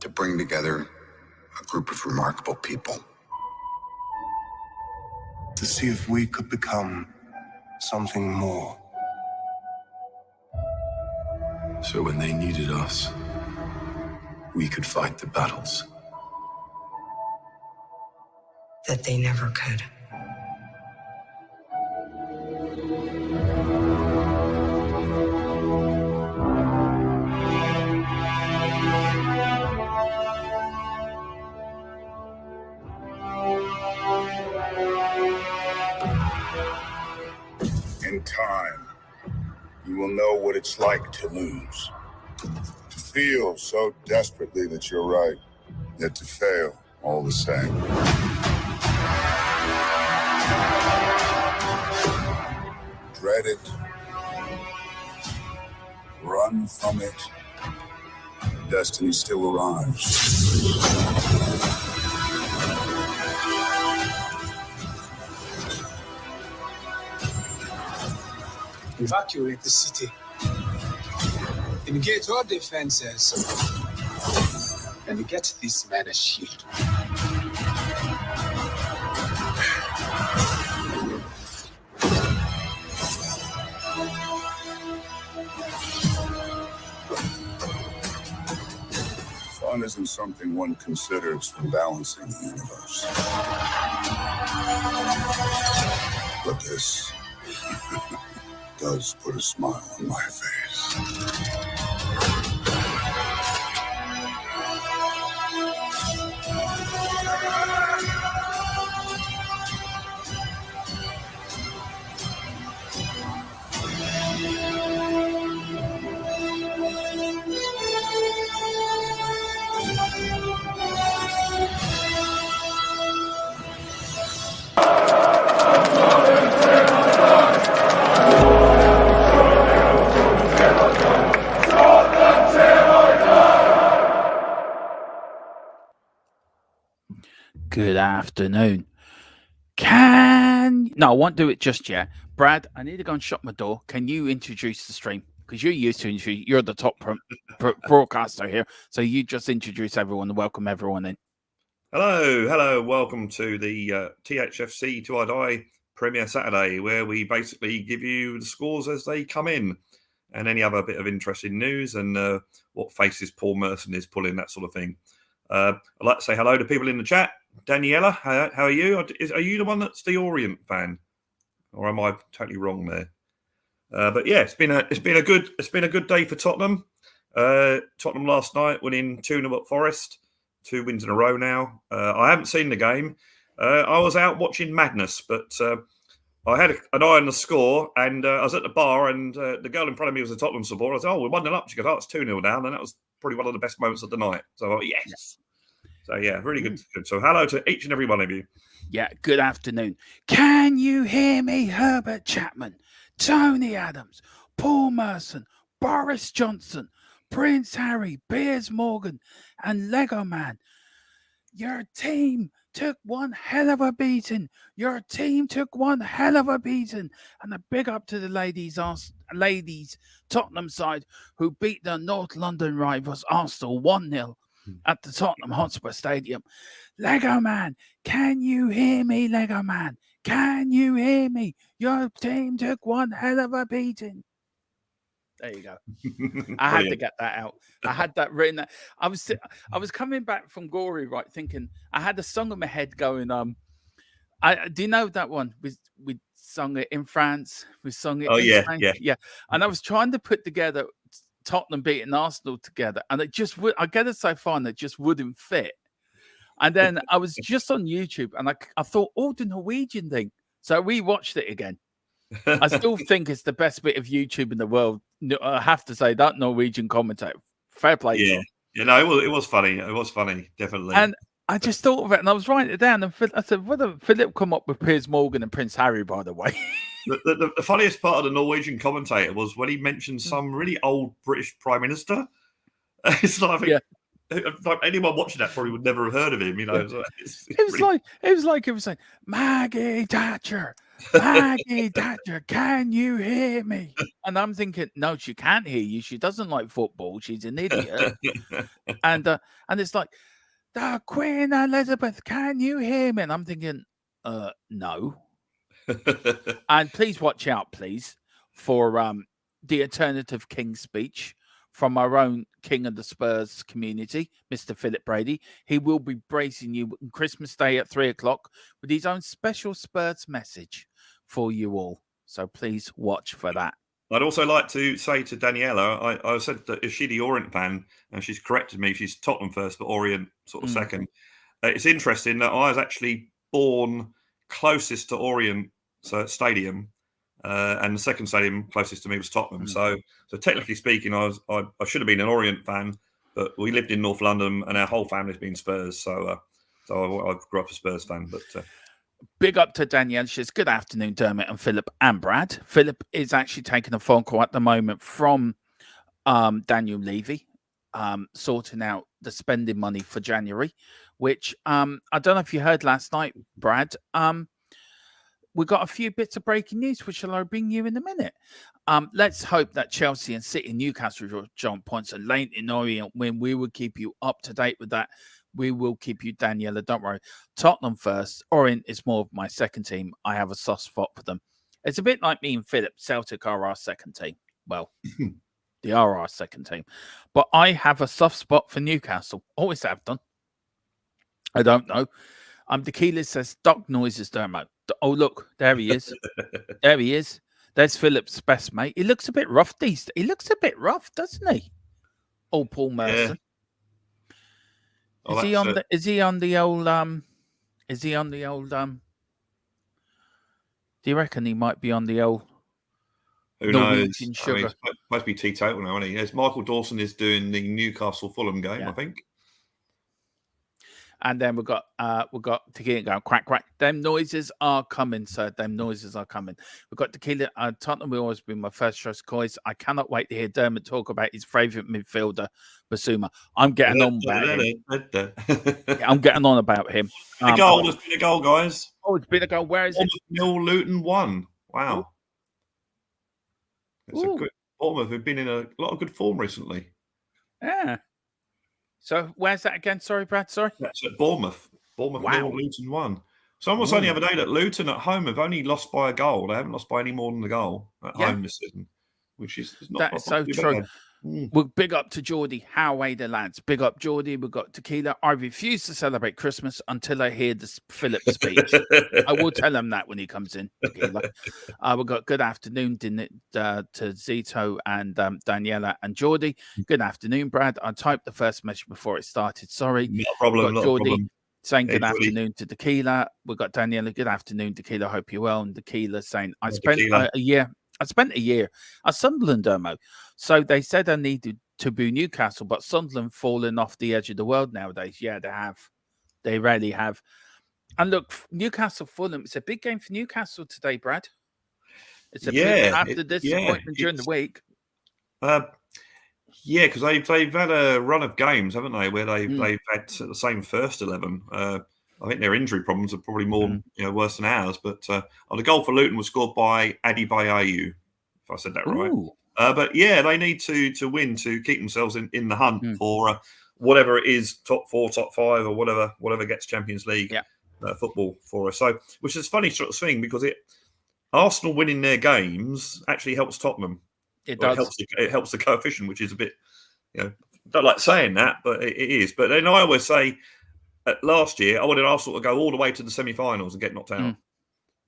to bring together a group of remarkable people. To see if we could become something more. So when they needed us, we could fight the battles that they never could. In time, you will know what it's like to lose. To feel so desperately that you're right, yet to fail all the same. Dread it. Run from it. Destiny still arrives. Evacuate the city. Engage all defenses. And get this man a shield. Fun isn't something one considers when balancing the universe. But this does put a smile on my face. Good afternoon. No, I won't do it just yet. Brad, I need to go and shut my door. Can you introduce the stream? Because you're used to introduce. You're the top broadcaster here. So you just introduce everyone and welcome everyone in. Hello. Welcome to the Thfc 2 I Die Premier Saturday, where we basically give you the scores as they come in and any other bit of interesting news and what faces Paul Merson is pulling, that sort of thing. I'd like to say hello to people in the chat. Daniela, how are you? Are you the one that's the Orient fan, or am I totally wrong there? But yeah, it's been a good day for Tottenham. Tottenham last night winning 2-0 at Forest, 2 wins in a row now. I haven't seen the game. I was out watching madness, but I had an eye on the score, and I was at the bar, and the girl in front of me was a Tottenham supporter. I said, "Oh, we're 1-0 up." She goes, "Oh, it's 2-0 down," and that was probably one of the best moments of the night. So I thought, yes. So yeah, really good. So hello to each and every one of you. Yeah, good afternoon. Can you hear me? Herbert Chapman, Tony Adams, Paul Merson, Boris Johnson, Prince Harry, Piers Morgan, and Lego Man. Your team took one hell of a beating. Your team took one hell of a beating. And a big up to the ladies Tottenham side who beat the North London rivals Arsenal 1-0 at the Tottenham Hotspur Stadium. Lego Man, can you hear me, Lego Man? Can you hear me? Your team took one hell of a beating. There you go. I had to get that out. I had that written. I was coming back from Gory, right, thinking I had a song in my head going. Do you know that one? We sung it in France. We sung it. In Spain. Yeah. And I was trying to put together Tottenham beating Arsenal together, and it just would. I get it so far, and it just wouldn't fit. And then I was just on YouTube, and I thought, the Norwegian thing. So we watched it again. I still think it's the best bit of YouTube in the world. I have to say that Norwegian commentator, fair play. Yeah, it was funny. It was funny, definitely. And I just thought of it, and I was writing it down. And I said, "What did Philip come up with Piers Morgan and Prince Harry?" By the way, the funniest part of the Norwegian commentator was when he mentioned some really old British Prime Minister. It's like, like anyone watching that probably would never have heard of him. You know, it's It was like it was saying, Maggie Thatcher, Maggie Thatcher, can you hear me? And I'm thinking, no, she can't hear you. She doesn't like football. She's an idiot. And it's like, the Queen Elizabeth, can you hear me? And I'm thinking, no. And please watch out, please, for the alternative king speech from our own King of the Spurs community, Mr. Philip Brady. He will be bracing you on Christmas Day at 3:00 with his own special Spurs message for you all. So please watch for that. I'd also like to say to Daniela, I said that is she the Orient fan, and she's corrected me. She's Tottenham first, but Orient sort of second. It's interesting that I was actually born closest to Orient Stadium, and the second stadium closest to me was Tottenham. So technically speaking, I should have been an Orient fan, but we lived in North London, and our whole family's been Spurs. So I grew up a Spurs fan, but. Big up to Danielle. She says, good afternoon, Dermot and Philip and Brad. Philip is actually taking a phone call at the moment from Daniel Levy, sorting out the spending money for January, which I don't know if you heard last night, Brad. We got a few bits of breaking news, which I'll bring you in a minute. Let's hope that Chelsea and City and Newcastle join points and Leighton Orient win. We will keep you up to date with that. We will keep you, Daniela. Don't worry. Tottenham first. Orient is more of my second team. I have a soft spot for them. It's a bit like me and Philip. Celtic are our second team. Well, they are our second team. But I have a soft spot for Newcastle. Always have done. I don't know. Tequila says, Doc noises, Dermot. Oh, look. There he is. There he is. There's Philip's best mate. He looks a bit rough these days. He looks a bit rough, doesn't he? Oh, Paul Merson. Yeah. Is he on the? Is he on the old? Is he on the old? Do you reckon he might be on the old? Who knows? Sugar? I mean, must be teetotal now, isn't he? Yes, Michael Dawson is doing the Newcastle Fulham game, I think. And then we've got Tequila going quack quack. Them noises are coming, sir. Them noises are coming. We've got Tequila. Tottenham will always be my first choice. Coys. I cannot wait to hear Dermot talk about his favourite midfielder, Basuma. I'm getting on about him. I'm getting on about him. The goal has been a goal, guys. Oh, it's been a goal. Where is it? 0 Luton 1. Wow. It's a good Bournemouth have been in a lot of good form recently. Yeah. So where's that again? Sorry, Brad. Sorry. That's at Bournemouth. Bournemouth 0, Luton 1. Someone was saying the other day that Luton at home have only lost by a goal. They haven't lost by any more than a goal at home this season, which is not. That's so true. Well, big up to Geordie. How are the lads? Big up, Geordie. We've got Tequila. I refuse to celebrate Christmas until I hear this Philip speech. I will tell him that when he comes in, Tequila. We've got good afternoon to Zito and Daniela and Geordie. Good afternoon, Brad. I typed the first message before it started. Sorry. Not a problem. We've got Geordie saying good Geordie. afternoon to Tequila. We've got Daniela. Good afternoon, Tequila. Hope you're well. And Tequila saying, I spent a year at Sunderland, Dermo. So they said I needed to boo Newcastle, but Sunderland falling off the edge of the world nowadays. Yeah, they have. They really have. And look, Newcastle Fulham, it's a big game for Newcastle today, Brad. It's a big after disappointment during the week. Yeah, because they've had a run of games, haven't they, where they've had the same first 11. I think their injury problems are probably more worse than ours. But the goal for Luton was scored by Adebayo, if I said that right. But yeah, they need to win to keep themselves in the hunt for whatever it is, top 4, top 5, or whatever gets Champions League football for us. So, which is a funny sort of thing because Arsenal winning their games actually helps Tottenham. It does. It helps the coefficient, which is a bit, don't like saying that, but it is. But then I always say, last year I wanted Arsenal to go all the way to the semi-finals and get knocked out.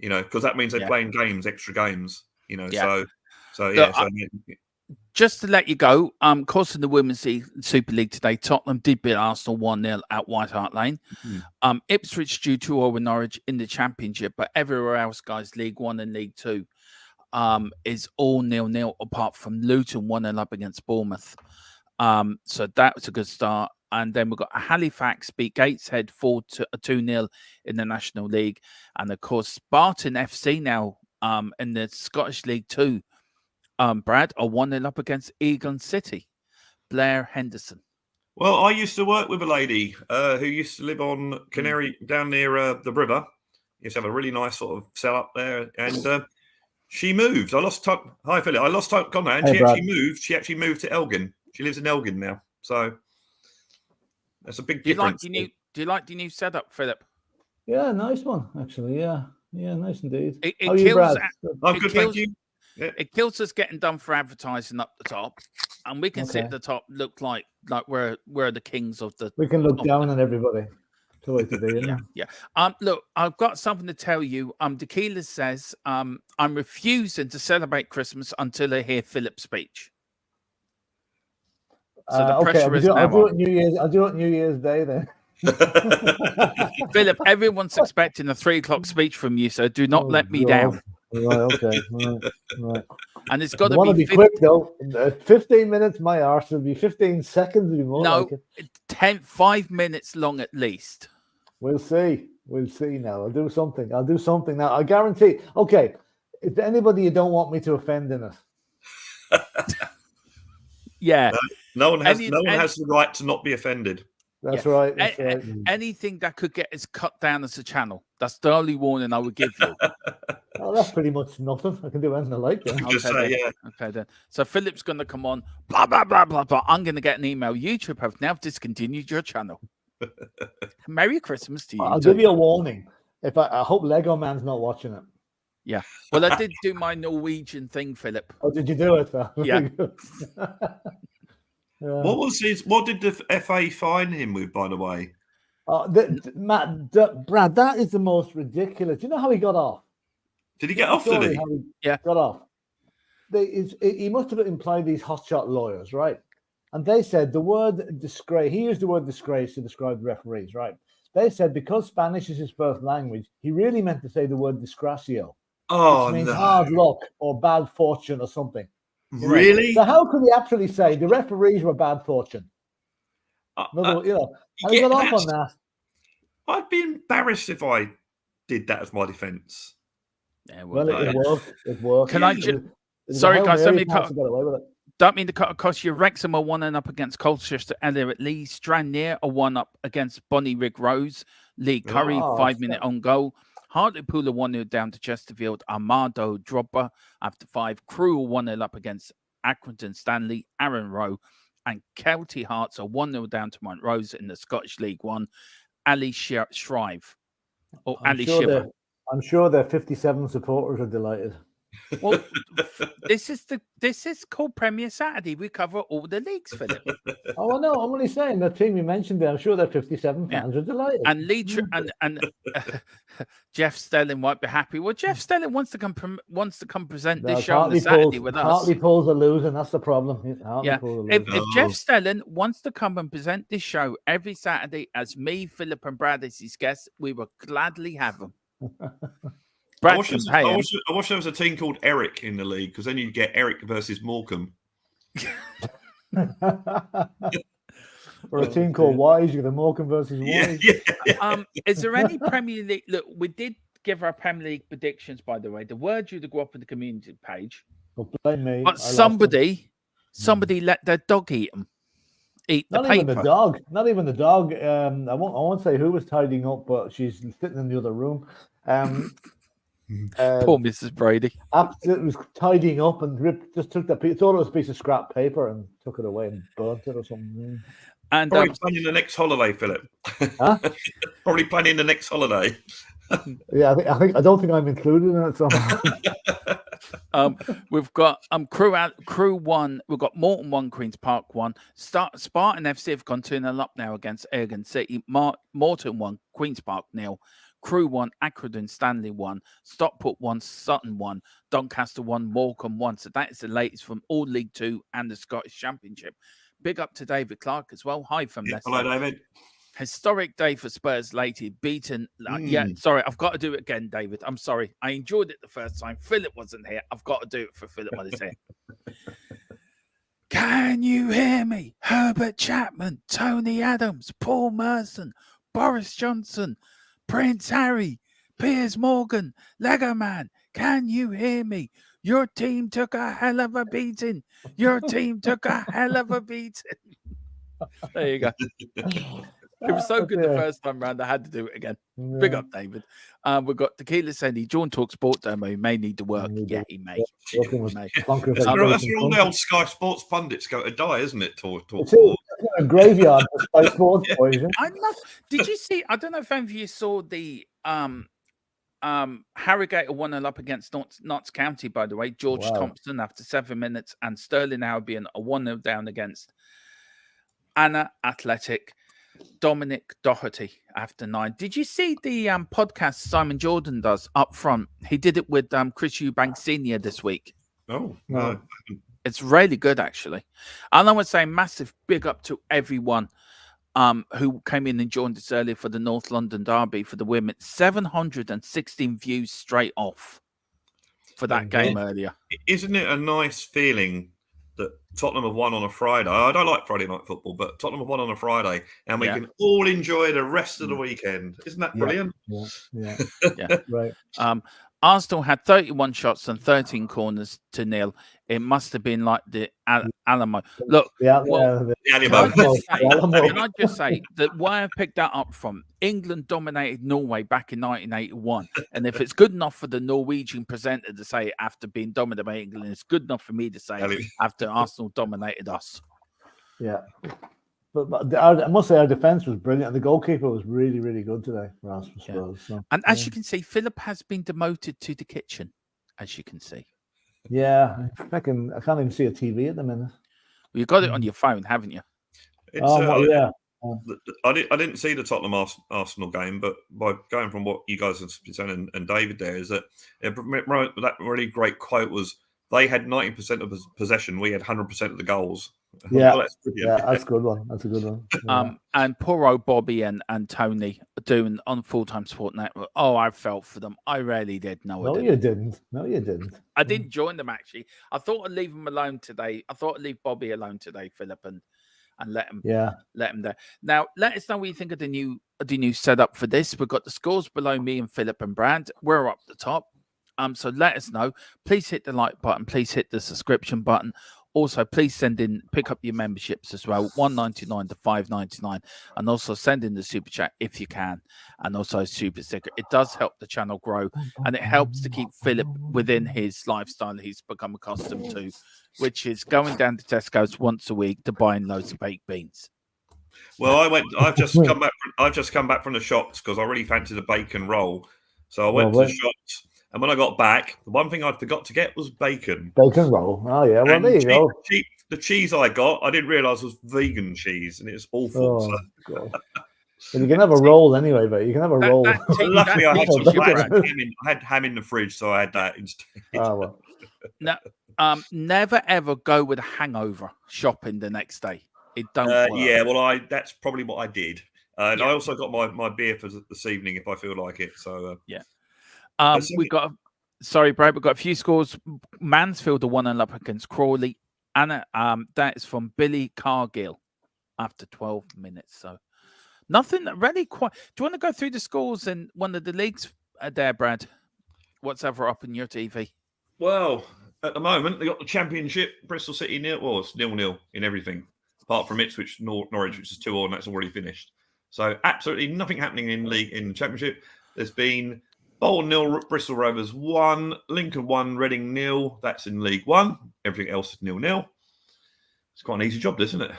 Because that means they're playing extra games. Just to let you go, of course, in the Women's Super League today, Tottenham did beat Arsenal 1-0 at White Hart Lane. Ipswich drew 2-0 with Norwich in the Championship, but everywhere else, guys, League One and League Two is all 0-0 apart from Luton 1-0 up against Bournemouth. So that was a good start. And then we've got Halifax beat Gateshead 2-0 in the National League. And of course, Spartan FC now in the Scottish League 2, Brad, are 1-0 up against Egon City. Blair Henderson. Well, I used to work with a lady who used to live on Canary down near the river. Used to have a really nice sort of setup there, and she moved. I lost touch. Hi, Philip. I lost touch on her, and Hey, she Brad. actually moved. She actually moved to Elgin. She lives in Elgin now, so that's a big Do you difference. like the new setup, Philip? Yeah, nice one, actually. Yeah, nice indeed. It How are you, kills. Brad? I'm it good, kills- thank you. Yeah. It kills us getting done for advertising up the top, and we can sit Okay. at the top, look like we're the kings of the. We can look of down the- on everybody. It's the way to be, isn't Yeah, it? yeah. Look, I've got something to tell you. Tequila says, I'm refusing to celebrate Christmas until I hear Philip's speech. So the Okay, pressure is now I'll do on. it New Year's. I'll do it New Year's Day then. Philip, everyone's expecting a 3:00 speech from you, so do not Oh, let me God. down. Right, okay. Right. And it's got I to want to be be quick though. 15 minutes, my arse will be 15 seconds. Will be more no, like it. 5 minutes long at least. We'll see. We'll see now. I'll do something now. I guarantee. Okay. Is there anybody you don't want me to offend in it? Yeah. No one has Any- has the right to not be offended. That's Yeah. right. That's right. Anything that could get us cut down as a channel. That's the only warning I would give you. Oh, that's pretty much nothing. I can do anything I like then. Just say, then. yeah. Okay then. So Philip's going to come on. Blah blah blah blah blah. I'm going to get an email. YouTube have now discontinued your channel. Merry Christmas to you. I'll too. give you a warning. If I hope Lego Man's not watching it. Yeah. Well, I did do my Norwegian thing, Philip. Oh, did you do it? Yeah. What did the FA fine him with, by the way? Brad, that is the most ridiculous. Do you know how he got off? Did he get off, did he? Yeah. Got off. He must have implied these hotshot lawyers, right? And they said the word disgrace, he used the word disgrace to describe the referees, right? They said because Spanish is his first language, he really meant to say the word disgracio, which means hard luck or bad fortune or something. Really? So how could he actually say the referees were bad fortune? And he got off on that. I'd be embarrassed if I did that as my defence. Yeah, Well, it worked. It worked. Can I sorry, guys, don't mean to cut across you. Wrexham are 1-0 up against Colchester. Elliot Lee. Stranraer are 1-0 against Bonnie Rig Rose. Lee Curry, 5-minute on goal. Hartlepool are 1-0 down to Chesterfield. Armado Drogba after 5. Crewe 1-0 up against Accrington Stanley. Aaron Rowe and Kelty Hearts are 1-0 down to Montrose in the Scottish League One. Ali Shrive. Or Ali Shiver. I'm sure their 57 supporters are delighted. Well, this is called Premier Saturday. We cover all the leagues, Philip. Oh, I know. I'm only saying that team you mentioned there. I'm sure their 57 fans are delighted. And Lee and Jeff Stelling won't be happy. Well, Jeff Stelling wants to come present this show on the Saturday with us. Hartlepool's are losing. That's the problem. Yeah. If Jeff Stelling wants to come and present this show every Saturday as me, Philip, and Brad as his guests, we will gladly have him. I wish there was a team called Eric in the league, because then you'd get Eric versus Morecambe. Or a team called Wise, you got the Morecambe versus Wise. Yeah. Is there any Premier League? Look, we did give our Premier League predictions, by the way. The word due to go up in the community page. Don't blame me. But somebody let their dog eat them. Not even the dog. Not even the dog. I won't say who was tidying up, but she's sitting in the other room. Poor Mrs. Brady. It was tidying up and just took that piece. Thought it was a piece of scrap paper and took it away and burnt it or something. And probably planning the next holiday, Philip. Huh? Probably planning the next holiday. Yeah, I don't think I'm included in it somehow. We've got Crew 1. We've got Morton 1, Queen's Park 1. Spartan FC have gone 2-0 up now against Ergon City. Morton 1, Queen's Park 0. Crew 1, Accrington Stanley 1. Stockport 1, Sutton 1. Doncaster 1, Morecambe 1. So that is the latest from all League 2 and the Scottish Championship. Big up to David Clark as well. Hi from Leicester. Hello, David. Historic day for Spurs lately. Beaten. Yeah, sorry. I've got to do it again, David. I'm sorry. I enjoyed it the first time. Philip wasn't here. I've got to do it for Philip while he's here. Can you hear me? Herbert Chapman, Tony Adams, Paul Merson, Boris Johnson, Prince Harry, Piers Morgan, Lego Man. Can you hear me? Your team took a hell of a beating. Your team took a hell of a beating. There you go. It was so good the first time round, I had to do it again. Big up, David. We've got Tequila Sandy. John talks sport demo. He may need to work. Yeah, he may. That's where all the old Sky Sports pundits go to die, isn't it? Talk it's a graveyard for Sky Sports boys. I love. Did you see? I don't know if any of you saw the Harrogate 1-0 up against Notts County. By the way, George Thompson after 7 minutes, and Stirling Albion a 1-0 down against Anna Athletic. Dominic Doherty after 9. Did you see the podcast Simon Jordan does up front? He did it with Chris Eubank Sr. this week. Oh, no. It's really good, actually. And I would say massive big up to everyone who came in and joined us earlier for the North London Derby for the women. 716 views straight off for that game earlier. Isn't it a nice feeling that Tottenham have won on a Friday? I don't like Friday night football, but Tottenham have won on a Friday, and we can all enjoy the rest of the weekend. Isn't that brilliant? Yeah. Right. Arsenal had 31 shots and 13 corners to nil. It must have been like the Alamo. Look, can I just say that why I picked that up from? England dominated Norway back in 1981. And if it's good enough for the Norwegian presenter to say it after being dominated by England, it's good enough for me to say it after Arsenal dominated us. Yeah. But I must say our defence was brilliant. The goalkeeper was really, really good today for us. And as you can see, Philip has been demoted to the kitchen, as you can see. Yeah, I can't even see a TV at the minute. Well, you got it on your phone, haven't you? I didn't see the Tottenham Arsenal game, but by going from what you guys have been saying and David there, is that that really great quote was, they had 90% of possession, we had 100% of the goals. Yeah, well, that's a good one. That's a good one. Yeah. And poor old Bobby and Tony doing on Full-Time Sport Network. Oh, I felt for them. I really did. No, you didn't. No, you didn't. I didn't join them, actually. I thought I'd leave them alone today. I thought I'd leave Bobby alone today, Philip, and let him there. Now, let us know what you think of the new setup for this. We've got the scores below me and Philip and Brad. We're up the top. So let us know. Please hit the like button. Please hit the subscription button. Also, please pick up your memberships as well, $1.99 to $5.99, and also send in the super chat if you can, and also a super sticker. It does help the channel grow, and it helps to keep Philip within his lifestyle he's become accustomed to, which is going down to Tesco's once a week to buying loads of baked beans. Well, I've just come back from the shops because I really fancied a bacon roll, so I went to the shops. And when I got back, the one thing I forgot to get was bacon. Bacon roll. Oh, yeah. Well, there you go. The cheese I got, I didn't realise was vegan cheese, and it's awful. God. But you can have a roll anyway, but you can have a roll. Luckily, I had ham in the fridge, so I had that instead. Oh, well. No, never, ever go with a hangover shopping the next day. It don't work. Yeah, well, that's probably what I did. And I also got my beer for this evening if I feel like it. So, yeah. We've got Brad, we've got a few scores. Mansfield are 1-0 up against Crawley. And that is from Billy Cargill after 12 minutes. So nothing really quite. Do you want to go through the scores in one of the leagues there, Brad? What's ever up in your TV? Well, at the moment, they got the Championship, Bristol City nil. Well, it's 0-0 in everything, apart from Ipswich Norwich, which is 2-2, and that's already finished. So absolutely nothing happening in Championship. There's been Bolton 0, Bristol Rovers 1, Lincoln 1, Reading 0. That's in League 1. Everything else is 0-0. It's quite an easy job, isn't it?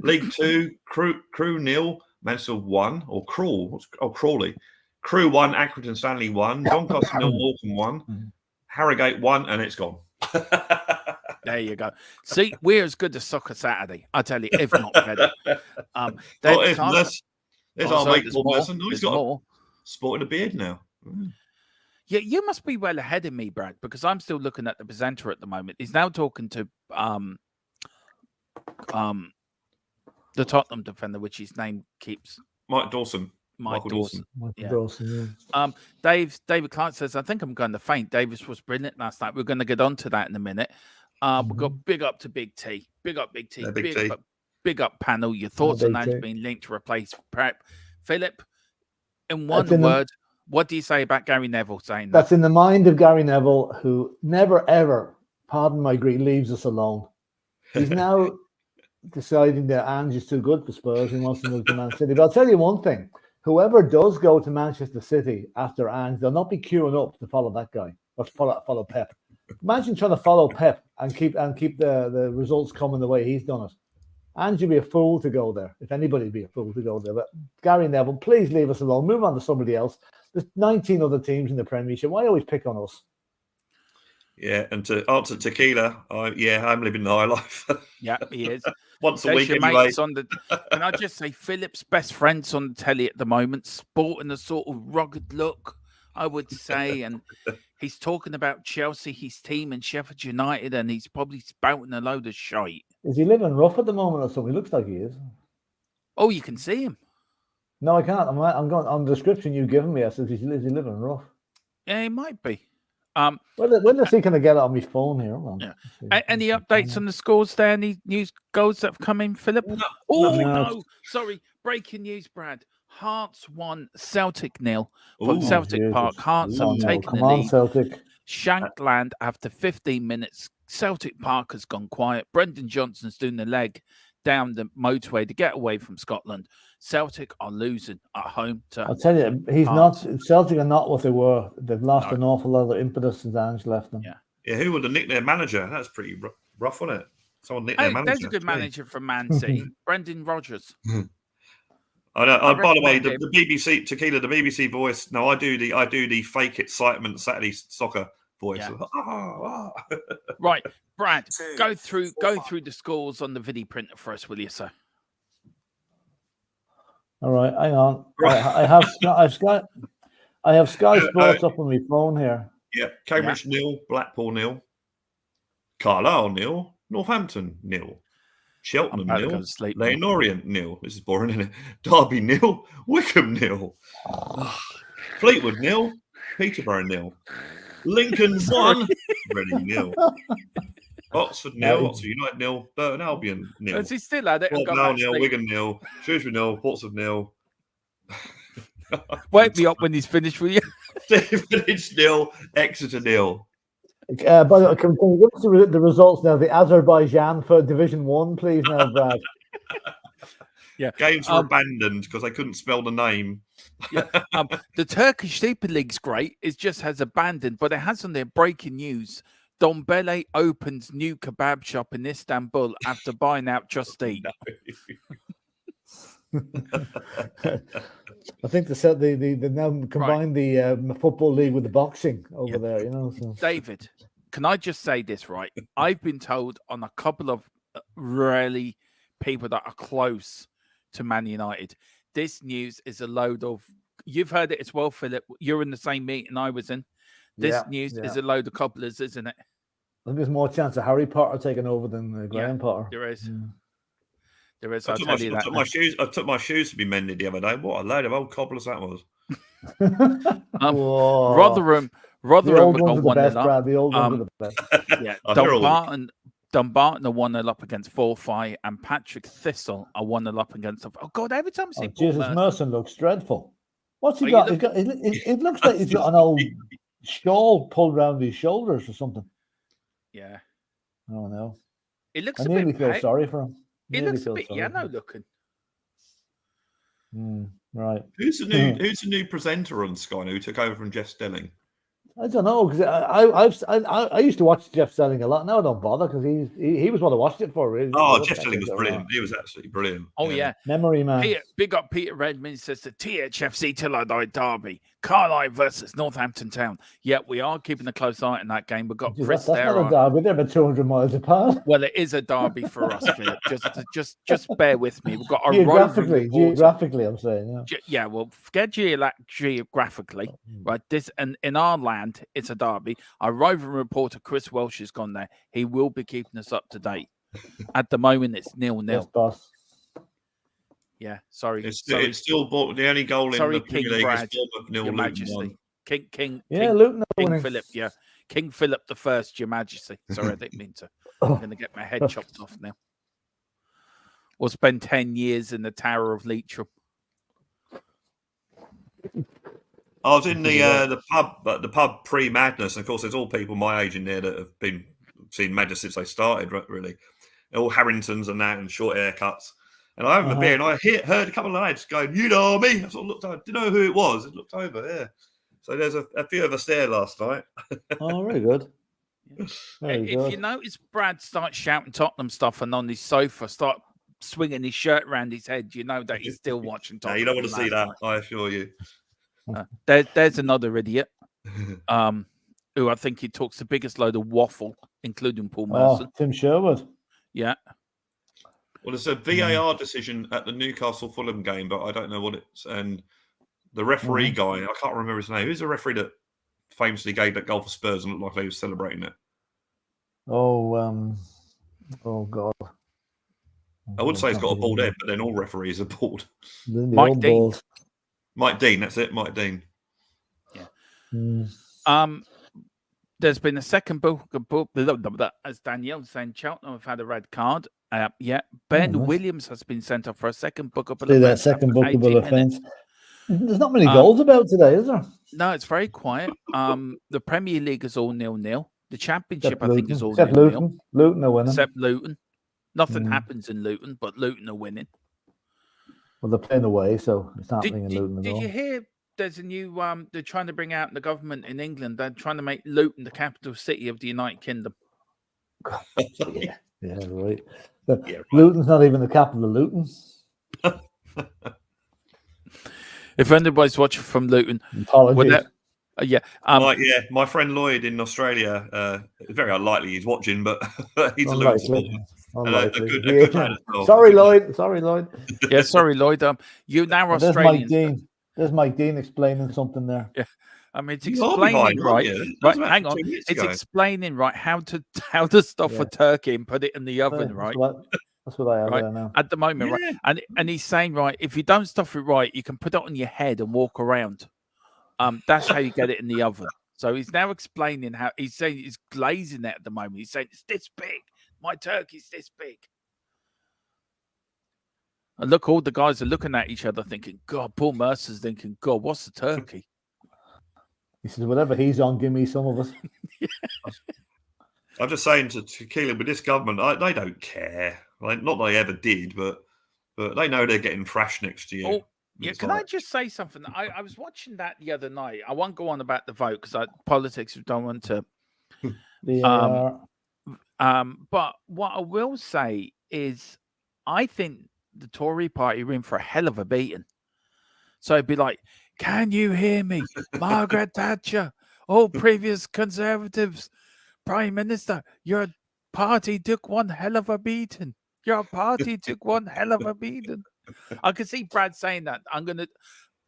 League 2, Crew 0, Mansfield 1, or Crawley. Crew 1, Accrington Stanley 1, Doncaster 0, Morecambe 1, Harrogate 1, and it's gone. There you go. See, we're as good as Soccer Saturday. I tell you, if not better. There's our mate Paul Merson. He's got more. Sporting a beard now. Yeah, you must be well ahead of me, Brad, because I'm still looking at the presenter at the moment. He's now talking to the Tottenham defender, which his name keeps Mike Dawson. Michael Dawson. Yeah. Dawson, yeah. David Clark says, I think I'm going to faint. Davis was brilliant last night. We're going to get on to that in a minute. We've got big up to Big T. Big up Big T. Big up panel. Your thoughts on that being linked to replace Prep. Philip, in one word, what do you say about Gary Neville saying that? That's in the mind of Gary Neville, who never, ever, pardon my Greek, leaves us alone. He's now deciding that Ange is too good for Spurs and wants to move to Man City. But I'll tell you one thing: whoever does go to Manchester City after Ange, they'll not be queuing up to follow that guy or follow Pep. Imagine trying to follow Pep and keep the results coming the way he's done it. Ange would be a fool to go there. If anybody would be a fool to go there. But Gary Neville, please leave us alone. Move on to somebody else. There's 19 other teams in the Premiership. Why always pick on us? Yeah, and to answer Tequila, I'm living the high life. Yeah, he is. Once a There's week your anyway. mates on the. Can I just say, Philip's best friend's on the telly at the moment, sporting a sort of rugged look, I would say, and he's talking about Chelsea, his team, and Sheffield United, and he's probably spouting a load of shite. Is he living rough at the moment or something? He looks like he is. Oh, you can see him. No, I can't. I'm going on the description you've given me. I said, is he living rough? Yeah, he might be. When does he kind of get it on my phone here? Yeah. Any updates on the scores there? Any news goals that have come in, Philip? No. Sorry. Breaking news, Brad. Hearts 1, Celtic 0 from Celtic Jesus. Park. Hearts have taken Come the on, lead. Celtic. Shankland after 15 minutes. Celtic Park has gone quiet. Brendan Johnson's doing the leg down the motorway to get away from Scotland. Celtic are losing at home to. I'll tell you, Celtic are not what they were. They've lost an awful lot of their impetus since Ange left them. Yeah, who would have nicked their manager? That's pretty rough, wasn't it? Someone nicked their manager. There's a good manager from Man City, Brendan Rodgers. I know. By the way, the BBC Tequila, the BBC voice. No, I do the fake excitement Saturday soccer voice. Yeah. Right, Brad, go through the scores on the video printer for us, will you, sir? All right, hang on. I have Sky Sports up on my phone here. Yeah, Cambridge 0, Blackpool 0, Carlisle 0, Northampton 0, Cheltenham 0, Leyton Orient 0. This is boring, isn't it? Derby 0, Wickham 0, Fleetwood 0, Peterborough 0, Lincoln 1, Reading 0, Oxford 0, Oxford United 0, Burton Albion 0. Has he still had it? Now 0, Wigan 0, Shrewsbury 0, Portsmouth 0. Wake me up when he's finished with you. Stevenage 0, Exeter 0. By the way, can you give us the results now? The Azerbaijan for Division 1, please, now, Brad. Yeah. Games were abandoned because they couldn't spell the name. Yeah. The Turkish Super League's great. It just has abandoned, but it has on their breaking news. Dombele opens new kebab shop in Istanbul after buying out Just Eat. I think they now combine the football league with the boxing over there, you know. So. David, can I just say this, right? I've been told on a couple of really people that are close to Man United, this news is a load of, you've heard it as well, Philip. You're in the same meeting I was in. This news is a load of cobblers, isn't it? I think there's more chance of Harry Potter taking over than Graham Potter. There is. Yeah. There is. I took my shoes to be mended the other day. What a load of old cobblers that was. Rotherham the old ones are are the best, Brad. The old ones are the best. Yeah, Dumbarton are 1-0 up against Forfar, and Patrick Thistle are 1-0 up against. Oh God! Every time I see Jesus, Merson looks dreadful. What's he got? It looks like he's got an old shawl pulled around his shoulders or something. Yeah. Oh no. It looks. I nearly feel sorry for him. It looks a bit yellow looking. Right. Who's the new presenter on Sky who took over from Jeff Stelling? I don't know, because I used to watch Jeff Stelling a lot. Now I don't bother because he was what I watched it for. Really. Oh, Jeff Stelling was brilliant. He was absolutely brilliant. Oh yeah, memory man. Big up Peter Redmond says the THFC till I die derby, Carlisle versus Northampton Town. Yeah, we are keeping a close eye on that game. We've got Chris that's there. Not a derby. They're about 200 miles apart. Well, it is a derby for us, Philip. Just bear with me. We've got a geographically, I'm saying. Yeah. Well, forget geographically, right? This and in our land, it's a derby. Our roving reporter Chris Welsh has gone there. He will be keeping us up to date. At the moment, it's 0-0. Yes, boss. Yeah, sorry. It's still the only goal in the Premier League is Bournemouth 0, Your Majesty. King Philip, yeah. King Philip I, Your Majesty. Sorry, I didn't mean to. I'm going to get my head chopped off now. Or spend 10 years in the Tower of Leitrim. I was in the pub pre-Madness, and of course, there's all people my age in there that have been seeing Madness since they started, really. all Harringtons and that, and short haircuts. And I have a beer, and I heard a couple of lads going, "You know me." I sort of looked over, didn't know who it was. I looked over, yeah. So there's a few of us there last night. Oh, very good. If you notice, Brad starts shouting Tottenham stuff, and on his sofa start swinging his shirt around his head, you know that he's still watching Tottenham. No, you don't want to see that, I assure you. There's another idiot, who I think he talks the biggest load of waffle, including Paul Merson. Oh, Tim Sherwood. Yeah. Well, it's a VAR decision at the Newcastle Fulham game, but I don't know what it's. And the referee guy, I can't remember his name. Who's the referee that famously gave that goal for Spurs and looked like he was celebrating it? Oh God. I would say he's got a bald head, but then all referees are bald. Mike Dean. Mike Dean, that's it, Mike Dean. Yeah. There's been a second book, as Danielle was saying, Cheltenham have had a red card. Ben Williams has been sent off for a second bookable offence. That second bookable offence. There's not many goals about today, is there? No, it's very quiet. The Premier League is all 0-0. The Championship, Except I think, Luton. is all Except 0-0. Luton are winning. Except Luton. Nothing happens in Luton, but Luton are winning. Well, they're playing away, so it's not happening in Luton at all. Did you hear there's a new, they're trying to bring out in the government in England, they're trying to make Luton the capital city of the United Kingdom. Yeah, right. Luton's not even the capital of Luton. If anybody's watching from Luton, apologies. My friend Lloyd in Australia, very unlikely he's watching, but he's a Luton supporter. A good fan as well. Sorry, Lloyd. Yeah, sorry, Lloyd. You now Australians. There's Mike Dean explaining something there. Yeah. I mean, it's explaining, right? Hang on. It's explaining, right, how to stuff a turkey and put it in the oven, right? That's what I have there now. At the moment, right? And he's saying, right, if you don't stuff it right, you can put it on your head and walk around. That's how you get it in the oven. So he's now explaining how he's saying he's glazing it at the moment. He's saying it's this big. My turkey's this big. And look, all the guys are looking at each other thinking, God, Paul Mercer's thinking, God, what's the turkey? He says, whatever he's on, give me some of us. I'm just saying to Keelan, with this government, they don't care. Like, not that they ever did, but they know they're getting thrashed next year. Oh, yeah, can I just say something? I was watching that the other night. I won't go on about the vote because politics don't want to. But what I will say is I think the Tory party are in for a hell of a beating. So it'd be like, can you hear me? Margaret Thatcher, all previous Conservatives, Prime Minister, your party took one hell of a beating. Your party took one hell of a beating. I can see Brad saying that.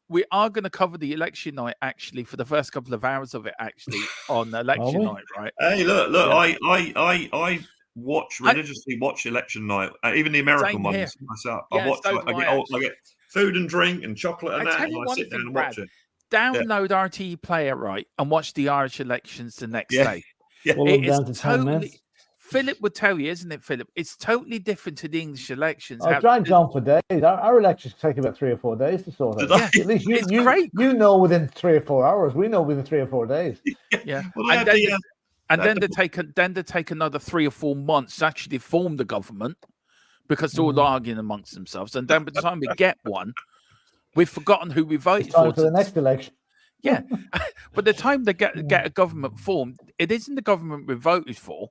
We are going to cover the election night, actually, for the first couple of hours of it, actually, on election night, right? Hey, look, I religiously watch election night, even the American ones myself. I get food and drink and chocolate and that, and I sit down and watch it. Download RTE Player, right, and watch the Irish elections the next day. Yeah. It is totally... Philip would tell you, isn't it, Philip? It's totally different to the English elections. It drags on for days. Our elections take about 3 or 4 days to sort out. Yeah. At least you know within 3 or 4 hours. We know within 3 or 4 days. Yeah. Then they take another 3 or 4 months to actually form the government because they're all arguing amongst themselves. And then by the time we get one, we've forgotten who we voted for. For the next election. Yeah. By the time they get a government formed, it isn't the government we voted for.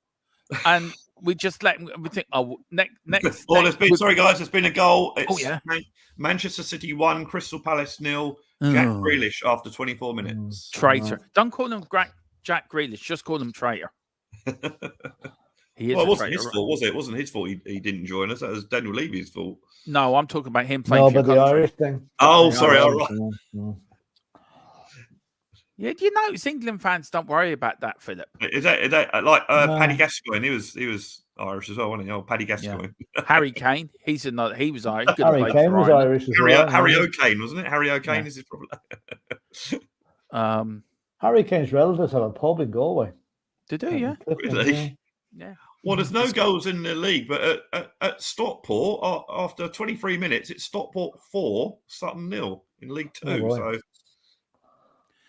And we just let them, we think, next. Sorry, guys, there's been a goal. It's Manchester City 1, Crystal Palace 0. Jack Grealish after 24 minutes. Traitor. Don't call him Jack Grealish, just call him traitor. It wasn't his fault, was it? It wasn't his fault he didn't join us. That was Daniel Levy's fault. No, I'm talking about him playing. No, but the Irish thing. Oh, sorry. All right. Yeah, do you notice England fans don't worry about that, Philip? Is that like Paddy Gascoigne? He was Irish as well, wasn't he? Oh, Paddy Gascoigne. Yeah. Harry Kane, he was Irish. Harry Kane was Irish as well. Harry O'Kane, wasn't it? Harry O'Kane is his problem. Harry Kane's relatives have a pub in Galway. Did they? Yeah. Really? Yeah. Well, there's no goals in the league, but at Stockport, after 23 minutes, it's Stockport 4, Sutton 0 in League 2. Oh, right.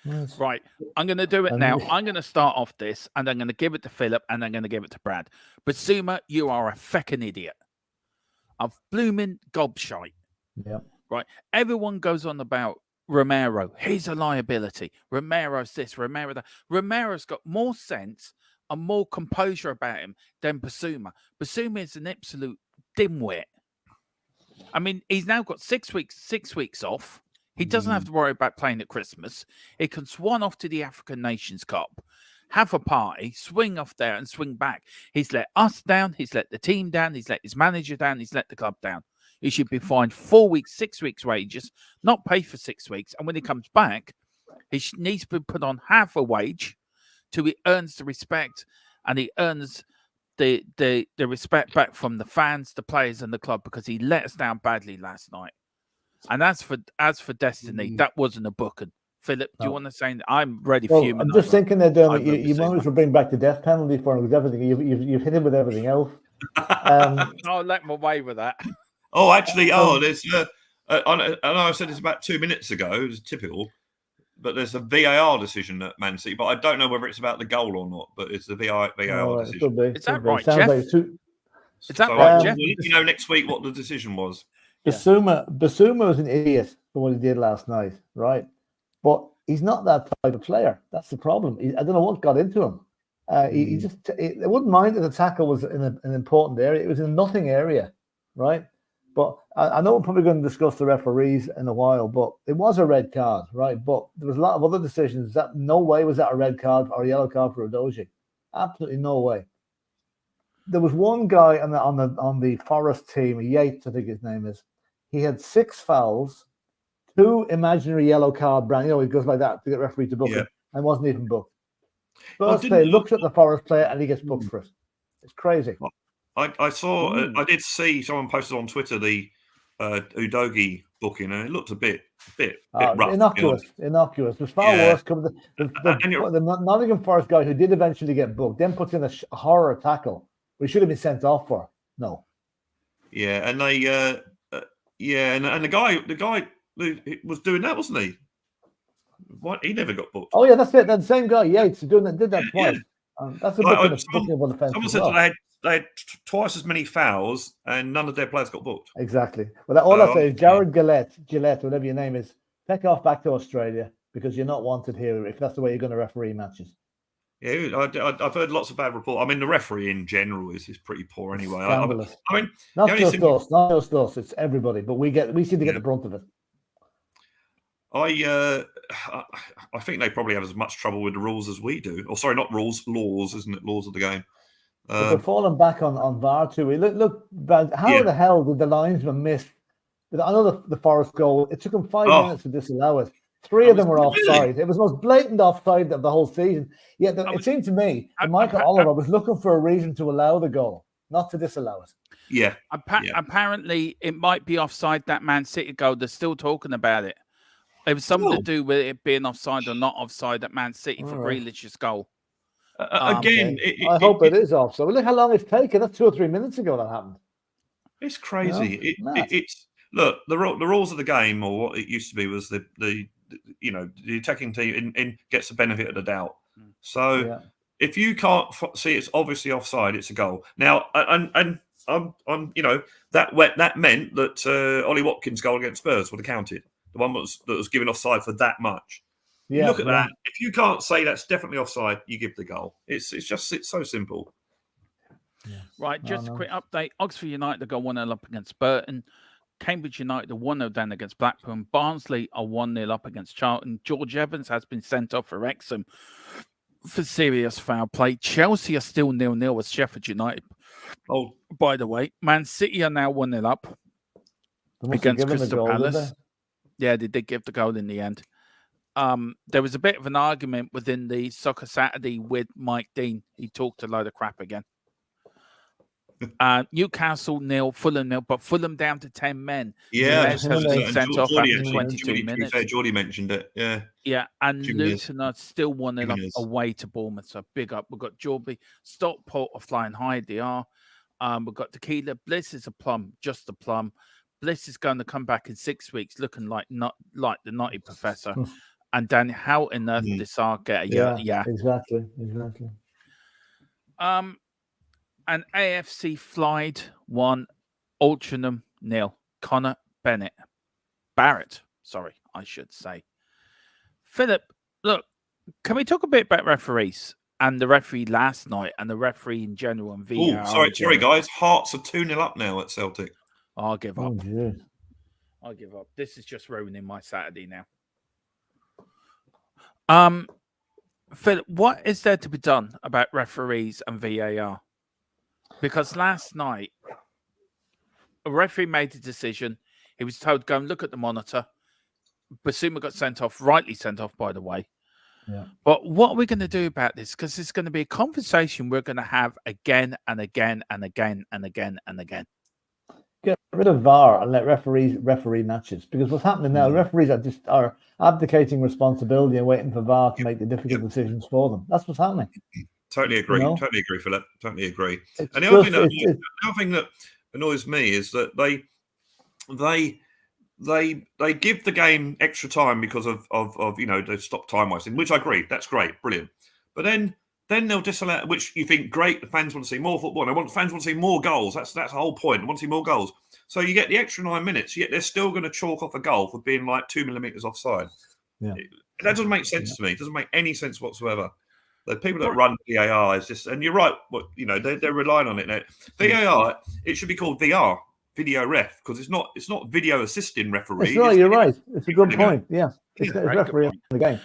Yes. Right. I'm going to do it And- now. I'm going to start off this, and I'm going to give it to Philip, and I'm going to give it to Brad. But Suma, you are a feckin' idiot. A blooming gobshite. Yeah. Right. Everyone goes on about Romero. He's a liability. Romero's this, Romero that. Romero's got more sense and more composure about him than Basuma. Basuma is an absolute dimwit. I mean, he's now got 6 weeks off. He doesn't have to worry about playing at Christmas. He can swan off to the African Nations Cup, have a party, swing off there and swing back. He's let us down. He's let the team down. He's let his manager down. He's let the club down. He should be fined 4 weeks, 6 weeks wages, not pay for 6 weeks. And when he comes back, he needs to be put on half a wage till he earns the respect and he earns the respect back from the fans, the players, and the club, because he let us down badly last night. And as for Destiny, that wasn't a booking. Philip, do you want to say that? I'm ready for you? I'm just thinking that you might as well bring back the death penalty for him with everything. You've hit him with everything else. I'll let him away with that. Oh, actually, there's. I know I said this about 2 minutes ago. It was typical, but there's a VAR decision at Man City, but I don't know whether it's about the goal or not. But it's the VAR decision. Is that right, Jeff? Is that So right, we'll Jeff? let you know next week what the decision was. Basuma was an idiot for what he did last night, right? But he's not that type of player. That's the problem. I don't know what got into him. He just I wouldn't mind if the tackle was in an important area. It was in a nothing area, right? But I know we're probably going to discuss the referees in a while, but it was a red card, right? But there was a lot of other decisions that no way was that a red card or a yellow card for Udogie. Absolutely no way. There was one guy on the Forest team, Yates, I think his name is. He had 6 fouls, 2 imaginary yellow card brand. You know, he goes like that to get referee to book him, and wasn't even booked. First play looks at the Forest player and he gets booked for it. It's crazy. I saw. I did see someone posted on Twitter the Udogie booking, and it looked a bit rough. Innocuous. There's far worse. The Nottingham Forest guy who did eventually get booked, then puts in a horror tackle. We should have been sent off for. No. Yeah, and they. And the guy who was doing that, wasn't he? What? He never got booked. Oh yeah, that's it. That same guy, Yates, did that twice. That's a booking of offence. Someone said they had twice as many fouls, and none of their players got booked. Exactly. Well, all I say is, Jared Gillette, whatever your name is, take off back to Australia because you're not wanted here if that's the way you're going to referee matches. Yeah, I've heard lots of bad reports. I mean, the referee in general is pretty poor anyway. Scandalous. I mean, not just us. It's everybody, but we seem to get the brunt of it. I think they probably have as much trouble with the rules as we do. Or sorry, not rules, laws, isn't it? Laws of the game. But they're falling back on VAR too. Look, how the hell did the linesman miss? I know the Forest goal. It took him 5 minutes to disallow it. 3 of them were offside. It was the most blatant offside of the whole season. Yet it seemed to me that Michael Oliver was looking for a reason to allow the goal, not to disallow it. Yeah. Apparently, it might be offside, that Man City goal. They're still talking about it. It was something to do with it being offside or not offside at Man City for Grealish's goal. Again, I hope it is offside. Well, look how long it's taken. That's 2 or 3 minutes ago that happened. It's crazy. It's look, the rules of the game, or what it used to be, was the attacking team gets the benefit of the doubt. So if you can't see it's obviously offside, it's a goal. Now, and that meant that Ollie Watkins' goal against Spurs would have counted. The one that was given offside for that much. You look at that. If you can't say that's definitely offside, you give the goal. It's so simple. Yeah. Right, just a quick update. Oxford United got 1-0 up against Burton. Cambridge United are 1-0 down against Blackburn. Barnsley are 1-0 up against Charlton. George Evans has been sent off for Wrexham for serious foul play. Chelsea are still 0-0 with Sheffield United. Oh, by the way, Man City are now 1-0 up against Crystal Palace. Yeah, they did give the goal in the end. There was a bit of an argument within the Soccer Saturday with Mike Dean. He talked a load of crap again. Newcastle 0, Fulham 0, but Fulham down to 10 men. Yeah, has been sent off after 22 minutes. Geordie mentioned it. Yeah, and Luton are still 1-0 up away to Bournemouth. So big up. We've got Jorby, Stockport are flying high. They are. We've got Tequila. Bliss is a plum, just a plum. Bliss is going to come back in 6 weeks, looking like the Naughty Professor. And then how on earth did Sar get a yeah? Exactly. And AFC Flied 1, Altrincham 0. Connor Barrett, sorry, I should say. Philip, look, can we talk a bit about referees and the referee last night and the referee in general and VAR? Sorry, guys. Hearts are 2-0 up now at Celtic. I'll give up. Oh, I'll give up. This is just ruining my Saturday now. Philip, what is there to be done about referees and VAR? Because last night, a referee made a decision. He was told, go and look at the monitor. Basuma got sent off, rightly sent off, by the way. Yeah. But what are we going to do about this? Because it's going to be a conversation we're going to have again and again and again and again and again. Get rid of VAR and let referees referee matches. Because what's happening now, referees are abdicating responsibility and waiting for VAR to make the difficult decisions for them. That's what's happening. Totally agree. You know? Totally agree, Philip. Totally agree. And the other thing that annoys me is that they give the game extra time because of they stop time wasting, which I agree. That's great, brilliant. But then they'll disallow, which you think great. The fans want to see more football. Fans want to see more goals. That's the whole point. They want to see more goals. So you get the extra 9 minutes. Yet they're still going to chalk off a goal for being like 2 millimeters offside. Yeah, that doesn't make sense to me. It doesn't make any sense whatsoever. The people that run VAR is just, and you're right. They're relying on it now. VAR, it should be called VR, video ref, because it's not video assisting referee. It's right. You're right. It's a good point. Yeah, it's referee in the game.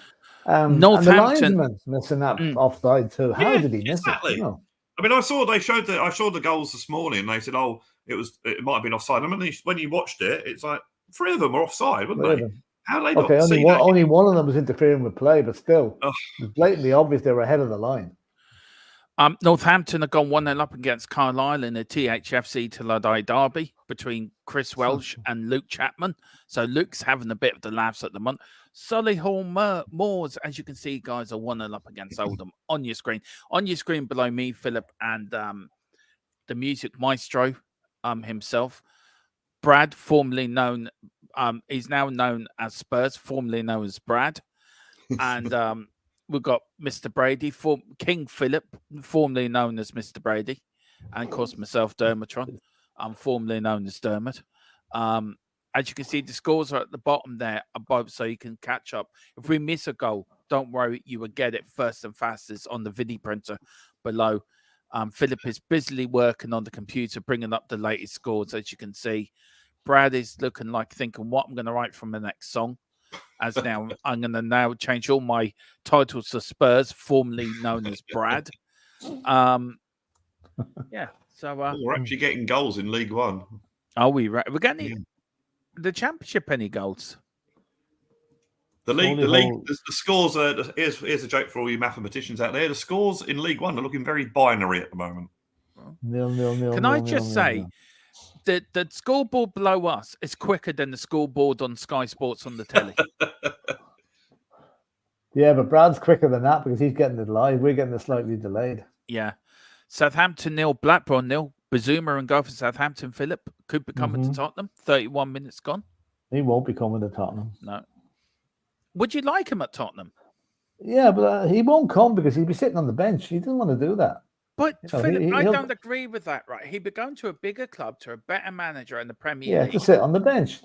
And the linesman missing that offside too. How did he miss it? No. I mean, I saw the goals this morning. And they said, "Oh, it might have been offside." I mean, when you watched it, it's like 3 of them were offside, weren't they? How they not see that? Only one of them was interfering with play, but still, it's blatantly obvious they were ahead of the line. Northampton have gone 1-0 up against Carlisle in a THFC till I die derby between Chris Welsh and Luke Chapman. So Luke's having a bit of the laughs at the moment. Solihull Moors, as you can see, guys, are 1-0 up against Oldham on your screen. On your screen below me, Philip, and the music maestro himself, Brad, formerly known, he's now known as Spurs, formerly known as Brad. And we've got Mr. Brady, King Philip, formerly known as Mr. Brady. And, of course, myself, Dermotron. I'm formerly known as Dermot. As you can see, the scores are at the bottom there above, so you can catch up. If we miss a goal, don't worry, you will get it first and fastest on the video printer below. Philip is busily working on the computer, bringing up the latest scores, as you can see. Brad is looking like thinking what I'm going to write from the next song. As now, I'm going to now change all my titles to Spurs, formerly known as Brad. Yeah, so we're actually getting goals in League One. Are we? Right? We're getting the Championship any goals? The scores are. Here's a joke for all you mathematicians out there. The scores in League One are looking very binary at the moment. Can I just say that the scoreboard below us is quicker than the scoreboard on Sky Sports on the telly? Yeah, but Brad's quicker than that because he's getting it live. We're getting it slightly delayed. Yeah. Southampton 0, Blackburn 0. Bazuma and go for Southampton. Philip could be coming to Tottenham. 31 minutes gone. He won't be coming to Tottenham. No. Would you like him at Tottenham? Yeah, but he won't come because he'd be sitting on the bench. He doesn't want to do that. But Philip, I don't agree with that, right? He'd be going to a bigger club, to a better manager in the Premier League. To sit on the bench.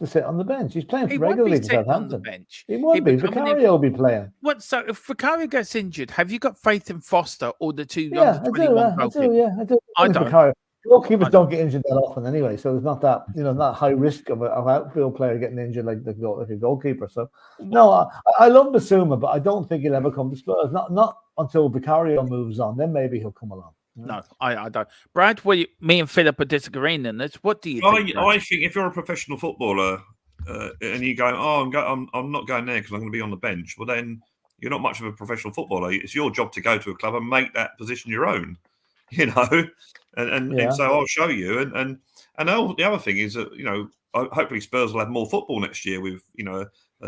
He's playing regularly for Southampton. On the bench. He won't be. Vicario will be playing. What? So if Vicario gets injured, have you got faith in Foster or the two under 21 goalkeepers? I do. I don't. Vicario. Goalkeepers don't get injured that often anyway, so there's not that not high risk of an outfield player getting injured like a goalkeeper. So no, I love Basuma, but I don't think he'll ever come to Spurs. Not until Vicario moves on. Then maybe he'll come along. No, I don't. Brad, me and Philip are disagreeing on this. What do you think? I think if you're a professional footballer and you go, I'm not going there because I'm going to be on the bench, well then you're not much of a professional footballer. It's your job to go to a club and make that position your own. And so I'll show you. And the other thing is that hopefully Spurs will have more football next year with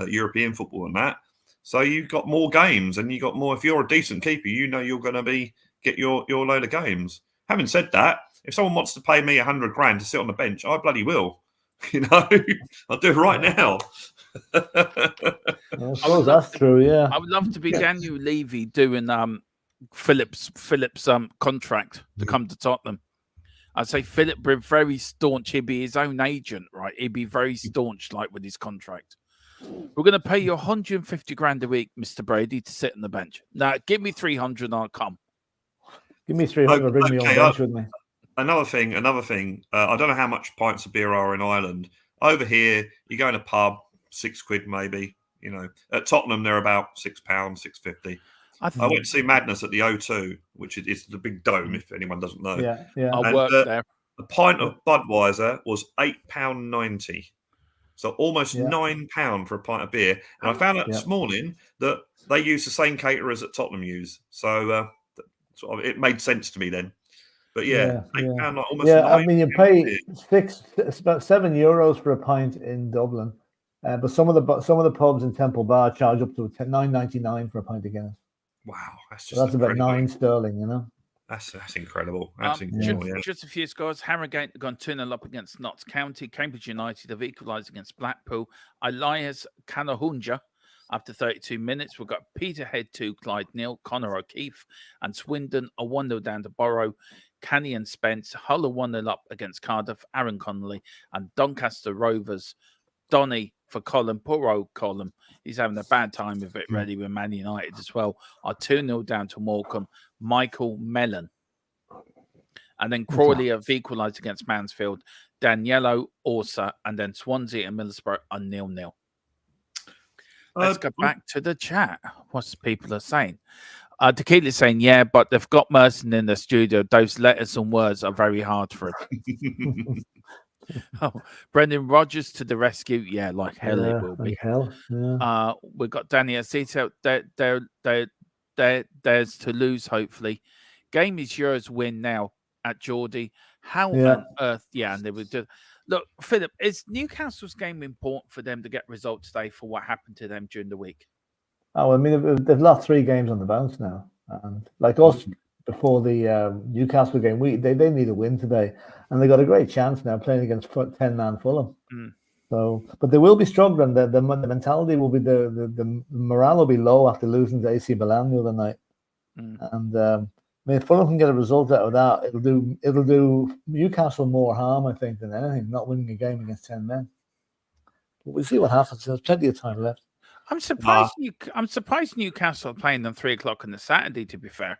European football and that. So you've got more games and you got more. If you're a decent keeper, you're going to get your load of games. Having said that, if someone wants to pay me $100,000 to sit on the bench, I bloody will. I'll do it right now. I suppose that's true. Yeah. I would love to be Daniel Levy doing Philip's contract to come to Tottenham. I'd say Philip be very staunch. He'd be his own agent, right? He'd be very staunch, like with his contract. We're going to pay you 150 grand a week, Mr. Brady, to sit on the bench. Now, give me 300 and I'll come. Give me 300. Bring me on bench with me. Another thing. I don't know how much pints of beer are in Ireland. Over here, you go in a pub, £6 maybe. You know, at Tottenham they're about £6, £6.50. I went to see Madness at the O2, which is the big dome. If anyone doesn't know, Yeah. I worked there. A pint of Budweiser was £8.90, so almost £9 for a pint of beer. And I found out this morning that they use the same caterers that Tottenham use, so it made sense to me then. But £8, almost. I mean, you pay it's about €7 for a pint in Dublin, but some of the pubs in Temple Bar charge up to £9.99 for a pint of Guinness. Wow, that's about £9, you know. That's incredible. That's incredible. Just a few scores. Harrogate have gone 2-0 up against Notts County. Cambridge United have equalised against Blackpool. Elias Kanahunja after 32 minutes. We've got Peterhead 2, Clyde 0, Connor O'Keefe, and Swindon a 1-0 down to Borough. Canny and Spence, Hull 1-0 up against Cardiff. Aaron Connolly and Doncaster Rovers. Donny for Colin, poor old Colin. He's having a bad time of it, really, with Man United as well. Are 2-0 down to Morecambe. Michael Mellon. And then Crawley have equalised against Mansfield. Daniello, Orsa, and then Swansea and Middlesbrough are 0-0. Let's go back to the chat. What people are saying. Tequila's saying, yeah, but they've got Merson in the studio. Those letters and words are very hard for him. Brendan Rodgers to the rescue. Yeah, like hell it will be. Like hell. Yeah. We've got Danny Asita. There's to lose, hopefully. Game is yours, win now at Geordie. How on earth? Yeah, and they would do. Look, Philip, is Newcastle's game important for them to get results today for what happened to them during the week? Oh, I mean, they've lost 3 games on the bounce now. And like us, before the Newcastle game, they need a win today. And they got a great chance now playing against 10-man Fulham. So, but they will be struggling. The mentality will be the morale will be low after losing to AC Milan the other night. And I mean, if Fulham can get a result out of that, it'll do Newcastle more harm, I think, than anything. Not winning a game against 10 men. But we'll see what happens. There's plenty of time left. I'm surprised. I'm surprised Newcastle are playing on 3 o'clock on the Saturday. To be fair,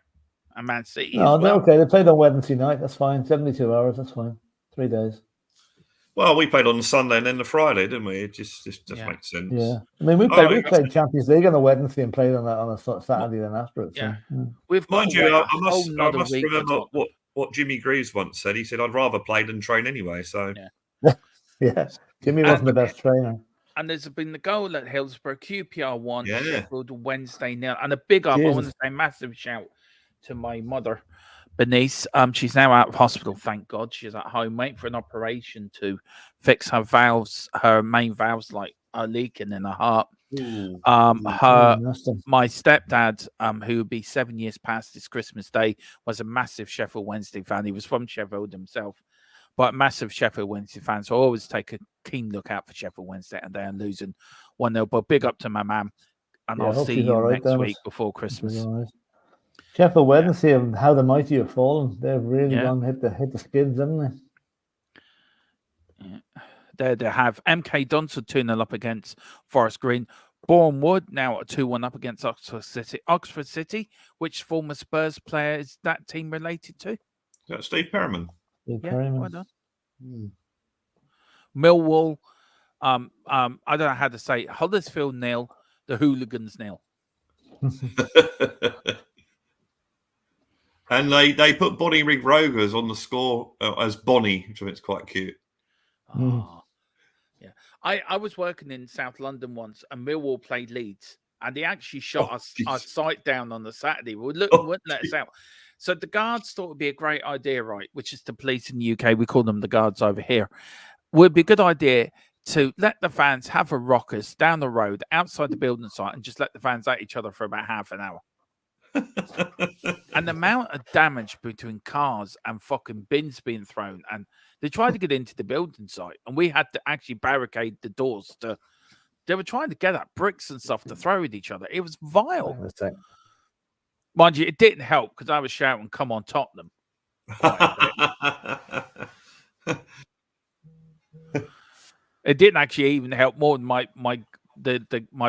and Man City. No, they're okay. They played on Wednesday night. That's fine. 72 hours. That's fine. 3 days. Well, we played on the Sunday and then the Friday, didn't we? It just makes sense. Yeah, I mean, we played Champions League on a Wednesday and played on a Saturday then after it. So, We've mind you, I must remember what Jimmy Greaves once said. He said, "I'd rather play than train anyway." So, yeah, Jimmy wasn't the best trainer. And there's been the goal at Hillsborough, QPR 1, Sheffield Wednesday 0. And a big up, I want to say massive shout to my mother, Bernice. She's now out of hospital, thank God. She's at home waiting for an operation to fix her valves, her main valves, like are leaking in her heart. My stepdad, who would be 7 years past this Christmas Day, was a massive Sheffield Wednesday fan. He was from Sheffield himself, but massive Sheffield Wednesday fan. So I always take a keen look out for Sheffield Wednesday, and they're losing 1-0. But big up to my mum, and I'll see you next week before Christmas. Sheffield Wednesday and how the mighty have fallen. They've really gone hit the skids, haven't they? Yeah. There they have MK Dunstall 2-0 up against Forest Green. Bournemouth now at 2-1 up against Oxford City. Oxford City, which former Spurs player is that team related to? Is that Steve Perryman? Well done. Millwall, I don't know how to say it. Huddersfield 0, the Hooligans 0. And they put Bonnie Rig Rogers on the score as Bonnie, which I think is quite cute. Yeah, I was working in South London once, and Millwall played Leeds, and they actually shot our site down on the Saturday. Wouldn't let us out. So the Guards thought it would be a great idea, right? Which is the police in the UK. We call them the Guards over here. Would be a good idea to let the fans have a rockers down the road outside the building site and just let the fans at each other for about half an hour. And the amount of damage between cars and fucking bins being thrown, and they tried to get into the building site, and we had to actually barricade the doors to They were trying to get at bricks and stuff to throw at each other. It was vile. Hang on a sec. Mind you, it didn't help because I was shouting, "Come on, Tottenham!" It didn't actually even help more than my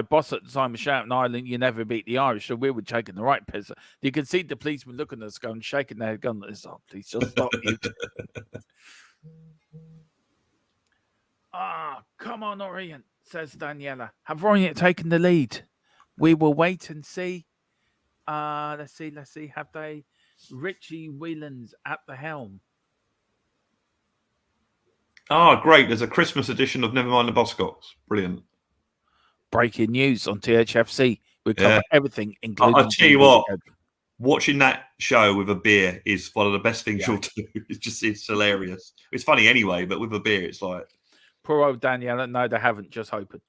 boss at the time was shouting, "Ireland, you never beat the Irish." So we were taking the right piss. You can see the policemen looking at us, going, shaking their head, going, "Oh, please just stop you." Come on, Orient, says Daniela. Have Orient taken the lead? We will wait and see. Let's see. Have they? Richie Whelan's at the helm. Oh, great. There's a Christmas edition of Nevermind the Boscocks. Brilliant. Breaking news on THFC. We cover everything, including. I'll tell you what, watching that show with a beer is one of the best things you'll do. It's hilarious. It's funny anyway, but with a beer, it's like. Poor old Daniela. No, they haven't. Just hoping.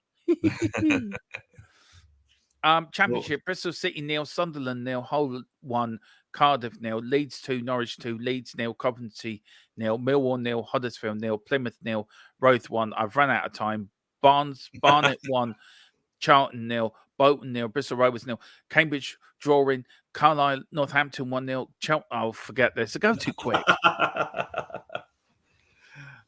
Championship: Bristol City 0, Sunderland 0, Hull 1, Cardiff 0, Leeds 2, Norwich 2, Leeds 0, Coventry 0, Millwall 0, Huddersfield 0, Plymouth 0, Roth 1. I've run out of time. Barnet 1, Charlton 0, Bolton 0, Bristol Rovers 0, Cambridge drawing, Carlisle Northampton 1-0. Oh, forget this. I go too quick.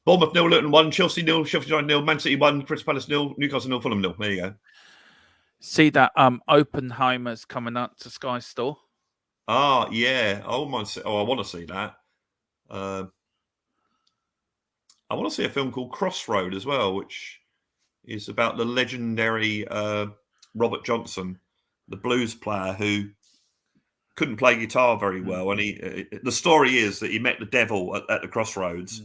Bournemouth 0, Luton 1, Chelsea 0, Sheffield United 0, Man City 1, Crystal Palace 0, Newcastle 0, Fulham 0. There you go. See that Oppenheimer's coming up to Sky Store. Ah, yeah. I want to see that. I want to see a film called Crossroad as well, which is about the legendary Robert Johnson, the blues player who couldn't play guitar very well. And the story is that he met the devil at the crossroads,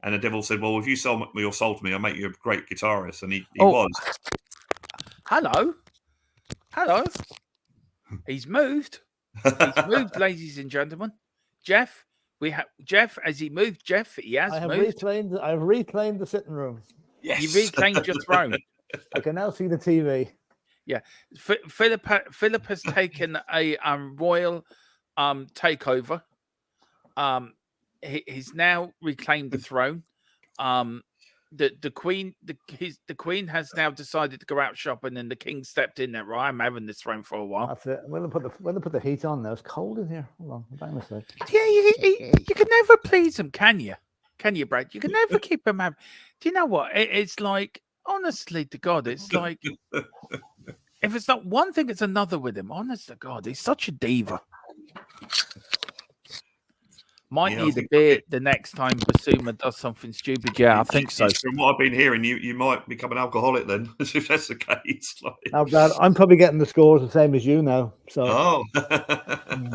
and the devil said, "Well, if you sell your soul to me, I'll make you a great guitarist." And he was. Hello. He's moved. He's moved, ladies and gentlemen. Jeff, Jeff. Has he moved? Jeff, he has moved. I've reclaimed the sitting room. Yes. You reclaimed your throne. I can now see the TV. Yeah, Philip has taken a royal takeover. He's now reclaimed the throne. The queen has now decided to go out shopping, and the king stepped in there. Right, I'm having this throne for a while. That's it. When they put the heat on now, it's cold in here. Hold on, hang on a sec. Yeah, you can never please him, can you? Can you, Brad? You can never keep him happy. Do you know what? It's like, honestly to God, it's like if it's not one thing, it's another with him. Honest to God, he's such a diva. Might need a beer the next time Basuma does something stupid. Yeah, I think so. From what I've been hearing, you might become an alcoholic then, if that's the case. Now, Brad, I'm probably getting the scores the same as you now. So,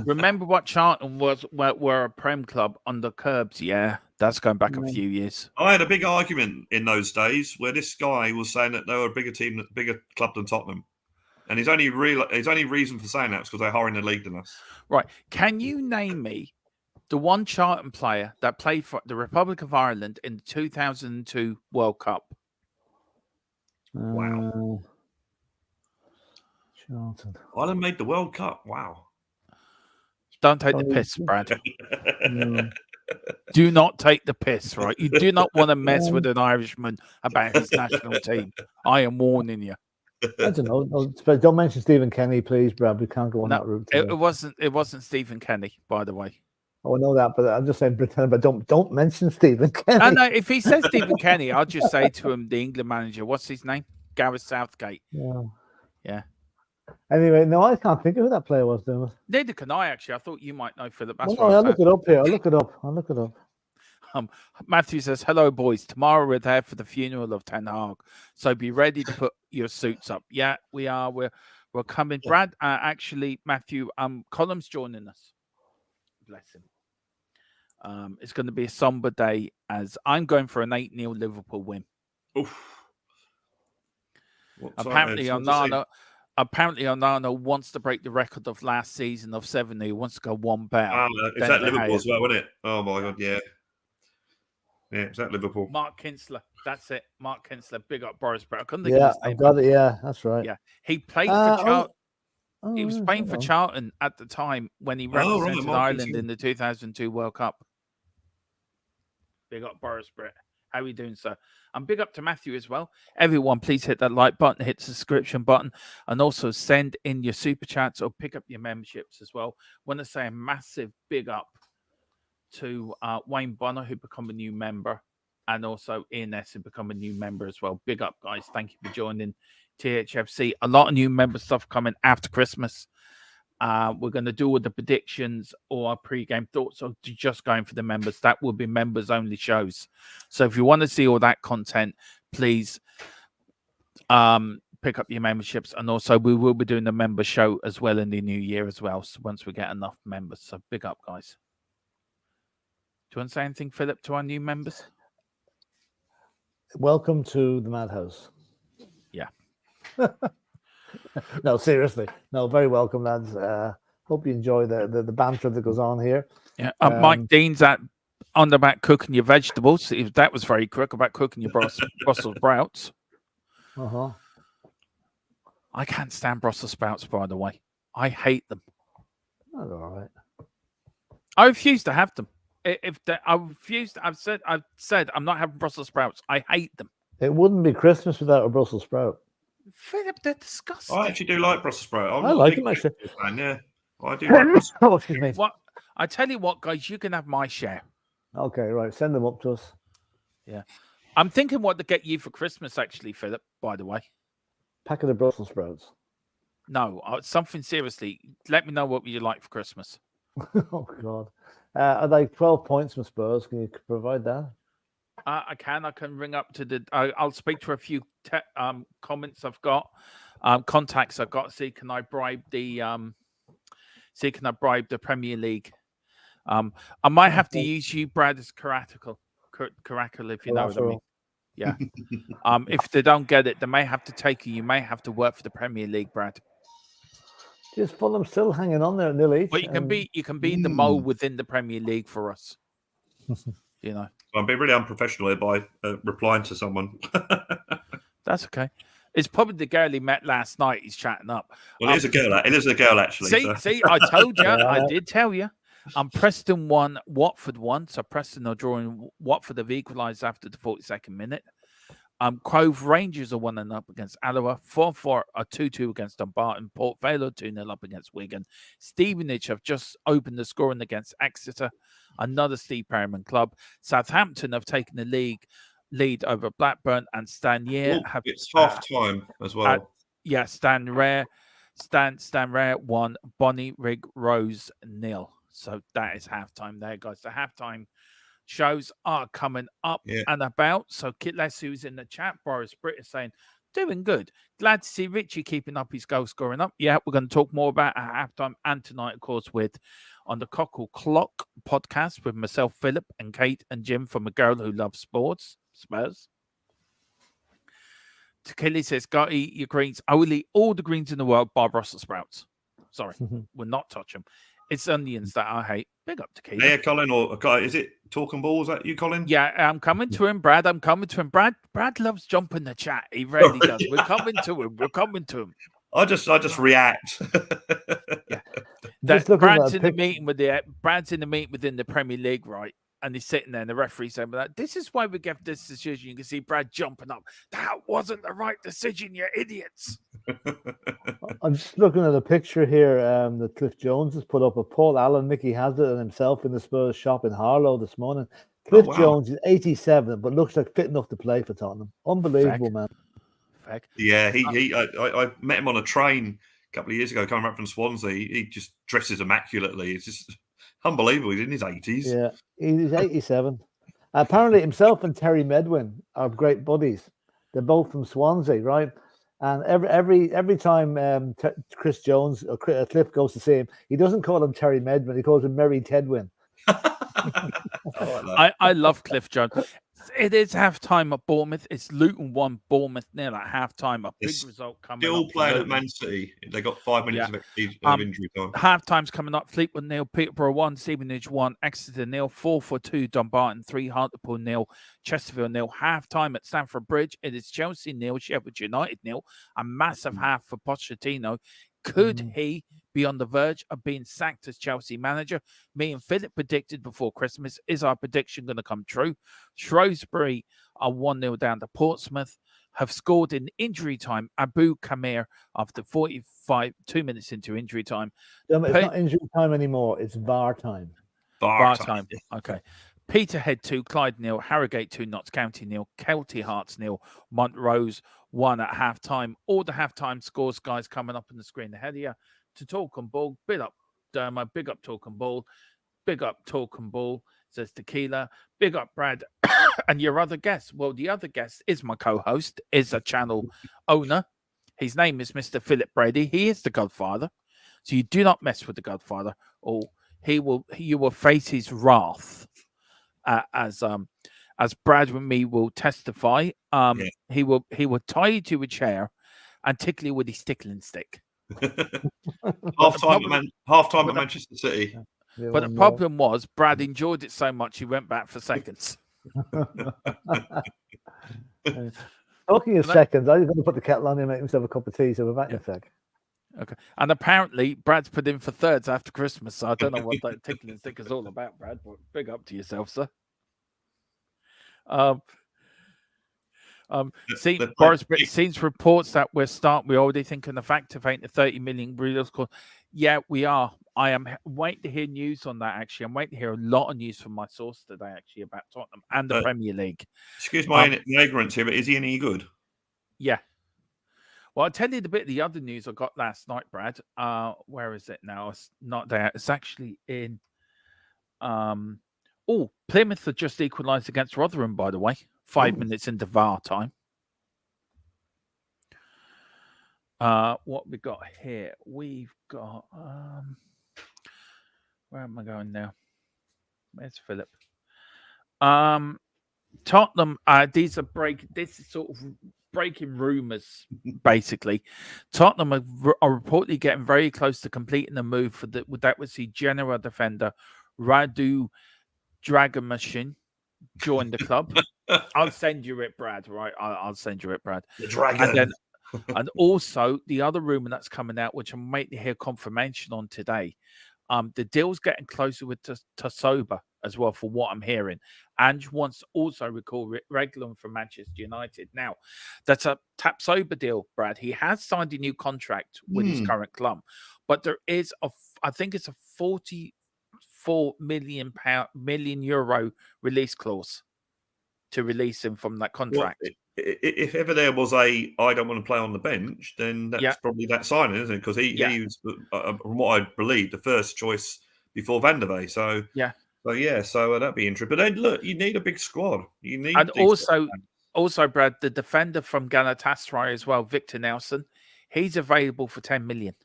remember what Charlton were a Prem club under Curbs? Yeah, that's going back a few years. I had a big argument in those days where this guy was saying that they were a bigger club than Tottenham. And his only reason for saying that was because they're higher in the league than us. Right. Can you name me the one Charlton player that played for the Republic of Ireland in the 2002 World Cup? Wow. Charlton. Ireland made the World Cup. Wow. Don't take the piss, Brad. No. Do not take the piss, right? You do not want to mess with an Irishman about his national team. I am warning you. I don't know. But don't mention Stephen Kenny, please, Brad. We can't go on that route. It wasn't Stephen Kenny, by the way. Oh, I know that, but I'm just saying, pretend. But don't mention Stephen Kenny. I know if he says Stephen Kenny, I'll just say to him, the England manager. What's his name? Gareth Southgate. Yeah. Anyway, no, I can't think of who that player was. Doing it. Neither can I. Actually, I thought you might know, Philip. That's I'll look it up here. I'll look it up. Matthew says, "Hello, boys. Tomorrow we're there for the funeral of Ten Hag, so be ready to put your suits up." Yeah, we are. We're coming. Yeah. Brad, actually, Matthew, Colum's joining us. Bless him. It's going to be a somber day as I'm going for an 8-0 Liverpool win. Oof. Apparently, Onana wants to break the record of last season of 7. He wants to go one better. Is that Liverpool as well, isn't it? Oh my God, yeah. Yeah, is that Liverpool? Mark Kinsler. That's it. Mark Kinsler. Big up Boris Brett. I couldn't think of his name. I got it. Yeah, that's right. Yeah. He played for Charlton. He was playing for Charlton at the time when he represented Ireland in the 2002 World Cup. Big up Boris Brett. How are you doing, sir? And big up to Matthew as well. Everyone, please hit that like button, hit the subscription button, and also send in your super chats or pick up your memberships as well. Want to say a massive big up to Wayne Bonner, who become a new member, and also Ian S, who become a new member as well. Big up, guys. Thank you for joining THFC. A lot of new member stuff coming after Christmas. We're going to do all the predictions or our pre-game thoughts, or just going for the members. That will be members-only shows. So if you want to see all that content, please pick up your memberships. And also, we will be doing the member show as well in the new year as well, so once we get enough members. So big up, guys. Do you want to say anything, Philip, to our new members? Welcome to the Madhouse. Yeah. No, seriously. No, very welcome, lads. Hope you enjoy the banter that goes on here. Yeah. Mike Dean's on the back cooking your vegetables. That was very quick about cooking your Brussels sprouts. Uh-huh. I can't stand Brussels sprouts, by the way. I hate them. That's all right. I refuse to have them. I've said I'm not having Brussels sprouts. I hate them. It wouldn't be Christmas without a Brussels sprout. Philip, they're disgusting. I actually do like Brussels sprout. I like them, actually. Fan, yeah, I do like Brussels. Oh, excuse me. What? I tell you what, guys, you can have my share. Okay, right. Send them up to us. Yeah. I'm thinking what to get you for Christmas, actually, Philip, by the way. Packet of Brussels sprouts. No, something seriously. Let me know what you like for Christmas. Oh, God. I'd like 12 points from Spurs. Can you provide that? I can ring up to the. I'll speak to a few comments I've got, contacts I've got. See, can I bribe the Premier League? I might have to use you, Brad, as Caracal, if you know what I mean. Yeah. If they don't get it, they may have to take you. You may have to work for the Premier League, Brad. Just Fulham still hanging on there at nil each. But you can be the mole within the Premier League for us. You know. I'm being really unprofessional here by replying to someone. That's okay. It's probably the girl he met last night. He's chatting up. Well, it is a girl. It is a girl, actually. See, I told you. I did tell you. Preston won, Watford won. So Preston are drawing. Watford have equalised after the 42nd minute. Cove Rangers are 1-0 up against Alloa. 4-4 are 2-2 against Dumbarton. Port Vale are 2-0 up against Wigan. Stevenage have just opened the scoring against Exeter, another Steve Perryman club. Southampton have taken the lead over Blackburn, and Stannier have. It's half time as well. Stanrare 1, Bonnie Rig Rose 0. So that is halftime there, guys. The halftime shows are coming up and about. So Kitless, who's in the chat, Boris Britt is saying, doing good. Glad to see Richie keeping up his goal scoring up. Yeah, we're going to talk more about at halftime and tonight, of course, on the Cockle Clock podcast with myself, Philip, and Kate and Jim from A Girl Who Loves Sports, Spurs. Kelly says, go eat your greens. I will eat all the greens in the world bar Brussels sprouts. Sorry, we'll not touch them. It's onions that I hate. Big up to Keith. Yeah, Colin, or is it Talking Balls? That you, Colin? Yeah, I'm coming to him, Brad. I'm coming to him. Brad loves jumping the chat. He really does. We're coming to him. We're coming to him. I just react. Yeah, Brad's in the meeting within the Premier League, right? And he's sitting there, and the referee saying, "This is why we get this decision." You can see Brad jumping up. That wasn't the right decision, you idiots. I'm just looking at a picture here that Cliff Jones has put up of Paul Allen, Mickey Hazlitt, and himself in the Spurs shop in Harlow this morning. Cliff Jones is 87, but looks like fit enough to play for Tottenham. Unbelievable, man. Yeah, I met him on a train a couple of years ago coming back from Swansea. He just dresses immaculately. It's just unbelievable. He's in his 80s. Yeah, he's 87. Apparently himself and Terry Medwin are great buddies. They're both from Swansea, right? And every time Chris Jones or Cliff goes to see him, he doesn't call him Terry Medwin. He calls him Merry Tedwin. I love Cliff Jones. It is halftime at Bournemouth. It's Luton 1, Bournemouth 0 at halftime. A big result coming up. Still playing at Man City. They got 5 minutes of injury time. Halftime's coming up. Fleetwood 0, Peterborough 1, Stevenage 1, Exeter 0, 4-2, Dumbarton 3, Hartlepool 0, Chesterfield 0. Halftime at Stamford Bridge. It is Chelsea 0, Sheffield United 0. A massive half for Pochettino. Could he be on the verge of being sacked as Chelsea manager. Me and Philip predicted before Christmas. Is our prediction going to come true? Shrewsbury are 1-0 down to Portsmouth, have scored in injury time. Abu Kamir after 2 minutes into injury time. It's not injury time anymore. It's VAR time. VAR time. Okay. Peterhead 2, Clyde 0, Harrogate 2, Notts County 0, Kelty Hearts 0, Montrose 1 at half-time. All the half-time scores, guys, coming up on the screen ahead of you. To Talk and Ball, big up Dermo, big up Talk and Ball, big up Talk and Ball, says Tequila, big up Brad, and your other guest. Well, the other guest is my co-host, is a channel owner. His name is Mr. Philip Brady. He is the Godfather. So you do not mess with the Godfather, or you will face his wrath. As Brad and me will testify, he will tie you to a chair and tickle you with his tickling stick. half time at Manchester City. But the problem was Brad enjoyed it so much he went back for seconds. Talking of seconds, I'm going to put the kettle on and make myself a cup of tea, so we're back in a sec. Okay. And apparently Brad's put in for thirds after Christmas, so I don't know what that tickling stick is all about, Brad, but big up to yourself, sir. Boris Britt seems reports that we're already thinking of activating the 30 million real score. Yeah, we are. I am waiting to hear news on that, actually. I'm waiting to hear a lot of news from my source today, actually, about Tottenham and the Premier League. Excuse my ignorance here, but is he any good? Yeah. Well, I'll tell you the bit of the other news I got last night, Brad. Where is it now? It's not there. It's actually in... Plymouth have just equalised against Rotherham, by the way. 5 minutes into VAR time. What we got here? We've got... where am I going now? Where's Philip? Tottenham, this is sort of breaking rumours, basically. Tottenham are reportedly getting very close to completing the move for that was the Genoa defender Radu Dragomashin joined the club. I'll send you it, Brad. Right, I'll send you it, Brad. The Dragon. And also the other rumor that's coming out, which I'm waiting to hear confirmation on today. The deal's getting closer with Tasoba as well, for what I'm hearing. Ange wants to also recall Reguilon from Manchester United. Now, that's a Tapsoba deal, Brad. He has signed a new contract with his current club, but there is I think it's a 44 million euro release clause to release him from that contract. Well, if ever there was I don't want to play on the bench, then that's probably that signing, isn't it? Because he was, from what I believe, the first choice before Van der Vaart. So that'd be interesting. But then look, you need a big squad. You need, and also, Brad, the defender from Galatasaray as well, Victor Nelson, he's available for 10 million.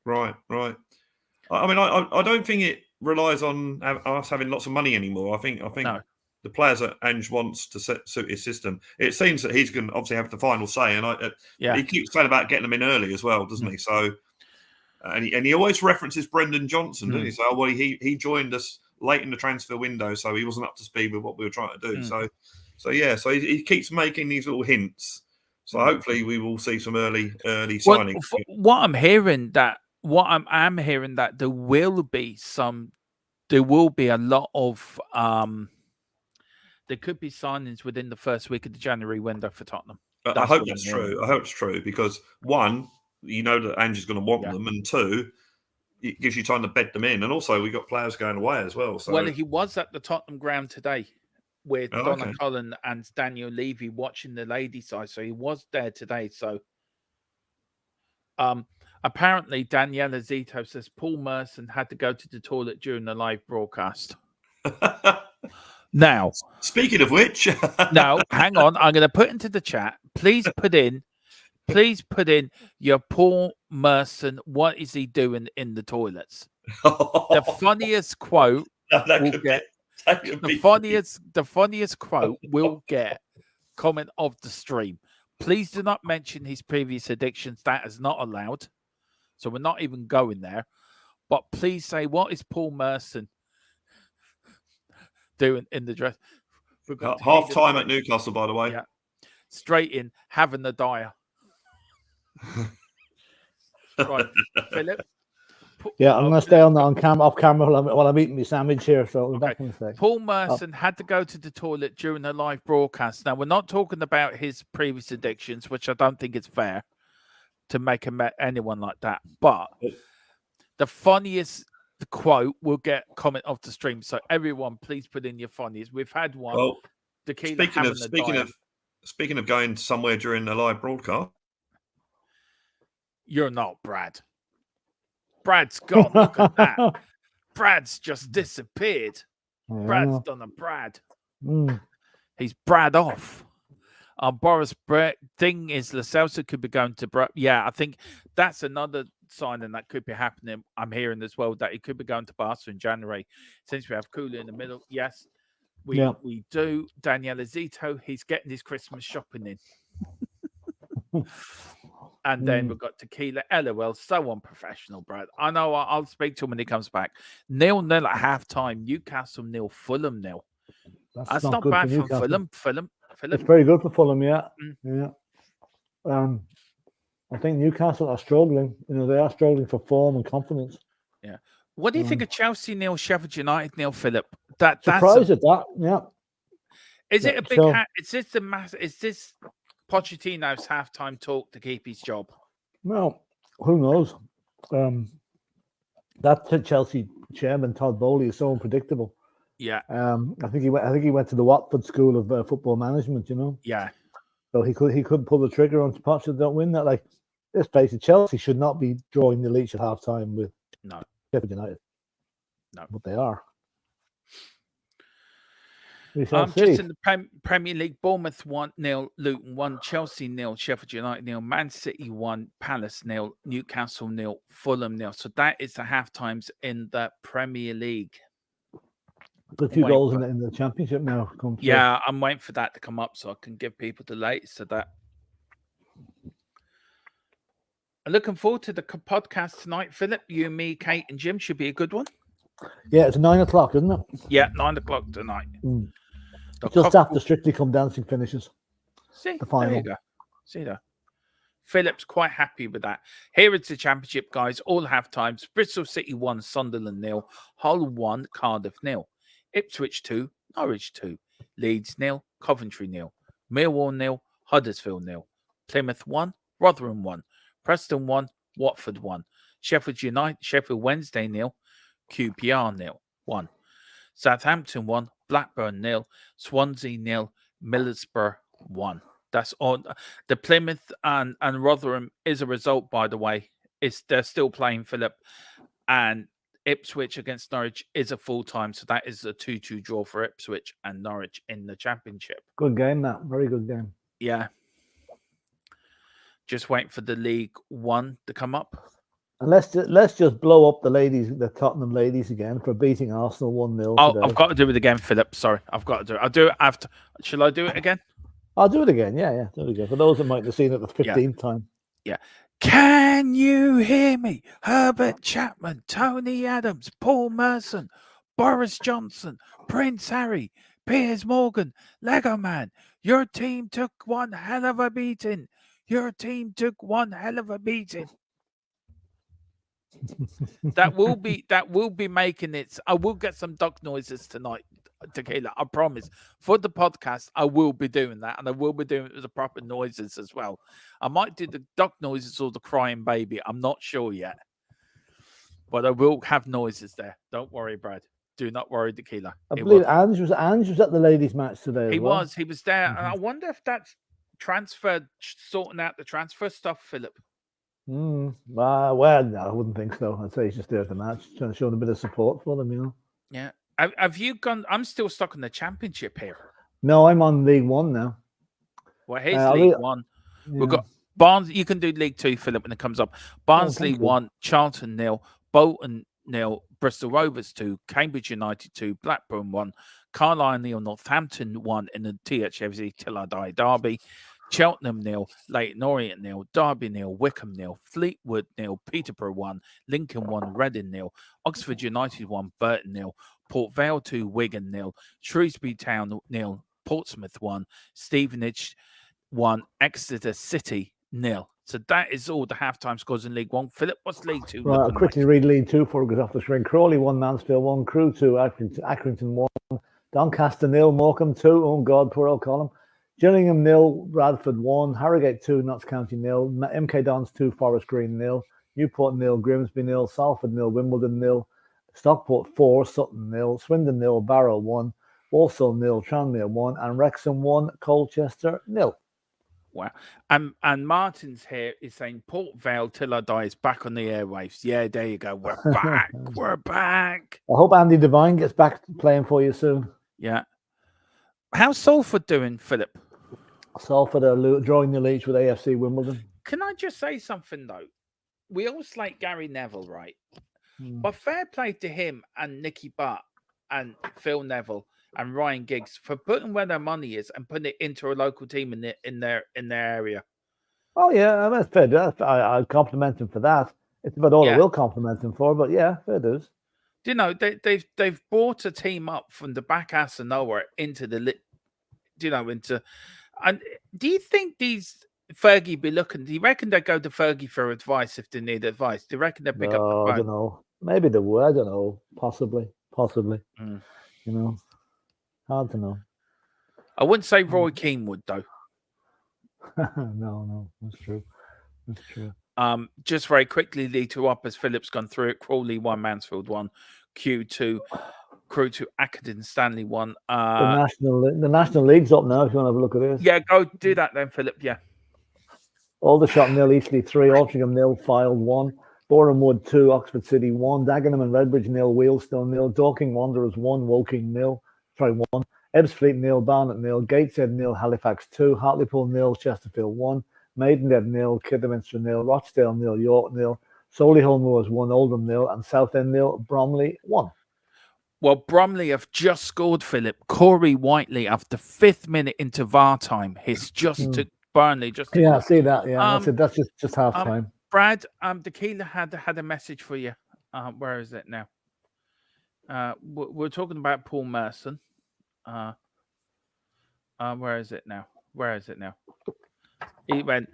Right. I mean, I don't think it relies on us having lots of money anymore. I think no. The players that Ange wants to suit his system. It seems that he's going to obviously have the final say, and he keeps saying about getting them in early as well, doesn't he? So, and he always references Brendan Johnson, doesn't he? So, well, he joined us late in the transfer window, so he wasn't up to speed with what we were trying to do. So he keeps making these little hints. So hopefully we will see some early signings. What I'm hearing that there will be a lot of there could be signings within the first week of the January window for Tottenham. I hope that's true. I hope it's true because one, you know that Ange's going to want them, and two, it gives you time to bed them in. And also, we got players going away as well. So. Well, he was at the Tottenham ground today with Donna Cullen and Daniel Levy watching the ladies' side. So he was there today. So apparently, Daniela Zito says Paul Merson had to go to the toilet during the live broadcast. Now, speaking of which, now hang on, I'm going to put into the chat. Please put in your Paul Merson. What is he doing in the toilets? The funniest quote will get the funniest quote will get comment of the stream. Please do not mention his previous addictions. That is not allowed. So we're not even going there. But please say, what is Paul Merson doing in the dress? Half time at Newcastle, by the way. Yeah. Straight in, having the dyer. Right, Philip. Yeah, I'm going to stay on off camera while I'm eating my sandwich here. So I'll be back in a sec. Paul Merson had to go to the toilet during a live broadcast. Now, we're not talking about his previous addictions, which I don't think is fair to make anyone like that. But the funniest quote will get comment off the stream. So everyone, please put in your funniest. We've had one. Well, Tequila speaking of going somewhere during a live broadcast. You're not Brad. Brad's gone. Look at that. Brad's just disappeared. Brad's done a Brad. He's Brad off. Boris thing is, Lo Celso could be going to Brad. Yeah, I think that's another signing that could be happening. I'm hearing as well that he could be going to Barca in January. Since we have Kula in the middle, yes, we do. Daniel Zito, he's getting his Christmas shopping in. And then we've got Tequila. LOL, so unprofessional, Brad. I know. I'll speak to him when he comes back. 0-0 at halftime. Newcastle 0, Fulham 0. That's not bad for Fulham. It's very good for Fulham, yeah. Yeah. I think Newcastle are struggling. They are struggling for form and confidence. Yeah. What do you think of Chelsea 0, Sheffield United 0, Philip? Surprised at that, yeah. Is it a big hat? Is this Pochettino's halftime talk to keep his job? Well, who knows? That Chelsea chairman Todd Bowley is so unpredictable. Yeah. I think he went to the Watford School of Football Management. Yeah. So he couldn't pull the trigger on Pochettino. Don't win that. Like, let's face it, Chelsea should not be drawing the leash at halftime with Sheffield United. No, but they are. Just in the Premier League, Bournemouth 1-0, Luton 1, Chelsea 0, Sheffield United 0, Man City 1, Palace 0, Newcastle 0, Fulham 0. So that is the half times in the Premier League. A few goals in the Championship now. Yeah, I'm waiting for that to come up so I can give people the latest of that. I'm looking forward to the podcast tonight, Philip. You, me, Kate, and Jim should be a good one. Yeah, it's 9 o'clock, isn't it? Yeah, 9 o'clock tonight. Just after Strictly Come Dancing finishes. See, the final. There you go. See that. Philip's quite happy with that. Here it's the Championship, guys. All half times. Bristol City 1, Sunderland 0, Hull 1, Cardiff 0, Ipswich 2, Norwich 2, Leeds 0, Coventry 0, Millwall 0, Huddersfield 0, Plymouth 1, Rotherham 1, Preston 1, Watford 1, Sheffield Wednesday 0, QPR 0, 1, Southampton 1, Blackburn 0, Swansea 0, Middlesbrough 1. That's on the Plymouth and Rotherham is a result, by the way. They're still playing, Philip, and Ipswich against Norwich is a full time, so that is a 2-2 draw for Ipswich and Norwich in the Championship. Good game, that very good game. Yeah, just waiting for the League One to come up. And let's just blow up the Tottenham ladies again for beating Arsenal 1-0. Oh, I've got to do it again, Philip. Sorry, I've got to do it. I'll do it after. Shall I do it again? I'll do it again. Yeah, do it again. For those that might have seen it the 15th time. Yeah. Can you hear me? Herbert Chapman, Tony Adams, Paul Merson, Boris Johnson, Prince Harry, Piers Morgan, Lego Man. Your team took one hell of a beating. Your team took one hell of a beating. That will be making it. I will get some duck noises tonight, Tequila. I promise. For the podcast, I will be doing that, and I will be doing it with the proper noises as well. I might do the duck noises or the crying baby. I'm not sure yet, but I will have noises there. Don't worry, Brad. Do not worry, Tequila. I believe Ange was at the ladies' match today. He was there. And I wonder if that's sorting out the transfer stuff, Philip. Well, no, I wouldn't think so. I'd say he's just there at the match, trying to show a bit of support for them, Yeah. Have you gone? I'm still stuck in the Championship here. No, I'm on League One now. Well, here's League One. Yeah. We've got Barnes. You can do League Two, Philip, when it comes up. Barnsley 1, Charlton 0, Bolton 0, Bristol Rovers 2, Cambridge United 2, Blackburn 1, Carlisle 0, Northampton 1 in the THFC Till I Die derby. Cheltenham 0, Leyton Orient 0, Derby 0, Wickham 0, Fleetwood 0, Peterborough 1, Lincoln 1, Reading 0, Oxford United 1, Burton 0, Port Vale 2, Wigan 0, Shrewsbury Town 0, Portsmouth 1, Stevenage 1, Exeter City nil. So that is all the halftime scores in League One. Philip, what's League Two Right, I'll looking quickly like? read League Two before we get off the screen. Crawley 1, Mansfield 1, Crewe 2, Accrington 1, Doncaster 0, Morecambe 2. Oh God, poor old Colin. Gillingham 0, Bradford 1, Harrogate 2, Notts County 0, MK Dons 2, Forest Green 0, Newport 0, Grimsby 0, Salford 0, Wimbledon 0, Stockport 4, Sutton 0, Swindon 0, Barrow 1, Walsall 0, Tranmere 1, and Wrexham 1, Colchester 0. Wow. And Martin's here is saying Port Vale till I die is back on the airwaves. Yeah, there you go. We're back. We're back. I hope Andy Devine gets back playing for you soon. Yeah. How's Salford doing, Philip? Salford are drawing the leash with AFC Wimbledon. Can I just say something, though? We all slate Gary Neville, right? But fair play to him and Nicky Butt and Phil Neville and Ryan Giggs for putting where their money is and putting it into a local team in their area. Oh yeah, that's fair. I compliment him for that. It's about all I will compliment him for, but yeah, fair dues. You know, they've brought a team up from the back ass of nowhere into the and do you think these Fergie be looking? Do you reckon they go to Fergie for advice if they need advice? Do you reckon they pick up the phone? I don't know. Maybe they would. I don't know. Possibly. You know, hard to know. I wouldn't say Roy Keane would though. No, that's true. That's true. Just very quickly, League Two up as Philip's gone through it. Crawley 1, Mansfield 1, Crewe 2, Accrington Stanley 1. The National League's up now. If you want to have a look at this. Yeah, go do that then, Philip. Yeah. Aldershot 0, Eastleigh 3, Altrincham 0, Fylde 1, Boreham Wood 2, Oxford City 1, Dagenham and Redbridge 0, Wealdstone 0, Dorking Wanderers 1, Woking 1, Ebbsfleet 0, Barnet 0, Gateshead 0, Halifax 2, Hartlepool 0, Chesterfield 1, Maidenhead 0, Kidderminster 0, Rochdale 0, York 0, Solihull Moors 1, Oldham 0, and Southend 0, Bromley 1. Well, Bromley have just scored, Philip. Corey Whiteley, after 5th minute into VAR time, he's just took Burnley. I see that. Yeah, that's just half time. Brad, Tequila had a message for you. Where is it now? We're talking about Paul Merson. Where is it now? He went.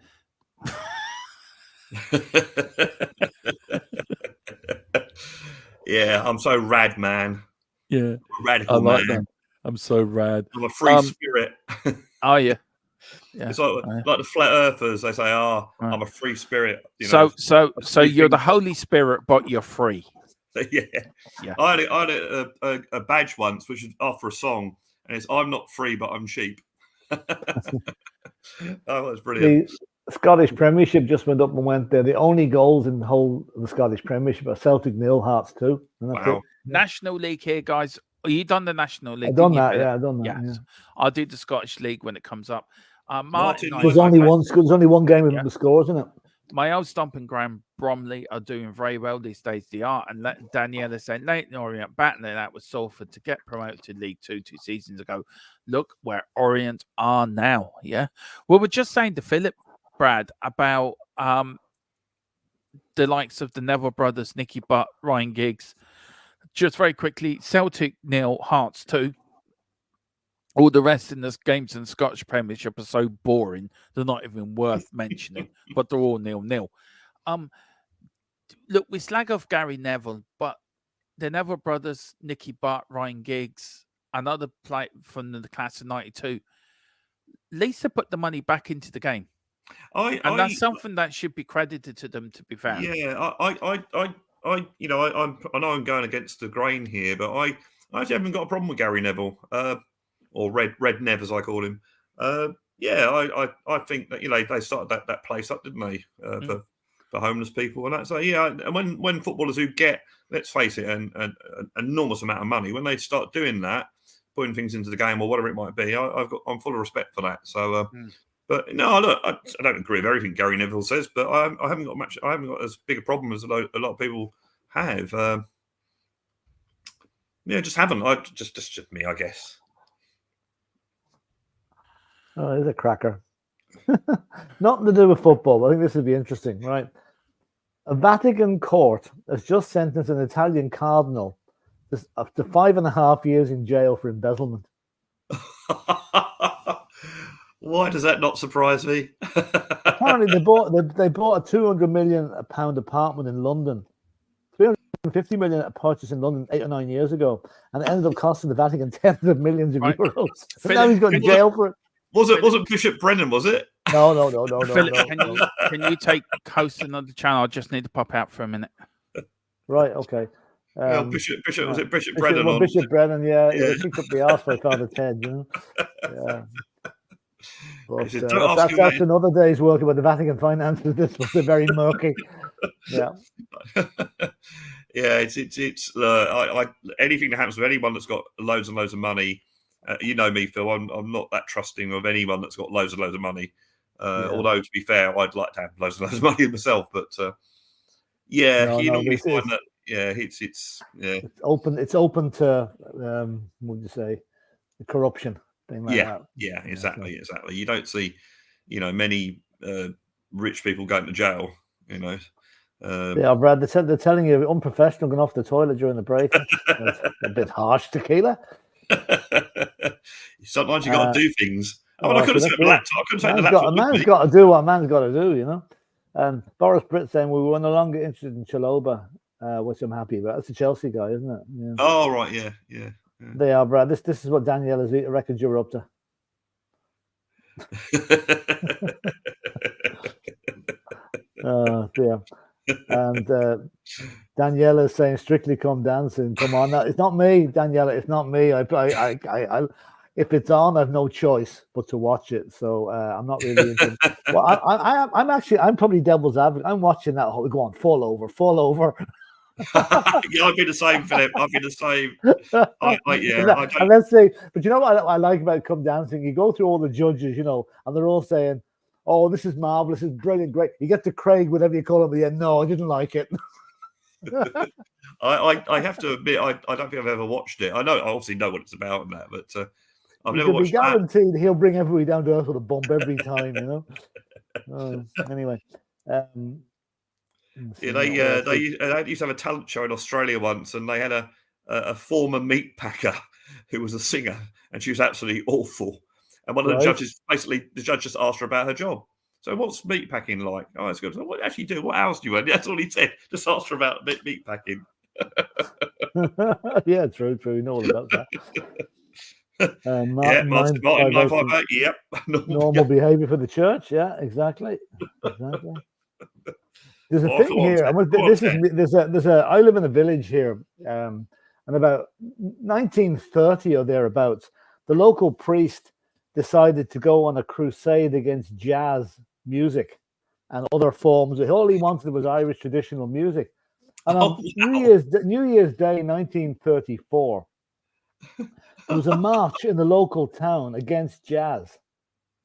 Yeah, I'm so rad, man. Yeah, radical man. That. I'm so rad. I'm a free spirit. Are you? Yeah. It's like the flat earthers. They say, "Oh, I'm a free spirit." You know? So you're the Holy Spirit, but you're free. Yeah. I had a badge once, which is after a song, and it's "I'm not free, but I'm cheap." Oh, that's brilliant. The Scottish Premiership just went up and went there. The only goals in the whole of the Scottish Premiership are Celtic 0, Hearts 2. Wow. National League here, guys. Are you done the National League? I've done that. Yeah, I've done that. Yeah. I'll do the Scottish League when it comes up. Martin, there's only one game with the scores, isn't it? My old stomping ground, Bromley, are doing very well these days. They are. And Daniela said, Leighton Orient battling that with Salford to get promoted to League 2 2 seasons ago. Look where Orient are now. Yeah. Well, we're just saying to Philip, Brad, about the likes of the Neville brothers, Nicky Butt, Ryan Giggs. Just very quickly, Celtic 0, Hearts 2. All the rest in the games in the Scottish Premiership are so boring, they're not even worth mentioning, but they're all 0-0. Look, we slag off Gary Neville, but the Neville brothers, Nicky Butt, Ryan Giggs, another play from the class of 92, Lisa put the money back into the game. That's something that should be credited to them, to be fair. Yeah, I know I'm going against the grain here, but I actually haven't got a problem with Gary Neville, or Red Nev as I call him. I think that they started that place up, didn't they, for homeless people and that. So and when footballers who get, let's face it, an enormous amount of money, when they start doing that, putting things into the game or whatever it might be, I'm full of respect for that. So. But no, look, I don't agree with everything Gary Neville says, but I haven't got as big a problem as a lot of people have. Just haven't. Just me, I guess. Oh, it's a cracker. Nothing to do with football. I think this would be interesting, right? A Vatican court has just sentenced an Italian cardinal up to 5.5 years in jail for embezzlement. Why does that not surprise me? Apparently, they bought a £200 million apartment in London, 350 million a purchase in London 8 or 9 years ago, and it ended up costing the Vatican tens of millions of Right. euros. So now he's going to jail for it. Wasn't Bishop Brennan? Was it? No. Philip, can you take hosting on the channel? I just need to pop out for a minute. Right. Okay. Well, Bishop was it Bishop Brennan? Well, Bishop Brennan, yeah, Yeah. kicked up the arse by Father Ted, you know. Yeah. But, He said, "Don't ask me that's that." another day's work about the Vatican finances. This was very murky. Yeah. Yeah, it's anything that happens with anyone that's got loads and loads of money. You know me, Phil. I'm not that trusting of anyone that's got loads and loads of money. Although to be fair, I'd like to have loads and loads of money myself. But normally find that. Yeah, it's open to what would you say, corruption thing like that. Yeah, exactly. You don't see, many rich people going to jail. Yeah, Brad. They're telling you unprofessional going off the toilet during the break. That's a bit harsh, Tequila. Sometimes you got to do things. I couldn't take the laptop. I couldn't take the laptop. A man's got to do what a man's got to do, you know. And Boris Britt saying we were no longer interested in Chalobah, which I'm happy about. That's a Chelsea guy, isn't it? Yeah. Oh right, yeah. They are, Brad. This is what Daniela reckons you're up to. Yeah. And Daniela is saying, "Strictly Come Dancing." Come on, it's not me, Daniela. It's not me. I if it's on, I've no choice but to watch it. So I'm not really into. Well, I'm probably devil's advocate. I'm watching that whole. Go on, fall over. Yeah, I've been the same, Philip. I've been the same. And let's say, but you know what I like about Come Dancing? You go through all the judges, and they're all saying, "Oh, this is marvelous, this is brilliant, great." You get to Craig, whatever you call him, at the end. No, I didn't like it. I have to admit, I don't think I've ever watched it. I obviously know what it's about and that, but I've never watched. Guaranteed he'll bring everybody down to earth with a bump every time, you know. Anyway. They used to have a talent show in Australia once, and they had a former meat packer who was a singer, and she was absolutely awful. And one of the judges, basically, the judge just asked her about her job. So, what's meat packing like? Oh, it's good. So what actually do? What hours do you work? That's all he said. Just asked her about meat packing. Yeah, true. You know all about that. Martin 958. Yep. Normal behaviour for the church. Yeah, exactly. There's a thing here. I live in a village here, and about 1930 or thereabouts, the local priest decided to go on a crusade against jazz music and other forms. All he wanted was Irish traditional music. And on New Year's Day, 1934, there was a march in the local town against jazz,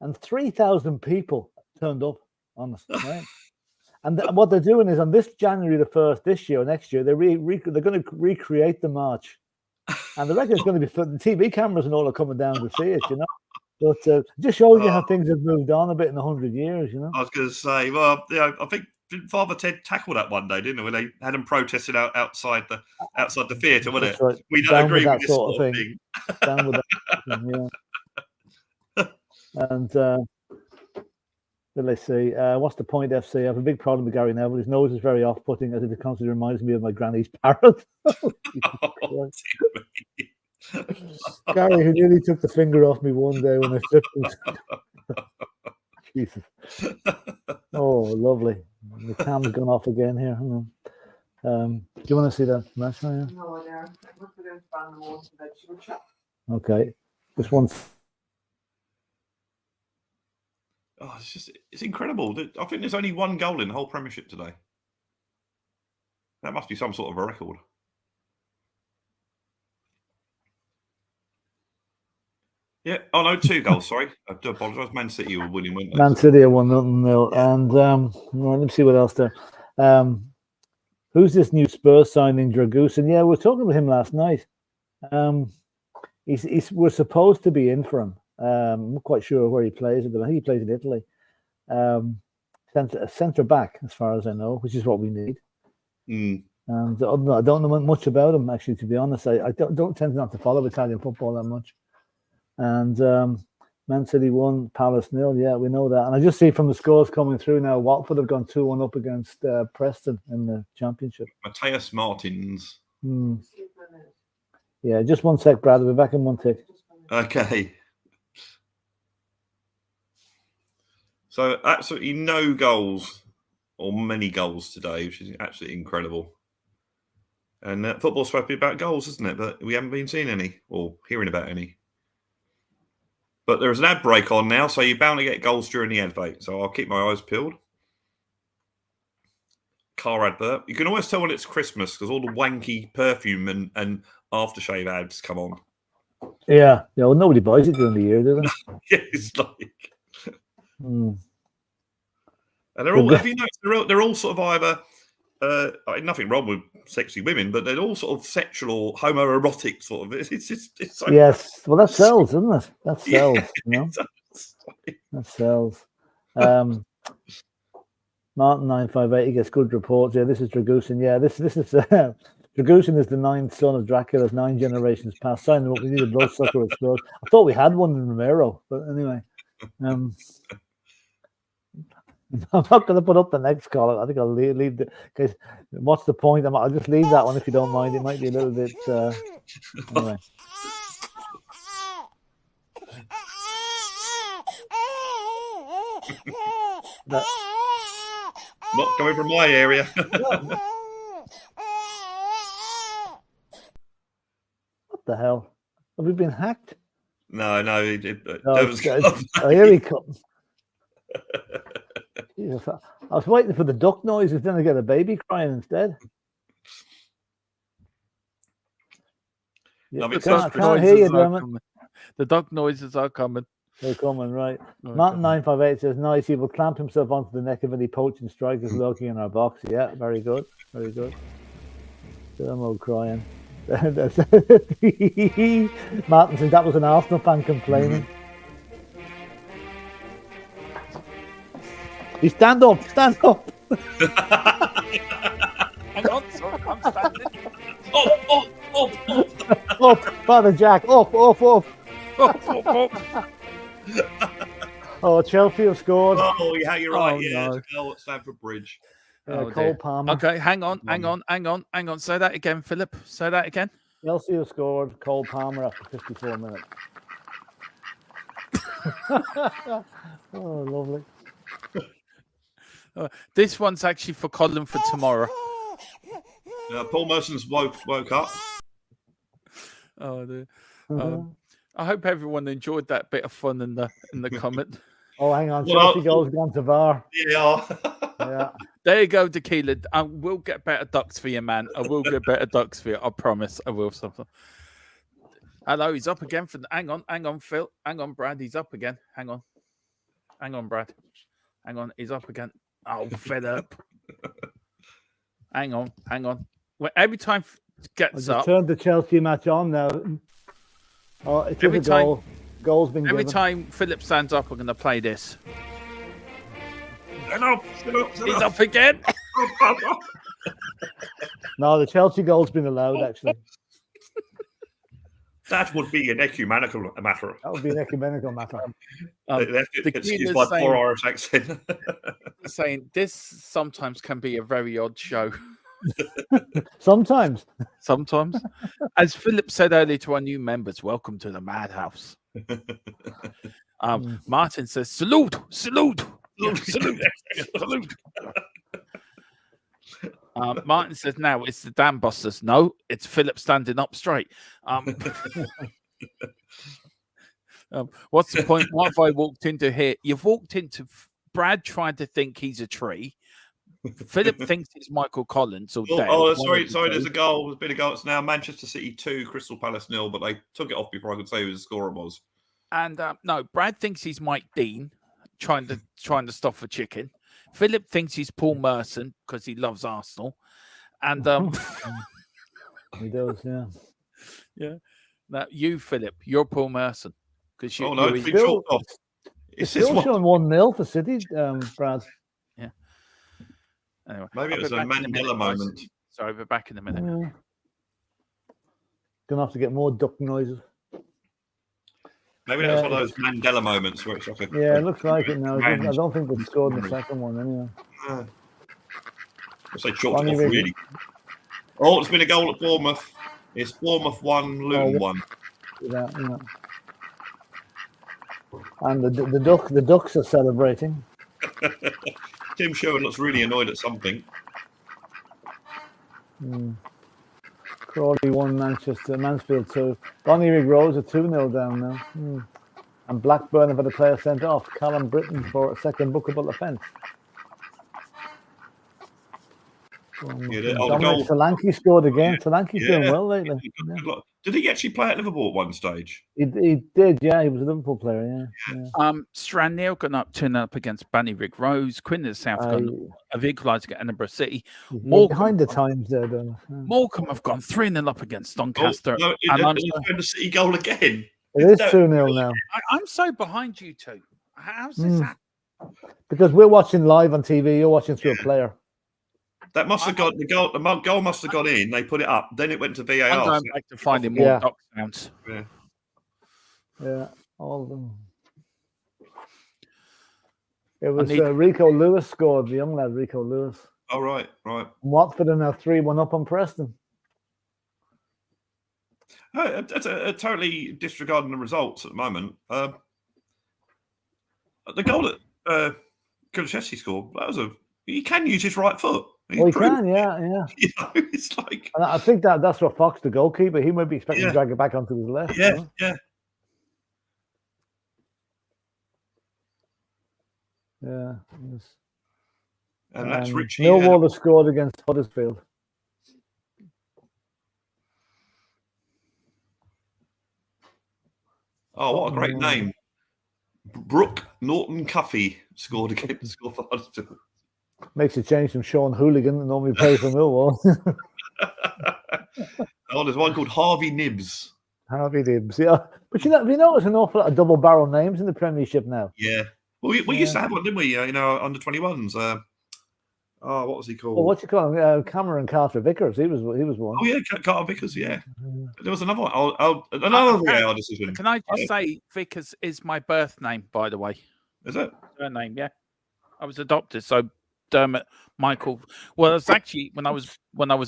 and 3,000 people turned up on it, right? And what they're doing is on this January the 1st, this year, next year, they're going to recreate the march. And the reckon it's going to be for the TV cameras and all are coming down to see it, you know. But just shows you how things have moved on a bit in 100 years, you know. I was going to say, well, I think Father Ted tackled that one day, didn't he? When they had him protesting outside the theatre, wasn't it? Right. We don't agree with this sort of thing. Down with that, yeah. And let's see, what's the point, FC? I have a big problem with Gary Neville. His nose is very off-putting, as it constantly reminds me of my granny's parrot. Gary, who nearly took the finger off me one day when I slipped. Jesus. Oh, lovely. The cam's gone off again here. Do you want to see that match now? Yeah? No, I don't. Okay. This one's. Oh, it's incredible. I think there's only one goal in the whole Premiership today. That must be some sort of a record. Yeah. Oh no, 2 goals. Sorry, I do apologise. Man City were winning, weren't they? Man City are 1-0, and let me see what else there. Who's this new Spurs signing, Dragusin? Yeah, we were talking about him last night. We're supposed to be in for him. I'm not quite sure where he plays. I think he plays in Italy. Centre back, as far as I know, which is what we need. And I don't know much about him, actually, to be honest. I don't tend not to follow Italian football that much. And Man City 1, Palace 0. Yeah, we know that. And I just see from the scores coming through now, Watford have gone 2-1 up against Preston in the Championship. Mateus Martins. Yeah, just one sec, Brad. We'll be back in one tick. Okay. So absolutely no goals or many goals today, which is absolutely incredible. And football's supposed to be about goals, isn't it? But we haven't been seeing any or hearing about any. But there's an ad break on now, so you're bound to get goals during the ad break. So I'll keep my eyes peeled. Car advert. You can always tell when it's Christmas because all the wanky perfume and aftershave ads come on. Yeah. Well, nobody buys it during the year, do they? Yeah, it's like... And they're all, have you noticed, they're all sort of either... nothing wrong with sexy women, but they're all sort of sexual or homoerotic sort of. It's so yes. Well, that sells, isn't it? That sells. Yeah, you know, that sells. Martin 958, he gets good reports. Yeah, this is Dragusin. Yeah, this is Dragusin is the 9th son of Dracula's 9 generations past. Sign him up. We need a bloodsucker explode. I thought we had one in Romero, but anyway. I'm not going to put up the next call. I think I'll leave the because what's the point? I'll just leave that one if you don't mind. It might be a little bit anyway. Not coming from my area. What the hell? Have we been hacked? No. Here he comes. Jesus, I was waiting for the duck noises, then I get a baby crying instead. Yeah, I can't hear you, Dermot. The duck noises are coming. They're coming, right. Martin 958 says, nice, he will clamp himself onto the neck of any poaching strikers lurking in our box. Yeah, very good. Very good. Dermot crying. Martin says that was an Arsenal fan complaining. You stand up. Hang on, sorry, I'm standing. Up, Father Jack, up. Up. Oh, Chelsea have scored. Oh, yeah, you're right. Oh, yeah, no. Goal at Stamford Bridge. Cole Palmer. Okay, hang on. Say that again, Philip. Say that again. Chelsea have scored. Cole Palmer after 54 minutes. Oh, lovely. This one's actually for Colin for tomorrow. Paul Merson's woke up. Oh, dear. I hope everyone enjoyed that bit of fun in the comment. Oh, hang on. Chelsea goals gone to VAR. Yeah. Yeah. There you go, Tequila. I will get better ducks for you, man. I will get better ducks for you. I promise. I will. Something. Hello, he's up again. Hang on, Phil. Hang on, Brad. He's up again. Hang on, Brad. Hang on. He's up again. Oh, fed up. Hang on. Well, every time gets up. Turned the Chelsea match on now. Oh, it's every goal. Goal's been every given. time Philip stands up, I'm going to play this. Stand up. He's up again. No, the Chelsea goal's been allowed, actually. That would be an ecumenical matter. That would be an ecumenical matter. Excuse my poor Irish accent. Saying this sometimes can be a very odd show. Sometimes. As Philip said earlier to our new members, welcome to the madhouse. Martin says, salute. Martin says, now it's the damn busters. No, it's Philip standing up straight. What's the point? What have I walked into here? You've walked into Brad trying to think he's a tree. Philip thinks it's Michael Collins. Sorry. There's a goal. There's been a goal. It's now Manchester City 2, Crystal Palace 0, but they took it off before I could say who the scorer was. And no, Brad thinks he's Mike Dean trying to stuff a chicken. Philip thinks he's Paul Merson because he loves Arsenal. And he does, yeah. Yeah. Now you, Philip, you're Paul Merson. Because you it's been chalked off. It's still showing 1-0 for City, Brad. Yeah. Anyway, maybe it was a Mandela moment. Sorry, we're back in a minute. Gonna have to get more duck noises. Maybe that was one of those Mandela moments where it's like a. Yeah, it looks like it now. I grand don't think they scored in the story. second one anyway. I'll say chalked it Bonnie off Rigg- really. Oh, it's been a goal at Bournemouth. It's Bournemouth 1, Luton 1. Yeah. And the Ducks are celebrating. Tim Sherwood looks really annoyed at something. Crawley 1, Mansfield 2. Bonnyrigg Rose are 2-0 down now. And Blackburn have had a player sent off, Callum Britton, for a second bookable offence. The Dominic goal. Solanke scored again. Yeah. Solanke's doing well lately. Did he actually play at Liverpool at one stage? He did, yeah. He was a Liverpool player, yeah. Stranraer got up 2-0 up against Bonnyrigg Rose. Quinn of the South have equalised at Edinburgh City. Behind the times there, don't Morecambe have gone 3-0 up against Doncaster. Oh, no, and I'm the City goal again. It is 2-0 now. I'm so behind you two. How's this happening? Because we're watching live on TV, you're watching through a player. That must have got the goal must have gone in. They put it up. Then it went to VAR. I'm going back to finding more doc sounds. Yeah, all of them. It was Rico Lewis scored, the young lad Rico Lewis. Oh, right. Watford are now 3-1 up on Preston. That's totally disregarding the results at the moment. The goal that Kulusevski scored, he can use his right foot. He can, yeah. You know, it's like, and I think that's what Fox, the goalkeeper, he might be expecting to drag it back onto his left. Yeah. Yeah. And that's Richie. Millwall has scored against Huddersfield. Oh, what a great name. Brooke Norton Cuffey scored for Huddersfield. Makes a change from Sean Hooligan that normally plays for Millwall. There's one called Harvey Nibbs. Harvey Nibbs, yeah. But have you noticed an awful lot of double barrel names in the Premiership now? Yeah. Well, we used to have one, didn't we? Under 21s. What was he called? Well, what you call him? Cameron Carter Vickers. He was one. Oh yeah, Carter Vickers. Yeah. There was another one. Another VAR decision. Can I just say, Vickers is my birth name, by the way. Is it? Surname, yeah. I was adopted, so Dermot Michael. Well, it's actually when I was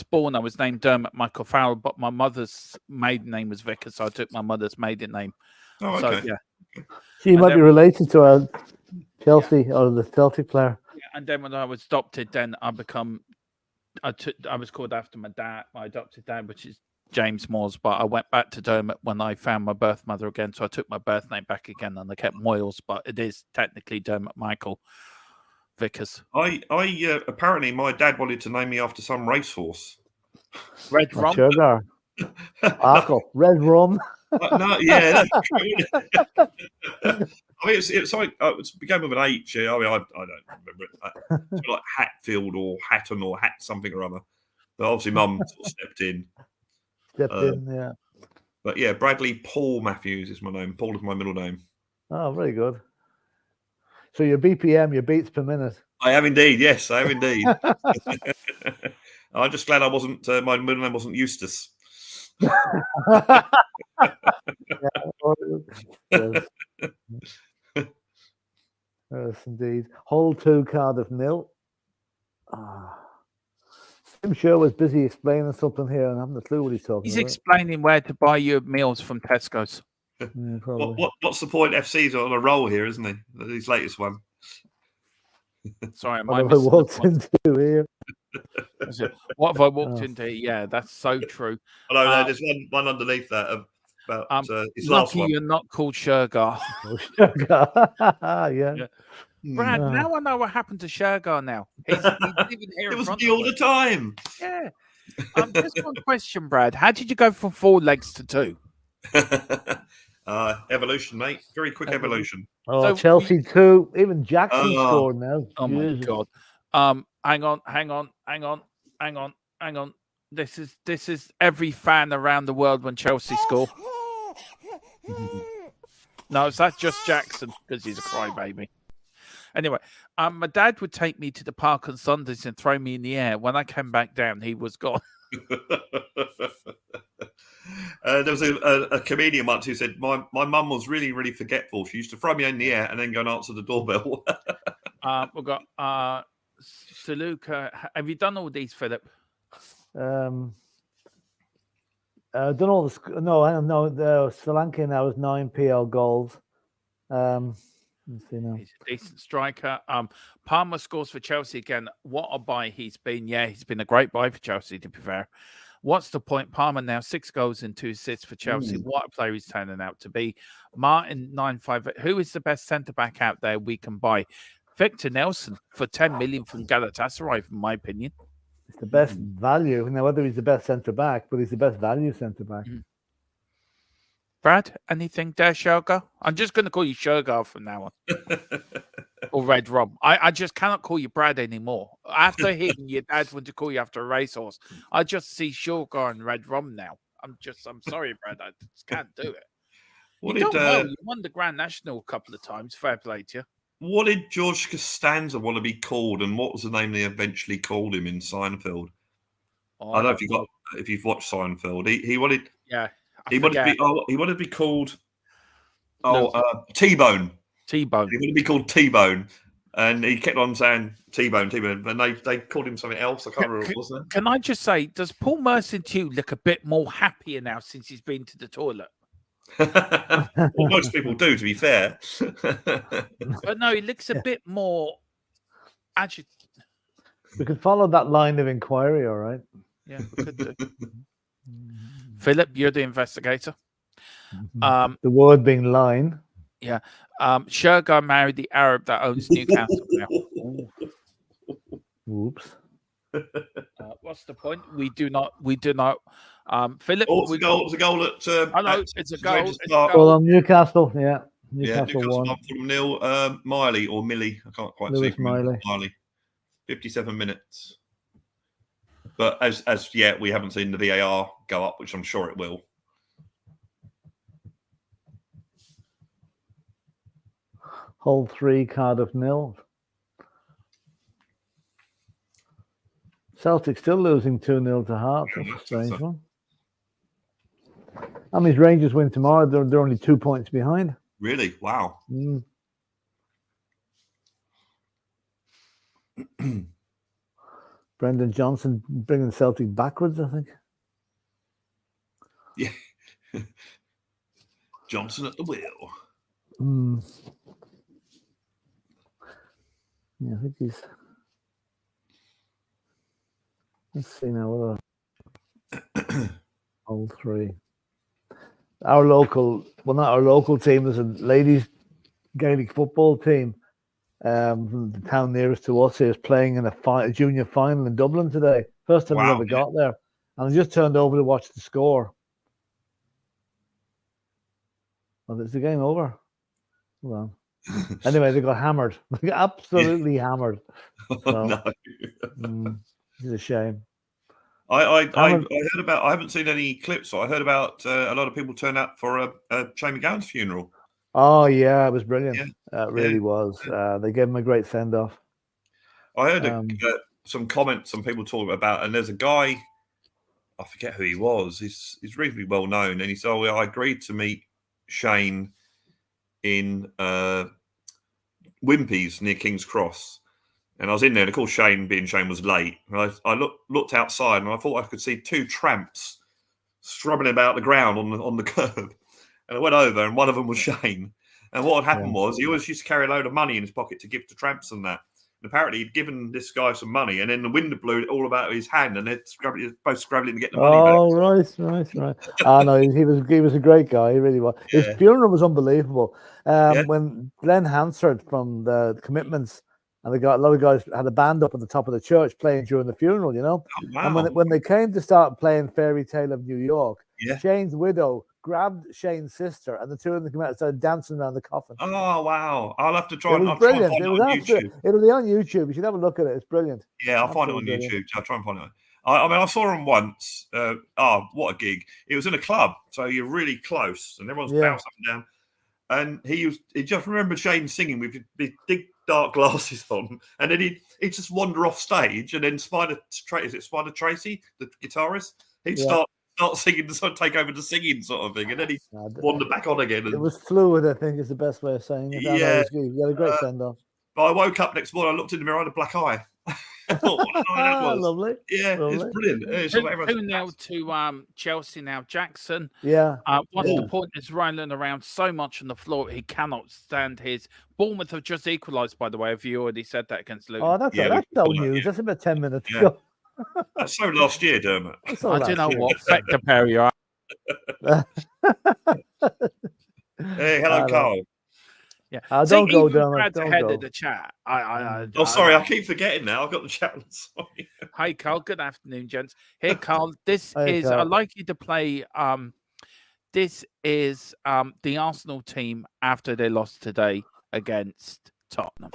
born, I was named Dermot Michael Farrell, but my mother's maiden name was Vickers, so I took my mother's maiden name. Oh, okay. So, yeah. She might be related to a Chelsea or the Celtic player. Yeah, and then when I was adopted, then I was called after my dad, my adopted dad, which is James Moores. But I went back to Dermot when I found my birth mother again, so I took my birth name back again, and I kept Moyles, but it is technically Dermot Michael Vickers. I apparently my dad wanted to name me after some racehorse. Red Rum. Sugar. Arkle. Red Rum. No, yeah. I mean, it's like it began with an H. I mean, I don't remember it. It's like Hatfield or Hatton or Hat something or other. But obviously, Mum sort of stepped in. Yeah. But yeah, Bradley Paul Matthews is my name. Paul is my middle name. Oh, very good. So your BPM, your beats per minute. I have indeed. Yes, I have indeed. I'm just glad I wasn't. My middle name wasn't Eustace. Yes, indeed. Hull 2, Cardiff 0. Tim Sure was busy explaining something here and I haven't a clue what he's talking He's about. explaining where to buy your meals from Tesco's. Yeah, probably. What's the point? FC's on a roll here, isn't he? His latest one. Sorry, What have I walked into here? What have I walked into? Yeah, that's so true. Hello, there's one underneath that about his last lucky one. you're not called Shergar. Yeah. Brad, now I know what happened to Shergar now. He's living here. It was me all the time. Yeah. Just one question, Brad. How did you go from 4 legs to 2? Evolution, mate. Very quick evolution. Oh, So Chelsea 2. Even Jackson scored now. Oh my God. Hang on. This is every fan around the world when Chelsea score. No, is that just Jackson? Because he's a crybaby. Anyway, my dad would take me to the park on Sundays and throw me in the air. When I came back down, he was gone. There was a comedian once who said, my mum was really, really forgetful. She used to throw me in the air and then go and answer the doorbell. We've got Saluka. Have you done all these, Philip? Done all the no. The Sri Lanka now is 9 PL goals. Let's see now. He's a decent striker. Palmer scores for Chelsea again. What a buy he's been. Yeah, he's been a great buy for Chelsea, to be fair. What's the point? Palmer now 6 goals and 2 assists for Chelsea. What a player he's turning out to be. Martin 9-5. Who is the best centre-back out there we can buy? Victor Nelson for 10 million from Galatasaray, in my opinion. It's the best value. Now, whether he's the best centre-back, but he's the best value centre-back. Brad, anything there, Shogar? I'm just going to call you Shogar from now on. Or Red Rum. I just cannot call you Brad anymore. After hearing your dad want to call you after a racehorse, I just see Shogar and Red Rum now. I'm sorry, Brad. I just can't do it. You won the Grand National a couple of times. Fair play to you. What did George Costanza want to be called, and what was the name they eventually called him in Seinfeld? I don't know if you've watched Seinfeld. He wanted. Yeah. He wanted to be called T-Bone. T-Bone. He wanted to be called T-Bone, and he kept on saying T-Bone, T-Bone, and they called him something else. I can't remember what it was. Can I just say, does Paul Merson to you look a bit more happier now since he's been to the toilet? Well, most people do, to be fair. But no, he looks a bit more agitated. We could follow that line of inquiry, all right? Yeah, we could do. Philip, you're the investigator. The word being line. Yeah. Shogar married the Arab that owns Newcastle now. Whoops. What's the point? We do not. Philip. It's a goal at. I know it's a goal. It's a Well, goal. on Newcastle, yeah. Newcastle won. won from nil. Miley or Millie, I can't quite Lewis see. Miley. 57 minutes. But as yet, we haven't seen the VAR go up, which I'm sure it will. Hull 3, Cardiff 0. Celtic still losing 2-0 to Hearts. That's a strange one. That means Rangers win tomorrow. They're only 2 points behind. Really? Wow. Brendan Johnson bringing Celtic backwards, I think. Yeah. Johnson at the wheel. Yeah, I think he's. Let's see now. All 3. Our local, well, not our local team. There's a ladies' Gaelic football team from the town nearest to us is playing in a junior final in Dublin today. First time we ever got there. And I just turned over to watch the score. Well, is the game over? Hold on. Anyway, they got hammered. They got absolutely hammered. So, No. It's a shame. I heard about. I haven't seen any clips. So I heard about a lot of people turned up for a Shane McGowan's funeral. Oh yeah, it was brilliant. Yeah. It really was. They gave him a great send off. I heard some comments, some people talking about, and there's a guy, I forget who he was. He's reasonably well known, and he said, I agreed to meet Shane in Wimpy's near King's Cross. And I was in there, and of course Shane was late. And I looked outside, and I thought I could see 2 tramps strubbling about the ground on the curb. And I went over, and one of them was Shane. And what had happened was he always used to carry a load of money in his pocket to give to tramps and that. And apparently he'd given this guy some money, and then the wind blew all about his hand, and they're both scrabbling to get the money back. Oh, right. No, he was a great guy. He really was. Yeah. His funeral was unbelievable. When Glenn Hansard from the Commitments and a lot of guys had a band up at the top of the church playing during the funeral, you know. Oh, wow. And when they came to start playing Fairy Tale of New York, Shane's widow grabbed Shane's sister, and the two of them came out and started dancing around the coffin. Oh, wow. I'll have to try and find it on YouTube. It'll be on YouTube. You should have a look at it. It's brilliant. Yeah, I'll find it on YouTube. I'll try and find it. I mean, I saw him once. What a gig. It was in a club, so you're really close, and everyone's bouncing up and down. And he just remembered Shane singing with big dark glasses on, and then he'd just wander off stage, and then Spider Tracy, the guitarist, he'd start start singing, sort of take over the singing sort of thing, and then he wander back on again. It And, was fluid, I think, is the best way of saying it. Yeah. It was good. You got a great send off. but I woke up next morning, I looked in the mirror, I had a black eye. I thought, what a night that was. Lovely. Yeah, Lovely. it's brilliant. It's what everyone's- 2-0 to Chelsea now. Jackson. Yeah. What's the point? Is rolling around so much on the floor he cannot stand his. Bournemouth have just equalised, by the way. Have you already said that against Luton? Oh, that's old news. yeah. That's about 10 minutes Yeah. ago. That's so last year, Dermot. That's all I don't know last year. what Factor pair you are. Hey, hello, Carl. Yeah. Don't go, even Dermot. Brad's Don't ahead go. of the chat. Oh, sorry, I keep forgetting now. I've got the chat on. Sorry. Hi, Carl. Good afternoon, gents. Here, Carl. This Hey, is. Carl. I'd like you to play. This is the Arsenal team after they lost today against Tottenham.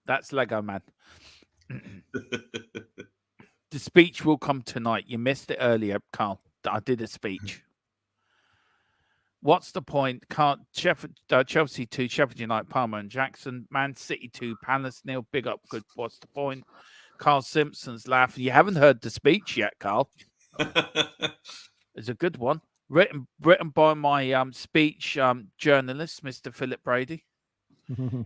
That's Lego Man. The speech will come tonight. You missed it earlier, Carl. I did a speech. What's the point? Chelsea 2, Sheffield United, Palmer and Jackson. Man City 2, Palace 0. Big up. Good. What's the point? Carl Simpson's laughing. You haven't heard the speech yet, Carl. It's a good one. Written by my speech journalist, Mr. Philip Brady.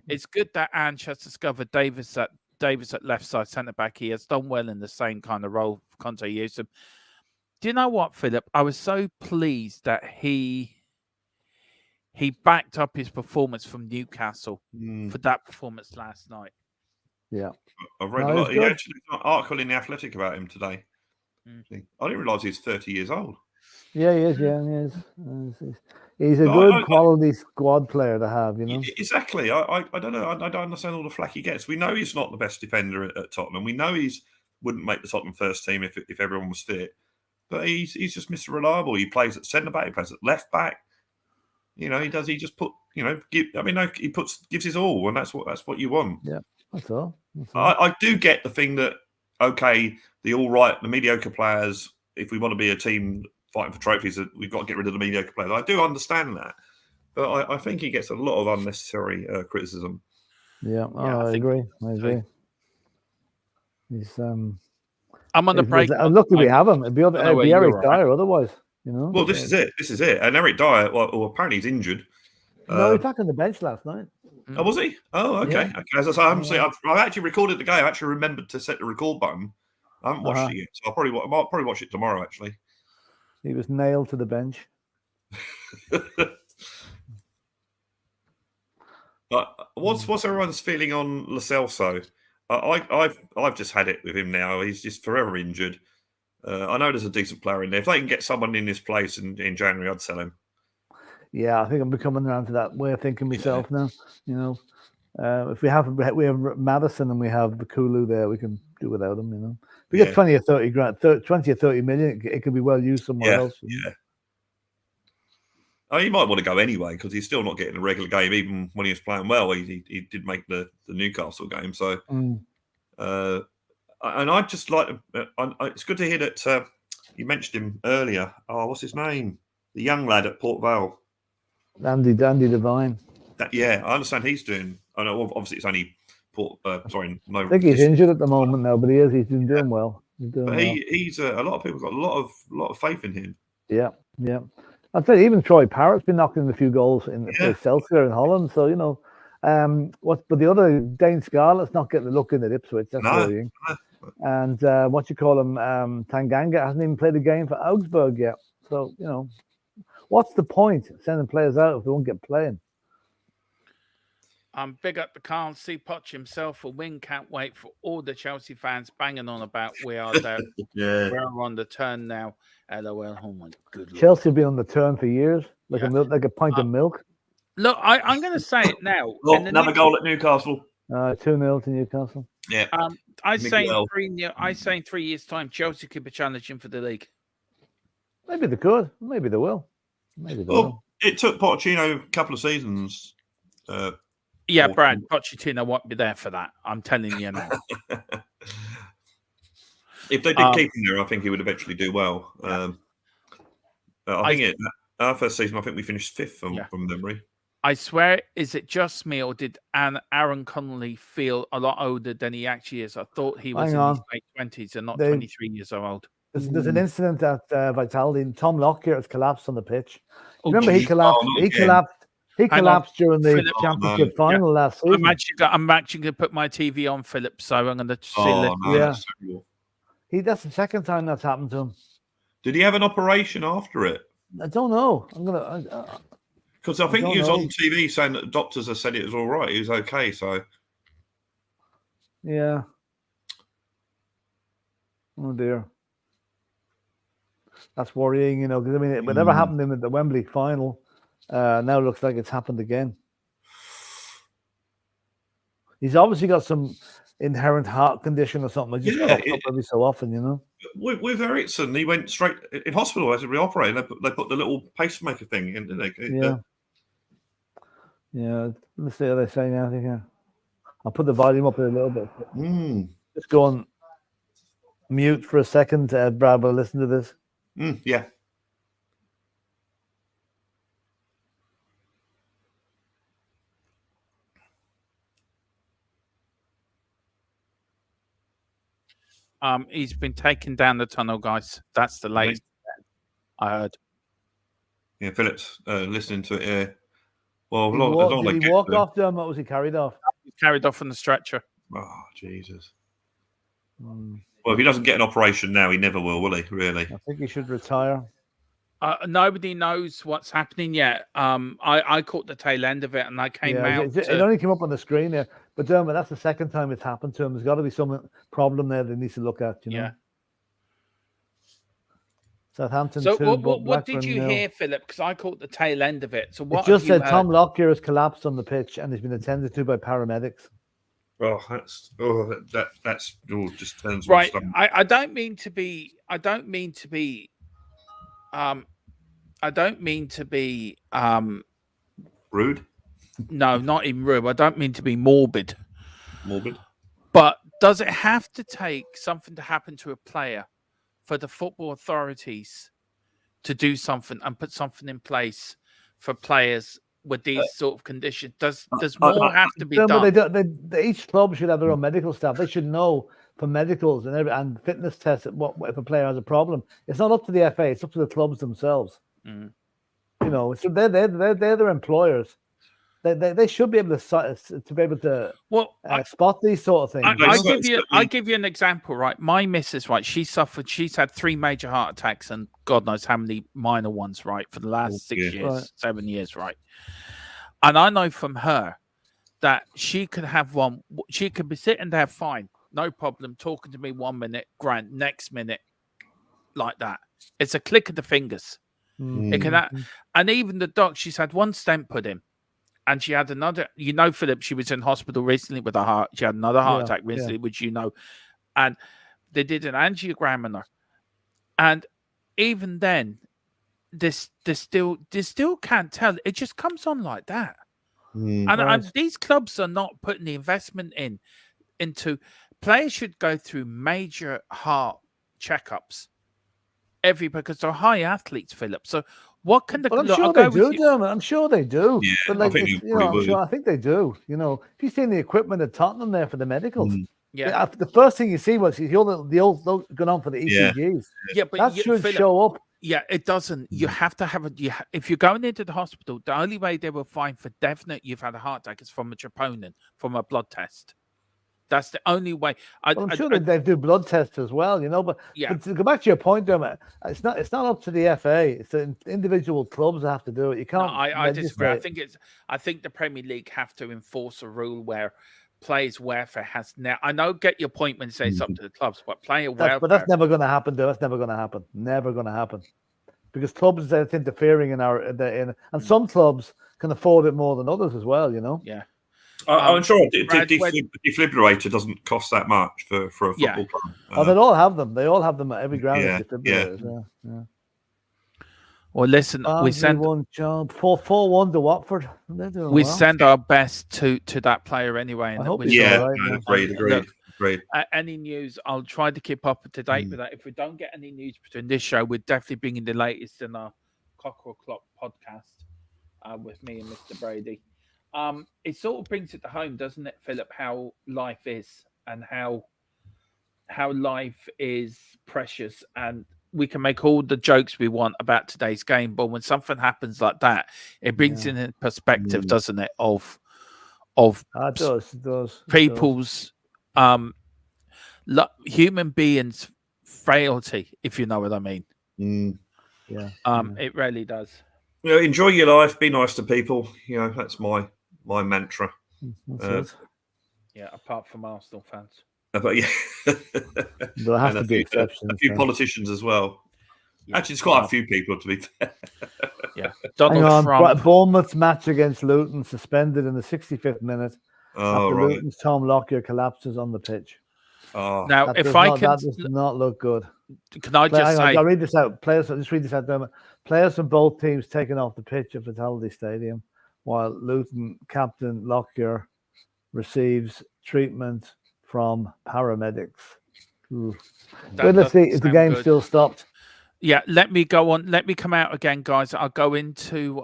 It's good that Ange has discovered Davis at left side centre back. He has done well in the same kind of role Conte used him. Do you know what, Philip? I was so pleased that he backed up his performance from Newcastle for that performance last night. Yeah. I've read a lot. He actually got an article in The Athletic about him today. I didn't realise he's 30 years old. Yeah, he is. Yeah, he is. He's a good quality squad player to have, you know. Exactly. I don't know. I don't understand all the flack he gets. We know he's not the best defender at Tottenham. We know he wouldn't make the Tottenham first team if everyone was fit. But he's just Mr. Reliable. He plays at centre back. He plays at left back. You know, he does. He just put. You know, he gives his all, and that's what you want. Yeah, that's all. I do get the thing that the mediocre players. If we want to be a team fighting for trophies, we've got to get rid of the mediocre players. I do understand that, but I think he gets a lot of unnecessary criticism. Yeah, I agree. I agree. He's I'm on the break. Luckily we have him. It'd be Eric Dyer otherwise, you know. Well, this is it. And Eric Dyer, well apparently he's injured. No, he was back on the bench last night. Oh, was he? Oh, okay. Yeah. Okay. As I say, I haven't seen. I've actually recorded the game. I actually remembered to set the record button. I haven't watched it yet, so I'll probably watch it tomorrow. Actually, he was nailed to the bench. What's everyone's feeling on Lo Celso? I've just had it with him now. He's just forever injured. I know there's a decent player in there. If they can get someone in his place in January, I'd sell him. Yeah, I think I'm becoming around to that way of thinking myself now. You know, if we have Madison and we have the Kulu there, we can do without him. You know, if we get 20 or 30 grand, 20 or 30 million, it could be well used somewhere else. Yeah. Oh, he might want to go anyway because he's still not getting a regular game, even when he was playing well. He did make the Newcastle game, so. And I just like. It's good to hear that you mentioned him earlier. Oh, what's his name? The young lad at Port Vale. Andy Devine. I understand he's doing. I know, obviously, it's only Port. Sorry, no. I think he's injured at the moment now, but he's been doing well. He's a lot of people got a lot of faith in him. Yeah. I'd say even Troy Parrott's been knocking a few goals in Celtic in Holland. So you know, but the other Dane Scarlett's not getting a look in at Ipswich. That's worrying. And Tanganga hasn't even played a game for Augsburg yet. So you know, what's the point of sending players out if they won't get playing? Big up the Carl C. Poch himself for win. Can't wait for all the Chelsea fans banging on about we are there. We're on the turn now. LOL. Oh my good Lord. Chelsea have been on the turn for years, like a pint of milk. Look, I'm going to say it now. Another goal at Newcastle. 2-0 to Newcastle. Yeah. I say in 3 years' time, Chelsea could be challenging for the league. Maybe they could. Maybe they will. It took Pochettino a couple of seasons. Brad, Pochettino won't be there for that. I'm telling you now. If they did keep him there, I think he would eventually do well. I think our first season, I think we finished 5th from memory. I swear, is it just me, or did Aaron Connolly feel a lot older than he actually is? I thought he was Hang in his on. late 20s and not They- 23 years old. There's an incident at Vitality, and Tom Lockyer has collapsed on the pitch. Oh, Remember, he gee. collapsed. not He again. collapsed. He Hang on. collapsed during the Philip. championship Oh, no. final last season. I'm actually going to put my TV on, Philip, so I'm going to see. Oh, no, Yeah. that's terrible. That's the second time that's happened to him. Did he have an operation after it? I don't know. I'm gonna. Because I think don't he was know. on TV saying that doctors have said it was all right. He was okay. So Yeah. Oh dear. That's worrying, you know, because I mean, it never happened in the Wembley final. Now it looks like it's happened again. He's obviously got some inherent heart condition or something. It just pops up every so often, you know. with Ericsson, he went straight in hospital as a reoperated. They put the little pacemaker thing in, didn't they? Yeah. Yeah. Let's see how they say anything here. I'll put the volume up a little bit. Just go on mute for a second, Brad. But listen to this. Yeah. He's been taken down the tunnel, guys. That's the latest I heard. Yeah, Philip's listening to it here. Well, Did he walk off them, or was he carried off? He carried off on the stretcher. Oh, Jesus. Well, if he doesn't get an operation now, he never will he? Really? I think he should retire. Nobody knows what's happening yet. I caught the tail end of it, and I came out. It only came up on the screen there. But Dermot, that's the second time it's happened to him. There's got to be some problem there that he needs to look at. You know. Yeah. Southampton. So 2, what did you hear, Philip? Because I caught the tail end of it. So what? It just said Tom Lockyer has collapsed on the pitch and has been attended to by paramedics. Oh, that's just turns right. I don't mean to be. Rude. No, not even rude. I don't mean to be morbid. Morbid. But does it have to take something to happen to a player for the football authorities to do something and put something in place for players with these sort of conditions? Does more have to be done? Each club should have their own medical staff. They should know for medicals and fitness tests what if a player has a problem. It's not up to the FA. It's up to the clubs themselves. You know, so they're their employers. They should be able to be able to spot these sort of things. I give you an example, right? My missus, right? She's had 3 major heart attacks and God knows how many minor ones, right? For the last 6 years, right. 7 years, right? And I know from her that she could have one. She could be sitting there fine, no problem, talking to me 1 minute, grand, next minute, like that. It's a click of the fingers. It can, and even the doc, she's had 1 stent put in. And she had another, you know, Philip, she was in hospital recently with a heart. She had another heart attack recently, which you know. And they did an angiogram on her. And even then, they still can't tell. It just comes on like that. And these clubs are not putting the investment into players should go through major heart checkups because they're high athletes, Philip. So what can the I'm sure they do, Dermot. I'm sure they do. Yeah, but like, I think they do. You know, if you've seen the equipment at Tottenham there for the medicals, the first thing you see was the old going on for the ECGs. Yeah, but that should Philip, show up. Yeah, it doesn't. You have to have if you're going into the hospital, the only way they will find for definite you've had a heart attack is from a troponin, from a blood test. That's the only way. I'm sure they do blood tests as well, you know. But to go back to your point, Dermot, it's not up to the FA. It's the individual clubs that have to do it. You can't. No, I disagree. I think the Premier League have to enforce a rule where players' welfare has now. I know, get your point when you say it's up to the clubs, but player welfare. But that's never going to happen, though. That's never going to happen. Never going to happen, because clubs are interfering and some clubs can afford it more than others as well. You know. Yeah. I'm sure defibrillator doesn't cost that much for a football club. They all have them. They all have them at every ground. Yeah. Well, listen, we send 4-1 to Watford. We send our best to that player anyway. I hope agreed. Any news, I'll try to keep up to date with that. If we don't get any news between this show, we're definitely bringing the latest in our Cockerel Clock podcast. with me and Mr. Brady. It sort of brings it to home, doesn't it, Philip? How life is and how life is precious, and we can make all the jokes we want about today's game, but when something happens like that, it brings in perspective, doesn't it? Of It does. people's human beings' frailty, if you know what I mean. Yeah. It really does. Enjoy your life. Be nice to people. That's my mantra. Yeah, apart from Arsenal fans. But yeah, there has to be exceptions. A few politicians as well. Yeah. Actually, it's quite a few people, to be fair. Yeah. Donald Trump. Bournemouth's match against Luton suspended in the 65th minute after Luton's Tom Lockyer collapses on the pitch. Now, that does not look good. Can I just say? I'll read this out. Just read this out. Players from both teams taken off the pitch at Vitality Stadium, while Luton captain Lockyer receives treatment from paramedics. Let's see if the game still stopped. Yeah, let me go on. Let me come out again, guys. I'll go into.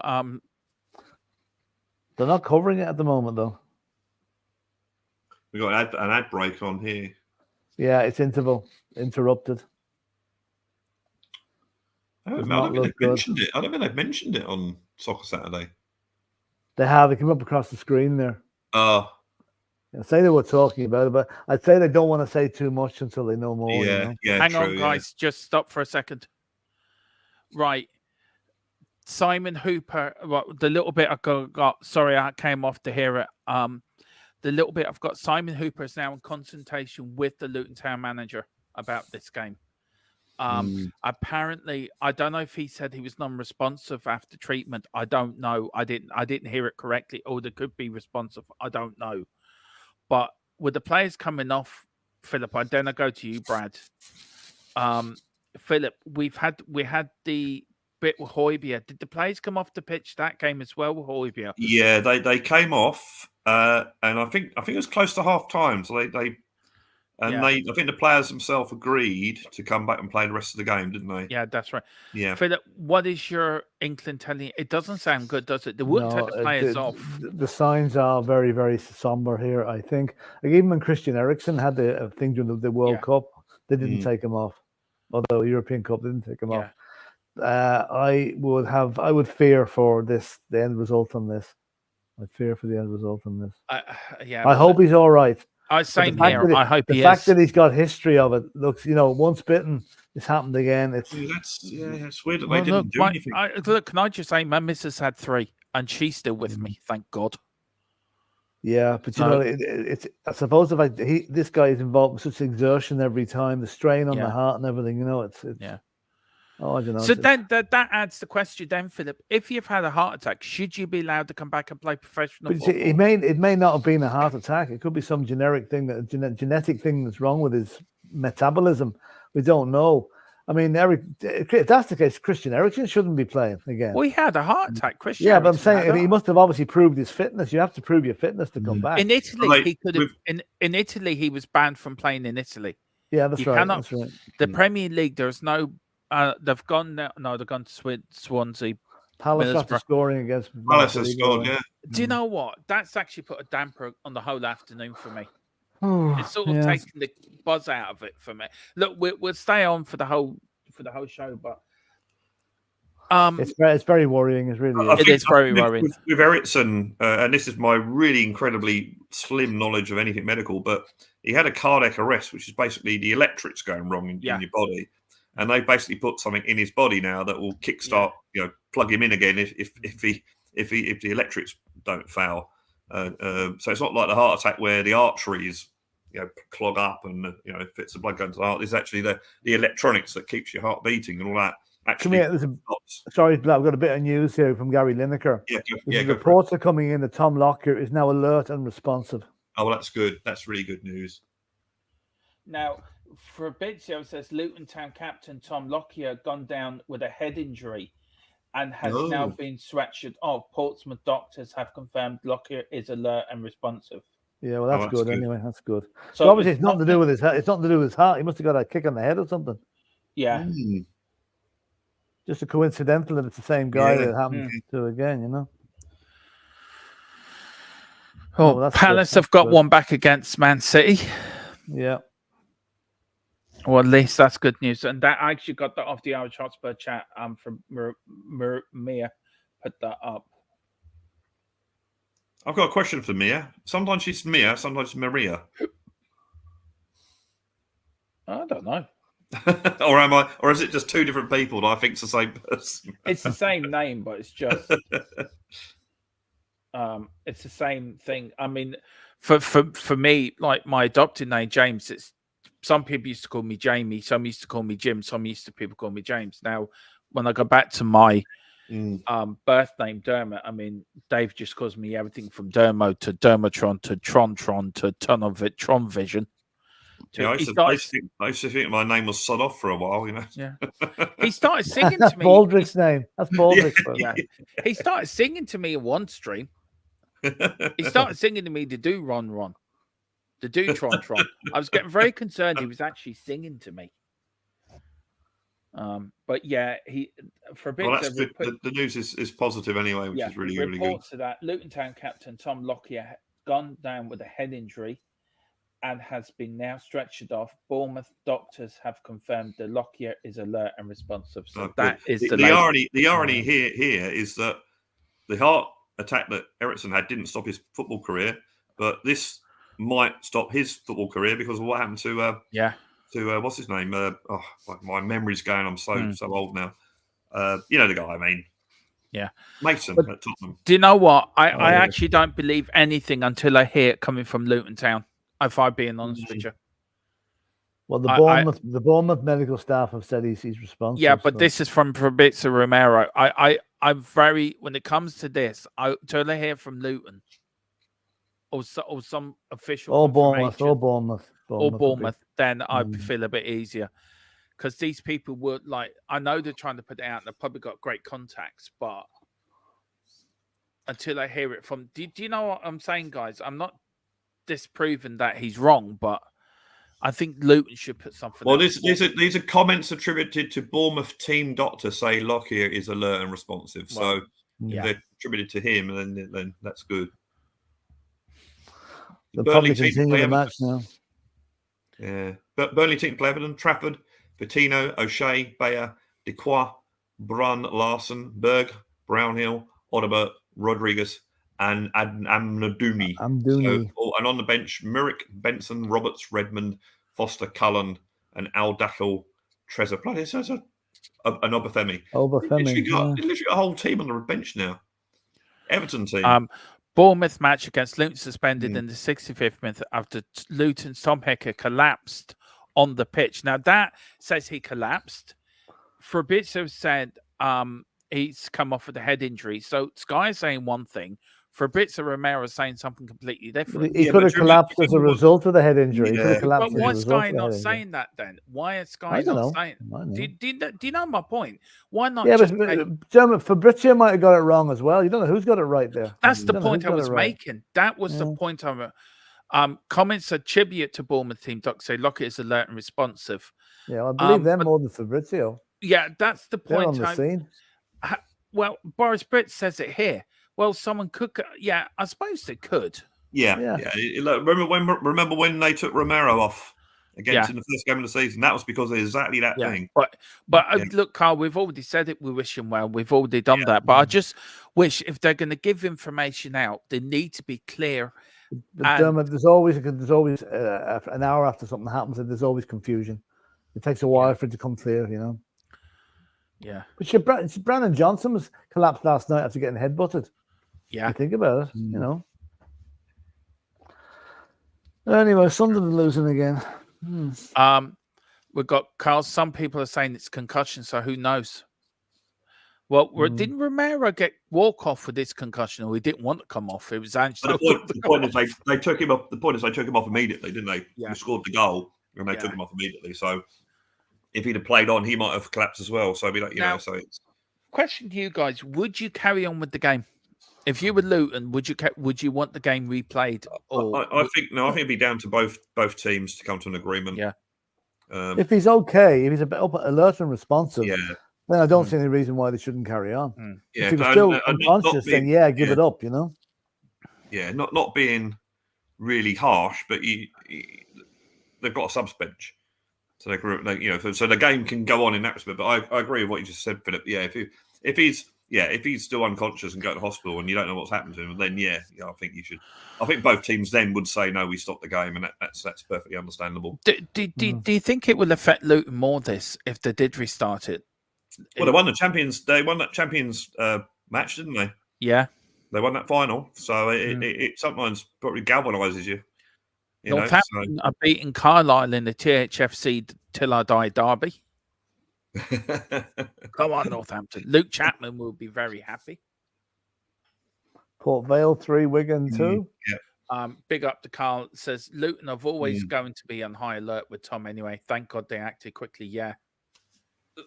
They're not covering it at the moment, though. We got an ad break on here. Yeah, it's interrupted. I don't think they've mentioned it on Soccer Saturday. They have. It came up across the screen there. I'd say they were talking about it, but I'd say they don't want to say too much until they know more. Yeah, Hang on, guys. Just stop for a second. Right. Simon Hooper. Well, the little bit I got. Sorry, I came off to hear it. The little bit I've got. Simon Hooper is now in consultation with the Luton Town manager about this game. Apparently, I don't know if he said he was non-responsive after treatment. I don't know. I didn't hear it correctly, or there could be responsive. I don't know. But with the players coming off, Philip, I then I go to you, Brad. Philip, we had the bit with Højbjerg. Did the players come off the pitch that game as well with Højbjerg? Yeah, they came off, and I think it was close to half time. So I think the players themselves agreed to come back and play the rest of the game, didn't they? Yeah, that's right. Yeah. Philip, what is your inkling telling you? It doesn't sound good, does it? They wouldn't take the players off. The signs are very, very somber here, I think. Like even when Christian Eriksen had the thing during the World Cup, they didn't take him off. Although European Cup didn't take him off. I would fear for the end result on this. I'd fear for the end result on this. I hope he's all right. Same here. I hope he is. The fact that he's got history of it looks, once bitten, it's happened again. It's weird that they didn't do anything. Look, can I just say, my missus had 3, and she's still with me. Thank God. Yeah, but it's. I suppose if this guy is involved with such exertion every time, the strain on the heart and everything, it's Oh, I don't know. So then that adds the question then, Philip. If you've had a heart attack, should you be allowed to come back and play professional football? It may not have been a heart attack. It could be some genetic thing that's wrong with his metabolism. We don't know. I mean, if that's the case, Christian Eriksen shouldn't be playing again. Well, he had a heart attack, Christian. Yeah, but I'm saying he must have obviously proved his fitness. You have to prove your fitness to come back. In Italy, he could have. In Italy, he was banned from playing in Italy. Yeah, that's right. That's right. The Premier League, there's no. They've gone now. No, they've gone to Swansea. Palace after scoring against Palace has scored. Yeah. Do you know what? That's actually put a damper on the whole afternoon for me. It's sort of taking the buzz out of it for me. Look, we'll stay on for the whole show, but it's very worrying. It really is. It is very worrying. With Eriksen, and this is my really incredibly slim knowledge of anything medical, but he had a cardiac arrest, which is basically the electrics going wrong in your body, and they basically put something in his body now that will kickstart, plug him in again if the electrics don't fail. So it's not like the heart attack where the arteries clog up and if it's the blood going to the heart. It's actually the electronics that keeps your heart beating and all that. Actually, sorry, I've got a bit of news here from Gary Lineker. Reports are coming in that Tom Lockyer is now alert and responsive. Oh, well, that's good. That's really good news. Now, Fabrizio says Luton Town captain Tom Lockyer gone down with a head injury and has now been stretchered off. Portsmouth doctors have confirmed Lockyer is alert and responsive. Yeah, well, that's good. Anyway, that's good. So obviously, it's nothing to do with his heart. It's nothing to do with his heart. He must have got a kick on the head or something. Yeah. Just a coincidental that it's the same guy that happened to again, Oh, Oh, that's good, Palace that's have got good. one back against Man City. Yeah. Well, at least that's good news. And that I actually got that off the Irish Hotspur chat from Mia. Put that up. I've got a question for Mia. Sometimes she's Mia, sometimes it's Maria. I don't know. Or am I? Or is it just two different people that I think's the same person? It's the same name, but it's just it's the same thing. I mean, for me, like my adopted name, James, it's some people used to call me Jamie, some used to call me Jim, some used to people call me James. Now, when I go back to my birth name, Dermot, I mean, Dave just calls me everything from Dermo to Dermotron to Tron to ton of it, Tron Vision. Yeah, I used to think my name was Sod Off for a while, you know. Yeah, he started singing to me. Baldrick's name. That's Baldrick's Yeah. He started singing to me in one stream. He started singing to me to do Ron, to do Tron. I was getting very concerned. He was actually singing to me. But yeah, he for a bit. Well, that's good. The news is positive anyway, which is really, really good. Reports to that Luton Town captain Tom Lockyer had gone down with a head injury and has been now stretchered off. Bournemouth doctors have confirmed that Lockyer is alert and responsive. So that is the irony here is that the heart attack that Ericsson had didn't stop his football career, but this might stop his football career because of what happened to what's his name? My memory's going. I'm so old now. You know the guy I mean. Yeah, Mason but at Tottenham. Do you know what? I actually don't believe anything until I hear it coming from Luton Town. If I'm being honest with you. Well, the Bournemouth medical staff have said he's responsible. Yeah, but this is from Fabrizio Romero. I'm very, when it comes to this, until I hear from Luton or some official or Bournemouth, then I feel a bit easier. Because these people would I know they're trying to put it out and they've probably got great contacts, but until I hear it from, do you know what I'm saying, guys? I'm not disproving that he's wrong, but I think Luton should put something. Well, these are comments attributed to Bournemouth team doctor say Lockyer is alert and responsive. So they're attributed to him, and then that's good. They'll probably continue the match now. Yeah, but Burnley team play Everton, Trafford, Bettino, O'Shea, Bayer, Dequoy, Brun, Larson, Berg, Brownhill, Odobert, Rodriguez, and Amnadoumi. And on the bench, Murick, Benson, Roberts, Redmond, Foster, Cullen, and Al Dakhel, Trezor. Bloody, it's an Obafemi. Literally got a whole team on the bench now. Everton team. Bournemouth match against Luton suspended in the 65th minute after Luton's Tom Hecker collapsed on the pitch. Now that says he collapsed. Fabrizio said he's come off with a head injury. So Sky is saying one thing. Fabrizio Romero is saying something completely different. He could have collapsed as a result of the head injury. Yeah. But why is Sky not saying that then? Why is Sky not saying it? Do you know my point? Why not? Yeah, but Fabrizio might have got it wrong as well. You don't know who's got it right there. That's the point I was making. That was the point I'm comments attribute to Bournemouth team doc say Lockett is alert and responsive. Yeah, I believe them more than Fabrizio. Yeah, that's the point. They're on the scene. Well, Boris Britt says it here. Well, someone could. Yeah, I suppose they could. Yeah. Remember when they took Romero off against in the first game of the season? That was because of exactly that thing. But look, Carl, we've already said it. We wish him well. We've already done that. But I just wish if they're going to give information out, they need to be clear. But Dermot, there's always an hour after something happens, and there's always confusion. It takes a while for it to come clear, you know. Yeah. But Brandon Johnson was collapsed last night after getting headbutted. Yeah. Think about it, you know. Anyway, Sunderland losing again. We've got Carl. Some people are saying it's concussion, so who knows? Well, didn't Romero get walk off with this concussion, or he didn't want to come off? It was actually the point is they took him off. The point is they took him off immediately, didn't they? Yeah. He scored the goal, and they took him off immediately. So if he'd have played on, he might have collapsed as well. So it'd be like, So it's question to you guys: would you carry on with the game? If you were Luton, would you want the game replayed? Or I think it'd be down to both teams to come to an agreement. Yeah. If he's okay, if he's a bit alert and responsive, then I don't see any reason why they shouldn't carry on. Yeah. If he was still unconscious, then give it up, you know. not being really harsh, but they've got a subs bench, so so the game can go on in that respect. But I agree with what you just said, Philip. Yeah, if he's still unconscious and go to hospital and you don't know what's happened to him, then I think you should. I think both teams then would say no, we stopped the game, and that's perfectly understandable. Do you think it will affect Luton more if they did restart it? Well, they won the champions. They won that champions match, didn't they? Yeah, they won that final. So it sometimes probably galvanises you. Northampton are beating Carlisle in the THFC Till I Die derby. Come on, Northampton. Luke Chapman will be very happy. Port Vale 3, Wigan 2. Yeah. Big up to Carl. Says Luton are always going to be on high alert with Tom anyway. Thank God they acted quickly. Yeah.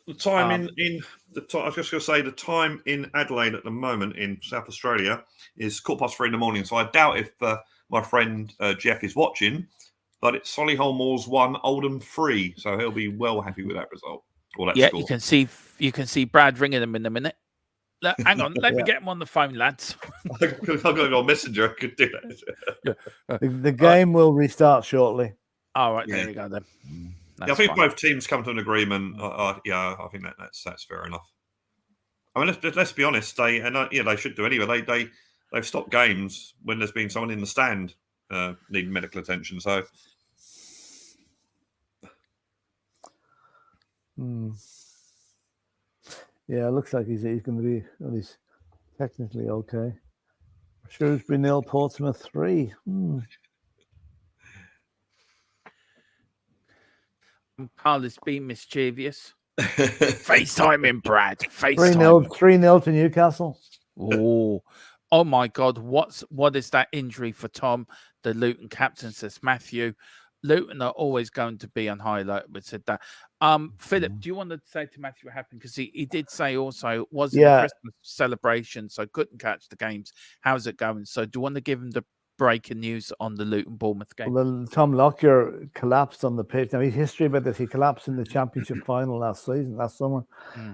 The time I was just going to say the time in Adelaide at the moment in South Australia is 3:15 in the morning. So I doubt if my friend Jeff is watching, but it's Solihull Moors 1, Oldham 3. So he'll be well happy with that result. Or that score. you can see Brad ringing them in a minute. Look, hang on, let me get him on the phone, lads. I've got it on Messenger. I could do that. The game will restart shortly. All right, there you go then. I think both teams come to an agreement. I think that's fair enough. I mean, let's be honest. They should do anyway. They've stopped games when there's been someone in the stand needing medical attention. So, yeah, it looks like he's going to be at least technically okay. Shrewsbury 0, Portsmouth 3. Carl is being mischievous. FaceTime him, Brad. FaceTime 3-0 to Newcastle. Oh my God! What is that injury for Tom, the Luton captain? Says Matthew. Luton are always going to be on high alert. We said that. Philip, do you want to say to Matthew what happened? Because he did say also it was a Christmas celebration, so couldn't catch the games. How's it going? So do you want to give him the breaking news on the Luton Bournemouth game? Well, Tom Lockyer collapsed on the pitch. Now, he's history about this. He collapsed in the championship final last summer.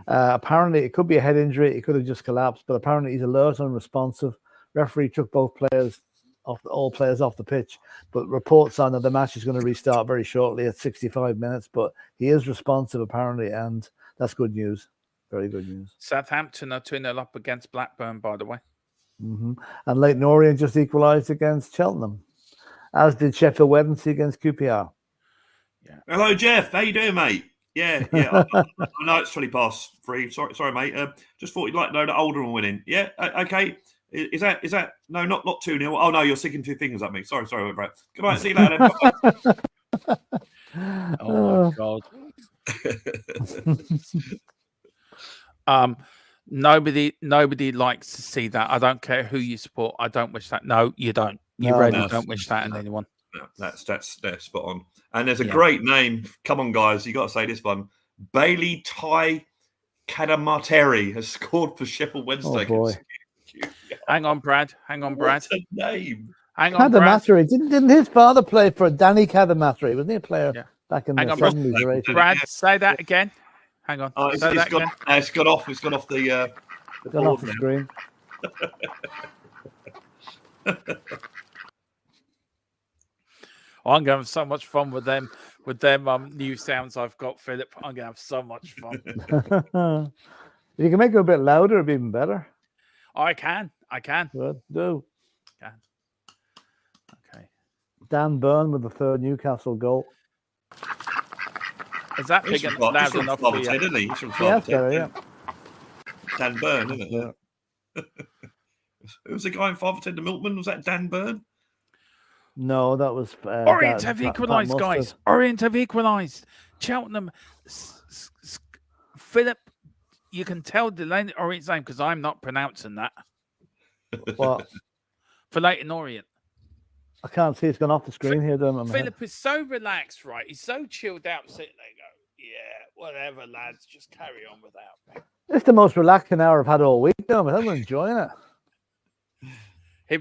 Apparently, it could be a head injury. It could have just collapsed, but apparently he's alert and responsive. Referee took all players off the pitch, but reports on that the match is going to restart very shortly at 65 minutes. But he is responsive apparently, and that's good news. Very good news. Southampton are 2-0 up against Blackburn, by the way. And Leyton Orient just equalised against Cheltenham, as did Sheffield Wednesday against QPR. Yeah. Hello, Jeff. How you doing, mate? Yeah. I know it's 3:20. Sorry, mate. Just thought you'd like to know that Oldham are winning. Yeah. Okay. Is that no? Not 2-0. Oh no, you're sticking two fingers at me. Sorry, Brad. Good night. See you later. Oh my God. Nobody likes to see that. I don't care who you support. I don't wish that. No, you don't. You really don't wish that in anyone. No, that's spot on. And there's a great name. Come on, guys, you got to say this one. Bailey Tai Kadamateri has scored for Sheffield Wednesday. Oh boy. Hang on, Brad. What's the name? Hang on, Kadamateri. Didn't his father play for Danny Kadamateri? Wasn't he a player back in the 70s or 80s? Brad, say that again. Hang on. It's got off. It's got off the screen. I'm going to have so much fun with them new sounds I've got, Philip. I'm going to have so much fun. If you can make it a bit louder, it'd be even better. I can. Good. Do. Okay. Dan Byrne with the third Newcastle goal. Is that big and loud enough for you? Isn't he? Yeah. Dan Byrne, isn't it? Yeah. Who was the guy in 5'10" the Milkman? Was that Dan Byrne? No, that was Orient have equalised, guys. Orient have equalised. Cheltenham. Philip, you can tell the Orient's name because I'm not pronouncing that. What? For Leyton Orient. I can't see. It's gone off the screen here. Philip is so relaxed, right? He's so chilled out, sitting there going, yeah, whatever, lads. Just carry on without me. It's the most relaxing hour I've had all week, though. I'm enjoying it.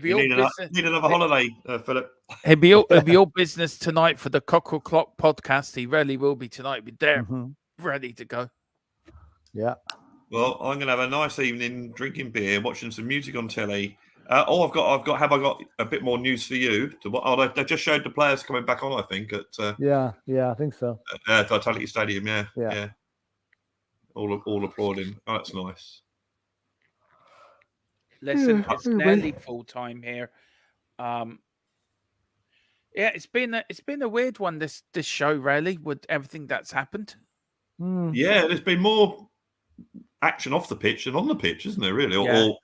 Need another holiday, Philip. He'll be all business tonight for the Cockerel Clock podcast. He really will be tonight. Be there, ready to go. Yeah. Well, I'm going to have a nice evening drinking beer, watching some music on telly, I've got. Have I got a bit more news for you? They just showed the players coming back on. I think at Yeah, I think so. Vitality Stadium. Yeah. Yeah. All applauding. Oh, that's nice. Listen, it's nearly full time here. Yeah, it's been a weird one. This show really with everything that's happened. Yeah, there's been more action off the pitch than on the pitch, isn't there? Really, Yeah. or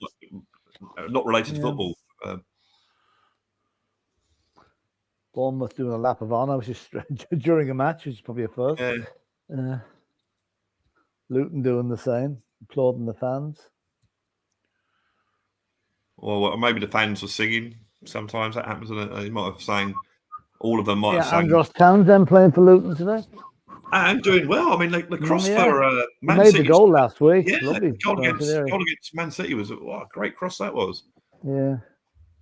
not related to football. Bournemouth doing a lap of honour, which is during a match, which is probably a first. Luton doing the same, applauding the fans. Or maybe the fans were singing. Sometimes that happens. They might have sang. All of them might have sang. Andros Townsend playing for Luton today. And doing well. I mean, the cross for Man made City. the goal last week. Yeah, Lovely. goal against Man City was what a great cross that was. Yeah.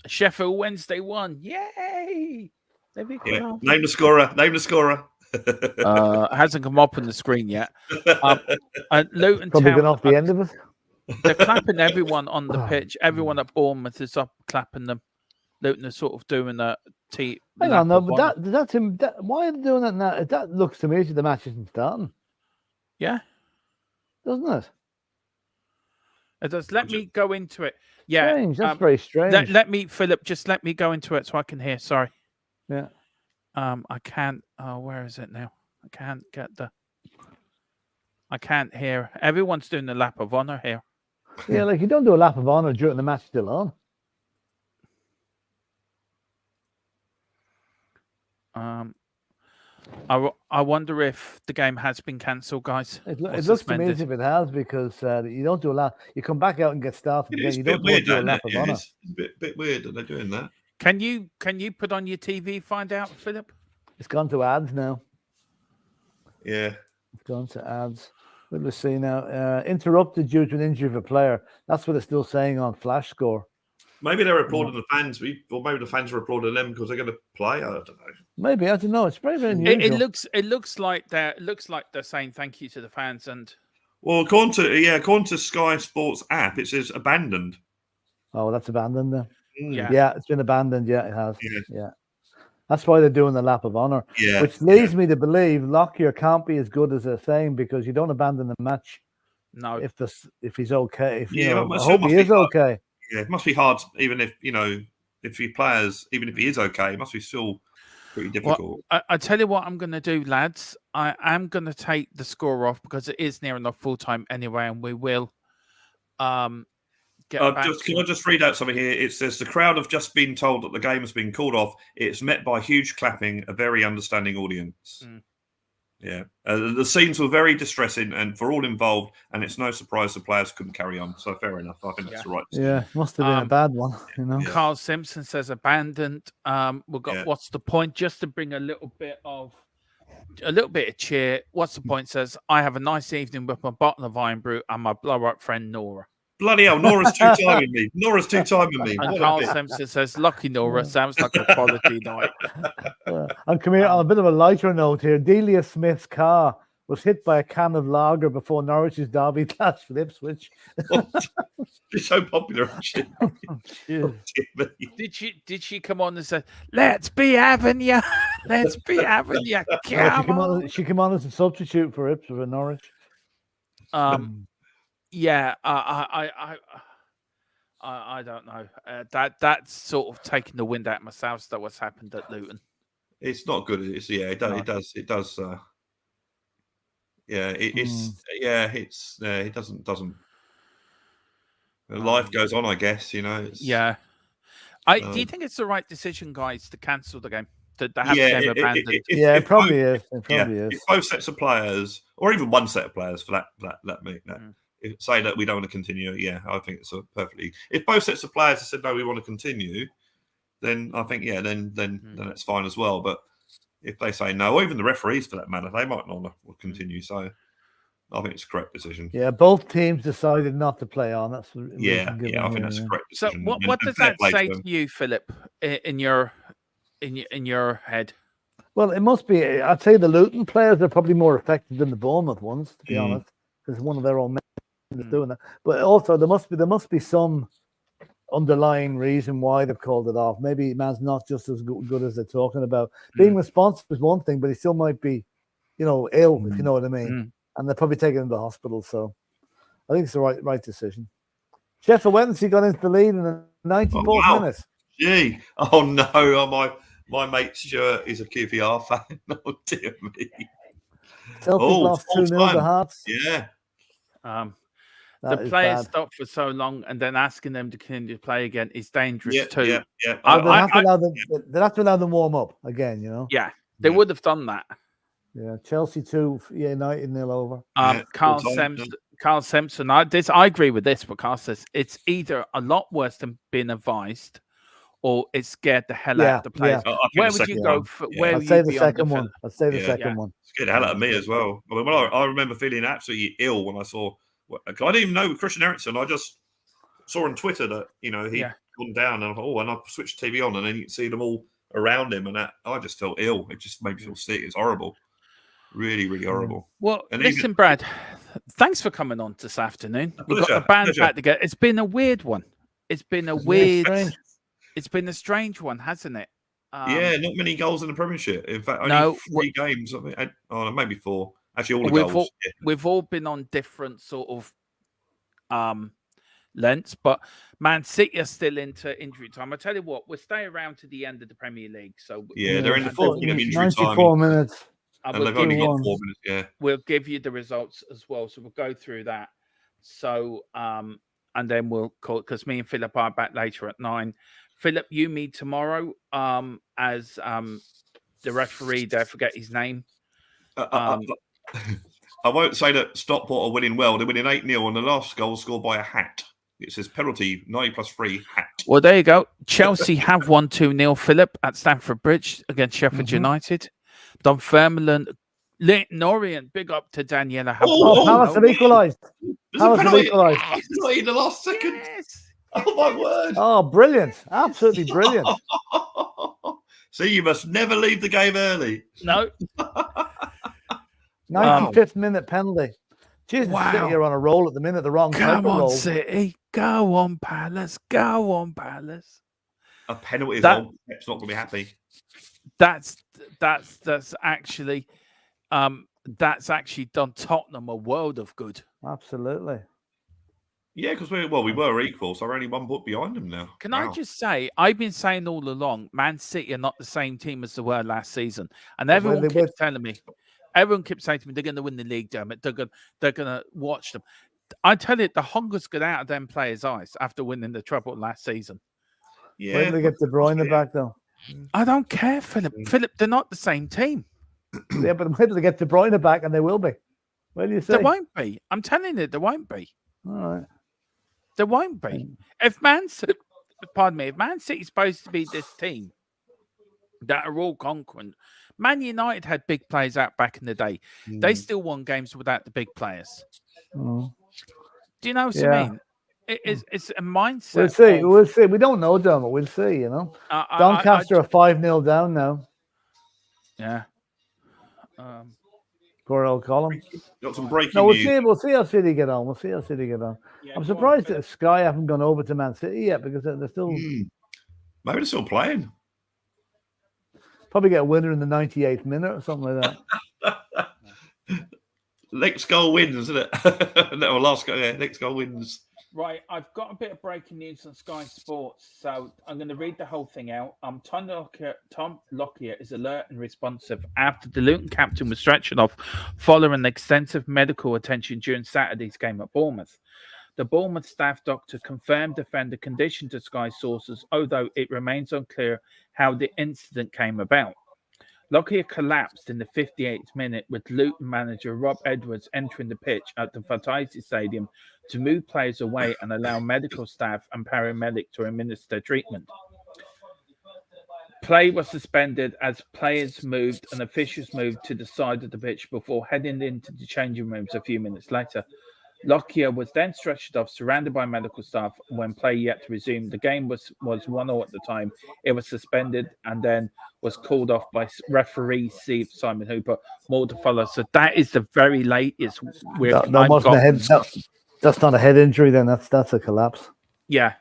Sheffield Wednesday won. Yay! There we go. Yeah. Name the scorer. Hasn't come up on the screen yet. Luton Probably Town, gone off the end of it. They're clapping everyone on the pitch. Everyone at Bournemouth is up clapping them. Luton is sort of doing a Hang on, no, but that's him. Why are they doing that now? That looks to me as if the match isn't starting. Yeah, doesn't it? It does. Let me go into it. Yeah, strange. That's very strange. Let me, Philip. Just let me go into it so I can hear. Sorry. Yeah. I can't. Oh, where is it now? I can't get the. I can't hear. Everyone's doing the lap of honour here. Yeah, like you don't do a lap of honour during the match still on. I wonder if the game has been cancelled, guys. It looks to me as if it has, because you don't do a lap. You come back out and get started again. You don't do a lap of honour. It's a bit weird that they're doing that. Can you put on your TV, find out, Philip? It's gone to ads now. Yeah. It's gone to ads. Let's see now. Interrupted due to an injury of a player. That's what it's still saying on Flash Score. Maybe they're applauding the fans, or maybe the fans are applauding them because they're going to play. I don't know. Maybe, I don't know. It's very unusual. It looks like they're saying thank you to the fans. And well, according to Sky Sports app, it says abandoned. Oh, that's abandoned then. Yeah, it's been abandoned. Yeah, it has. Yeah. That's why they're doing the lap of honour. Yeah, which leads me to believe Lockyer can't be as good as they're saying, because you don't abandon the match. No, if he's okay. I so hope he is okay. Yeah, it must be hard, even if if he is okay, it must be still pretty difficult. Well, I tell you what I'm going to do, lads. I am going to take the score off because it is near enough full time anyway, and we will get back. Can I just read out something here? It says the crowd have just been told that the game has been called off. It's met by huge clapping, a very understanding audience. Yeah, the scenes were very distressing and for all involved, and it's no surprise the players couldn't carry on. So fair enough. I think that's the right decision. Yeah, must have been a bad one. Carl Simpson says abandoned. We've got what's the point? Just to bring a little bit of cheer. What's the point? Says I have a nice evening with my bottle of Iron Brew and my blow-up friend Nora. Bloody hell, Nora's two-timing me. And Carl Simpson says, lucky Nora, sounds like a quality night. And come here, on a bit of a lighter note here, Delia Smith's car was hit by a can of lager before Norwich's derby clash with Ipswich. She's so popular, actually. Did she come on and say, let's be having you. Let's be having you. She came on as a substitute for Ipswich and Norwich. Yeah, I don't know. That's sort of taking the wind out of my sails. That what's happened at Luton. It's not good. It does. It doesn't. Life goes on, I guess. Do you think it's the right decision, guys, to cancel the game? To have the game abandoned? It probably is. It probably is. If both sets of players, or even one set of players, for that say that we don't want to continue, I think it's perfectly. If both sets of players have said no, we want to continue, then I think then that's fine as well. But if they say no, or even the referees for that matter, they might not want to continue. So I think it's a correct decision. Yeah, both teams decided not to play on. That's I think that's a correct decision. So what does that say to you, Philip, in your head? Well, it must be. I'd say the Luton players are probably more affected than the Bournemouth ones, to be honest, because one of their own men is doing that. But also, there must be some underlying reason why they've called it off. Maybe man's not just as good as they're talking about. Being responsive is one thing, but he still might be, ill, if you know what I mean. And they're probably taking him to the hospital. So I think it's the right decision. Sheffield Wednesday got into the lead in the 94th minute. Gee. Oh, no. Oh, my mate Stuart is a QPR fan. Oh, dear me. Celtic lost 2-0 to Hearts. Yeah. The players stopped for so long and then asking them to continue to play again is dangerous too. Yeah. They'd have to allow them warm up again, Yeah, they would have done that. Yeah, Chelsea 2, United 0 over. Carl Simpson. I agree with this, but Carl says it's either a lot worse than being advised, or it scared the hell out of the players. Yeah. Where would you go? I'd say the second one. I'd say the second one. Scared the hell out of me as well. I mean, I remember feeling absolutely ill when I saw. I didn't even know Christian Eriksen. I just saw on Twitter that he'd gone down, and I thought, and I switched TV on, and then you can see them all around him, and I just felt ill. It just made me feel sick. It's horrible, really, really horrible. Well, listen, Brad, thanks for coming on this afternoon. We've got the band back together. It's been a weird one. It's been a strange one, hasn't it? Not many goals in the Premiership. In fact, only 3 games. I think, maybe 4. Actually, all the goals. We've all been on different sort of lengths, but Man City are still into injury time. I tell you what, we'll stay around to the end of the Premier League. So they're in the 4th minute of injury 94 minutes. And they've only got 4 minutes. Yeah, we'll give you the results as well. So we'll go through that. So and then we'll call, because me and Philip are back later at 9. Philip, you meet tomorrow as the referee there. Forget his name. I won't say that Stockport are winning well. They're winning 8-0, and the last goal was scored by a hat. It says penalty 90+3 hat. Well, there you go. Chelsea have won 2-0, Philip, at Stamford Bridge against Sheffield United. Dunfermline, Leighton Orient, big up to Daniela. Palace have equalised. Palace have equalised. In the last second. Yes. Oh, my word. Oh, brilliant. Absolutely brilliant. See, you must never leave the game early. No. 95th minute penalty. Jesus, City are on a roll at the minute. The wrong Come on, roll. City. Go on, Palace. Go on, Palace. A penalty is on. Pep's not going to be happy. That's actually done Tottenham a world of good. Absolutely. Yeah, because we were equal, so we're only 1 point behind them now. Can I just say, I've been saying all along, Man City are not the same team as they were last season, and everyone keeps telling me. Everyone keeps saying to me, they're going to win the league, damn it. They're going to watch them. I tell you, the hunger's got out of them players' eyes after winning the treble last season. Yeah. When do they get De Bruyne back, though? I don't care, Philip. Philip, they're not the same team. Yeah, but when do they get De Bruyne back? And they will be. Where do you say? There won't be. I'm telling you, there won't be. All right. There won't be. If Man City's supposed to be this team that are all conquering, Man United had big players out back in the day. They still won games without the big players. Do you know what I mean? It's a mindset. We'll see. We don't know, Dermot. We'll see, Doncaster are 5-0 down now. Yeah. Poor old Colin. Got some breaking news. We'll see how City get on. Yeah, I'm surprised that Sky haven't gone over to Man City yet, because they're still... Maybe they're still playing. Probably get a winner in the 98th minute or something like that. Next goal wins, isn't it? No, last goal. Yeah, next goal wins. Right, I've got a bit of breaking news on Sky Sports, so I'm going to read the whole thing out. Tom Lockyer is alert and responsive after the Luton captain was stretchered off following extensive medical attention during Saturday's game at Bournemouth. The Bournemouth staff doctor confirmed defender condition to Sky sources, although it remains unclear how the incident came about. Lockyer collapsed in the 58th minute, with Luton manager Rob Edwards entering the pitch at the Thfc Stadium to move players away and allow medical staff and paramedic to administer treatment. Play was suspended as players moved and officials moved to the side of the pitch before heading into the changing rooms a few minutes later. Lockyer was then stretched off, surrounded by medical staff. When play yet to resume, the game was 1-0 at the time. It was suspended and then was called off by referee Simon Hooper. More to follow. So that is the very latest. That's not a head injury then. That's a collapse. Yeah.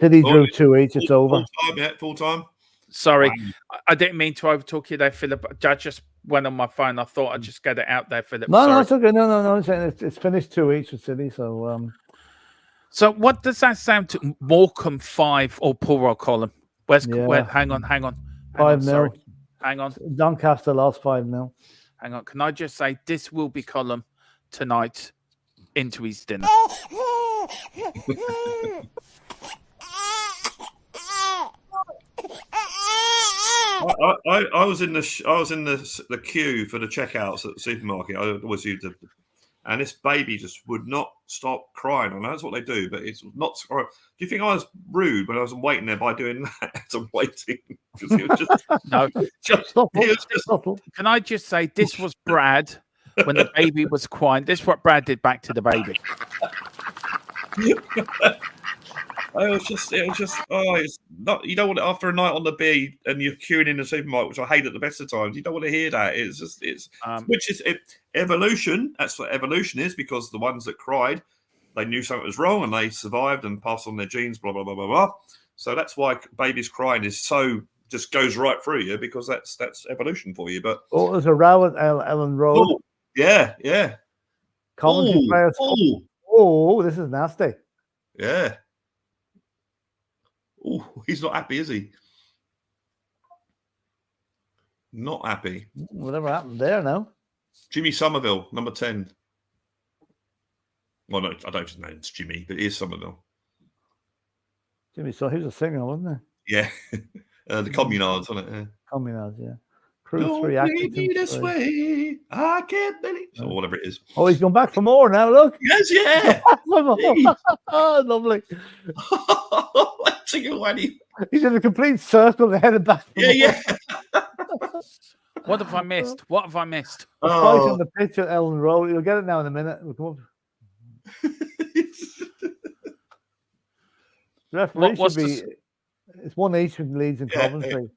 City drew 2 each. It's over. Full time, yeah, full time. Sorry, Wow. I didn't mean to overtalk you there, Philip. I just went on my phone. I thought I'd just get it out there, Philip. No, Sorry. no, it's okay. No. It's finished 2 each with City. So, So what does that sound to Morecambe 5 or poor old Column? Hang on. 5-0. Hang on. Doncaster lost 5-0. Hang on. Can I just say this will be Column tonight into his dinner. I was in the queue for the checkouts at the supermarket. I always used it, and this baby just would not stop crying. I know that's what they do, but it's not. Do you think I was rude when I was waiting there by doing that? As I'm waiting, because it was just No. just Can I just say this was Brad when the baby was crying? This is what Brad did back to the baby. It was just. Oh, it's not. You don't want it after a night on the beer and you're queuing in the supermarket, which I hate at the best of times. You don't want to hear that. It's just which is evolution. That's what evolution is, because the ones that cried, they knew something was wrong and they survived and passed on their genes. Blah blah blah blah blah. So that's why babies crying is so just goes right through you, because that's evolution for you. But there's a row at Ellen Road. Oh, yeah. Commentary players. This is nasty. Yeah. Oh, he's not happy, is he? Not happy. Whatever happened there now? Jimmy Somerville, number 10. Well, no, I don't know if his name's Jimmy, but it is Somerville. Jimmy, so he was a singer, wasn't he? Yeah. The Communards, wasn't it? Yeah. Communards, yeah. Crew 3 acting. This way. I can't believe. Or whatever it is. Oh, he's gone back for more now, look. Yes, yeah. Oh, lovely. He's in a complete circle headed back. Yeah. What have I missed? Fight on the pitch at Ellen Road. You'll get it now in a minute. We'll come up. Referee should be. It's 1 each with Leeds and Coventry.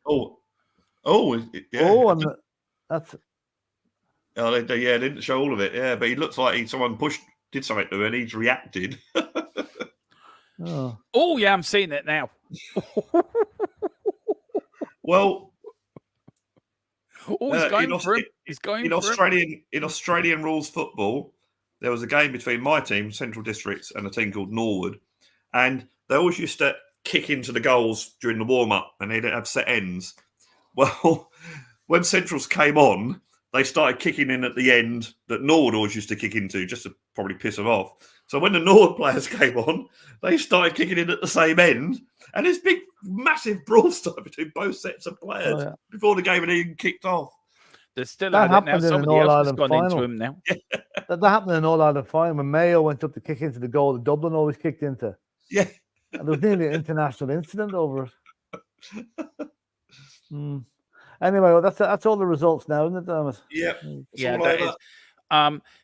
And that's. Oh, they didn't show all of it. Yeah, but he looks like someone did something to him, and he's reacted. Oh yeah, I'm seeing it now. Well, he's going for him. He's going for him. In Australian rules football, there was a game between my team, Central Districts, and a team called Norwood, and they always used to kick into the goals during the warm-up, and they didn't have set ends. Well, when Centrals came on, they started kicking in at the end that Norwood always used to kick into, just to probably piss them off. So when the Norwood players came on, they started kicking in at the same end, and this big, massive brawl started between both sets of players before the game had even kicked off. They're still at it now. Somebody else has gone into him now. That happened in an All-Ireland final when Mayo went up to kick into the goal that Dublin always kicked into. Yeah. And there was nearly an international incident over it. Anyway, well, that's all the results now, isn't it, Dermot? Yeah. That is.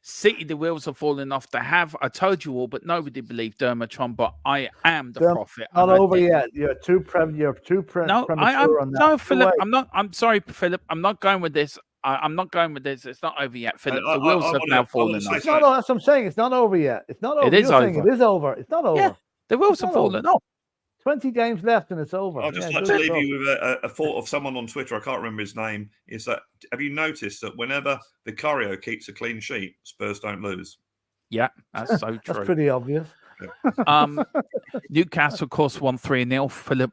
City, the wheels are falling off. I told you all, but nobody believed DERMOTRON. But I am the prophet. Not over yet. You're too premature on that. No, Philip. I'm not. I'm sorry, Philip. I'm not going with this. I'm not going with this. It's not over yet, Philip. The wheels have now fallen off. No, that's what I'm saying. It's not over yet. It's not over. It is over. It is over. It's not over. Yeah, the wheels have fallen off. 20 games left and it's over. I'd just like to leave you with a thought of someone on Twitter, I can't remember his name, is that, have you noticed that whenever Vicario keeps a clean sheet, Spurs don't lose? Yeah, that's so true. That's pretty obvious. Newcastle, of course, won 3-0, Philip.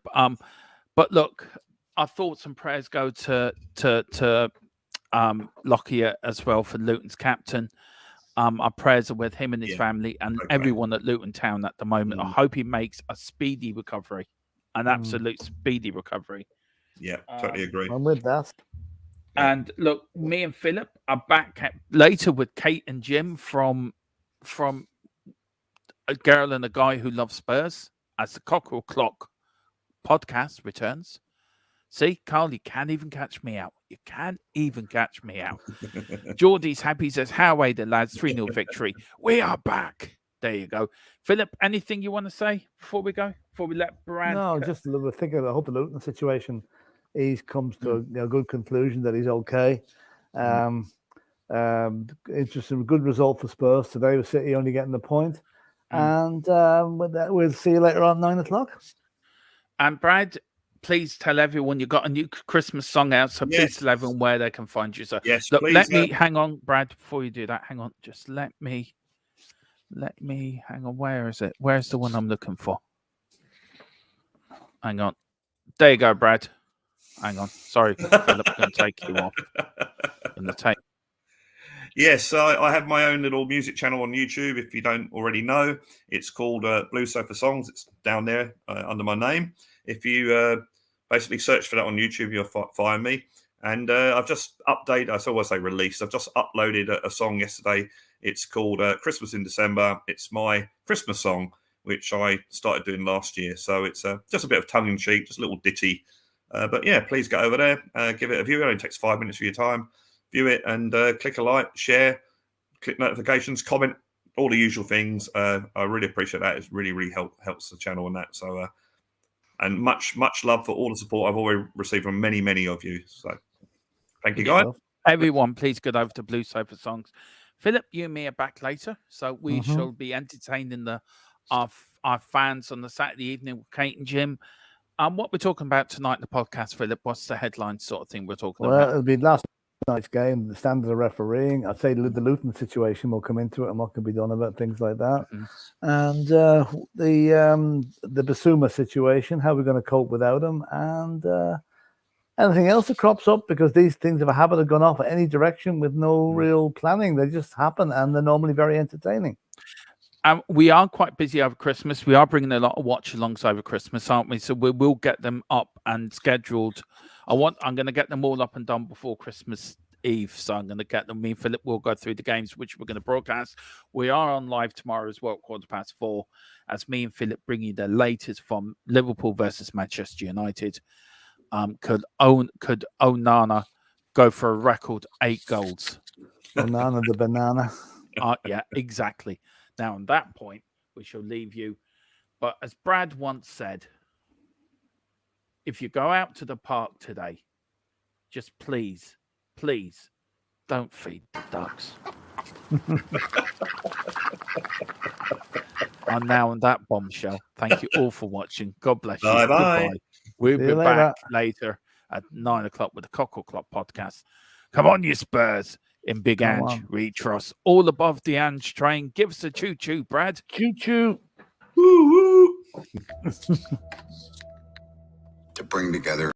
But look, our thoughts and prayers go to Lockyer as well, for Luton's captain. Our prayers are with him and his family and everyone at Luton Town at the moment. I hope he makes a speedy recovery, an absolute speedy recovery. Yeah, totally agree. I'm with that. And look, me and Philip are back later with Kate and Jim from A Girl and a Guy Who Loves Spurs as the Cockerel Clock podcast returns. See, Carl, you can't even catch me out. You can't even catch me out. Geordie's happy, says, how are the lads? 3-0 victory. We are back. There you go. Philip, anything you want to say before we go? Before we let Brad... No, just a little bit. I hope the Luton situation comes to a good conclusion, that he's okay. Interesting, good result for Spurs today with City only getting the point. And with that, we'll see you later on 9 o'clock. And Brad, please tell everyone you got a new Christmas song out. So Yes. please tell everyone where they can find you. So Yes, look, please. let me hang on, Brad, before you do that. Hang on. Just let me hang on. Where is it? Where's the one I'm looking for? Hang on. There you go, Brad. Hang on. Sorry, Philip, I'm going to take you off. Yes, I have my own little music channel on YouTube. If you don't already know, it's called Blue Sofa Songs. It's down there under my name. If you basically search for that on YouTube, you'll find me. And I've just updated, I always say released, I've just uploaded a song yesterday. It's called Christmas in December. It's my Christmas song, which I started doing last year. So it's just a bit of tongue-in-cheek, just a little ditty. But yeah, please get over there, give it a view. It only takes 5 minutes of your time. View it and click a like, share, click notifications, comment, all the usual things. I really appreciate that. It really helps the channel and that. So, and much love for all the support I've already received from many of you. So, thank you, guys. Everyone, please get over to Blue Sofa Songs. Philip, you and me are back later, so we shall be entertaining our fans on the Saturday evening with Kate and Jim. What we're talking about tonight in the podcast, Philip? What's the headline sort of thing we're talking about? Well, it'll be last night's game, the standard of refereeing. I'd say the Luton situation will come into it and what can be done about things like that. And the Basuma situation, how we're going to cope without him, and anything else that crops up, because these things have a habit of going off in any direction with no real planning. They just happen, and they're normally very entertaining. We are quite busy over Christmas. We are bringing a lot of watch-alongs over Christmas, aren't we? So we will get them up and scheduled. I'm going to get them all up and done before Christmas Eve. So I'm going to get them. Me and Philip will go through the games which we're going to broadcast. We are on live tomorrow as well, 4:15, as me and Philip bring you the latest from Liverpool versus Manchester United. Could Onana go for a record 8 goals? Onana the banana. Yeah, exactly. Now, on that point, we shall leave you. But as Brad once said, if you go out to the park today, just please don't feed the ducks. And now on that bombshell, thank you all for watching. God bless you. Bye-bye. Goodbye. We'll be back later at 9 o'clock with the Cockle Clock podcast. Come on, you Spurs. In Big Ange, reach us all above the Ange train. Give us a choo-choo, Brad. Choo-choo. To bring together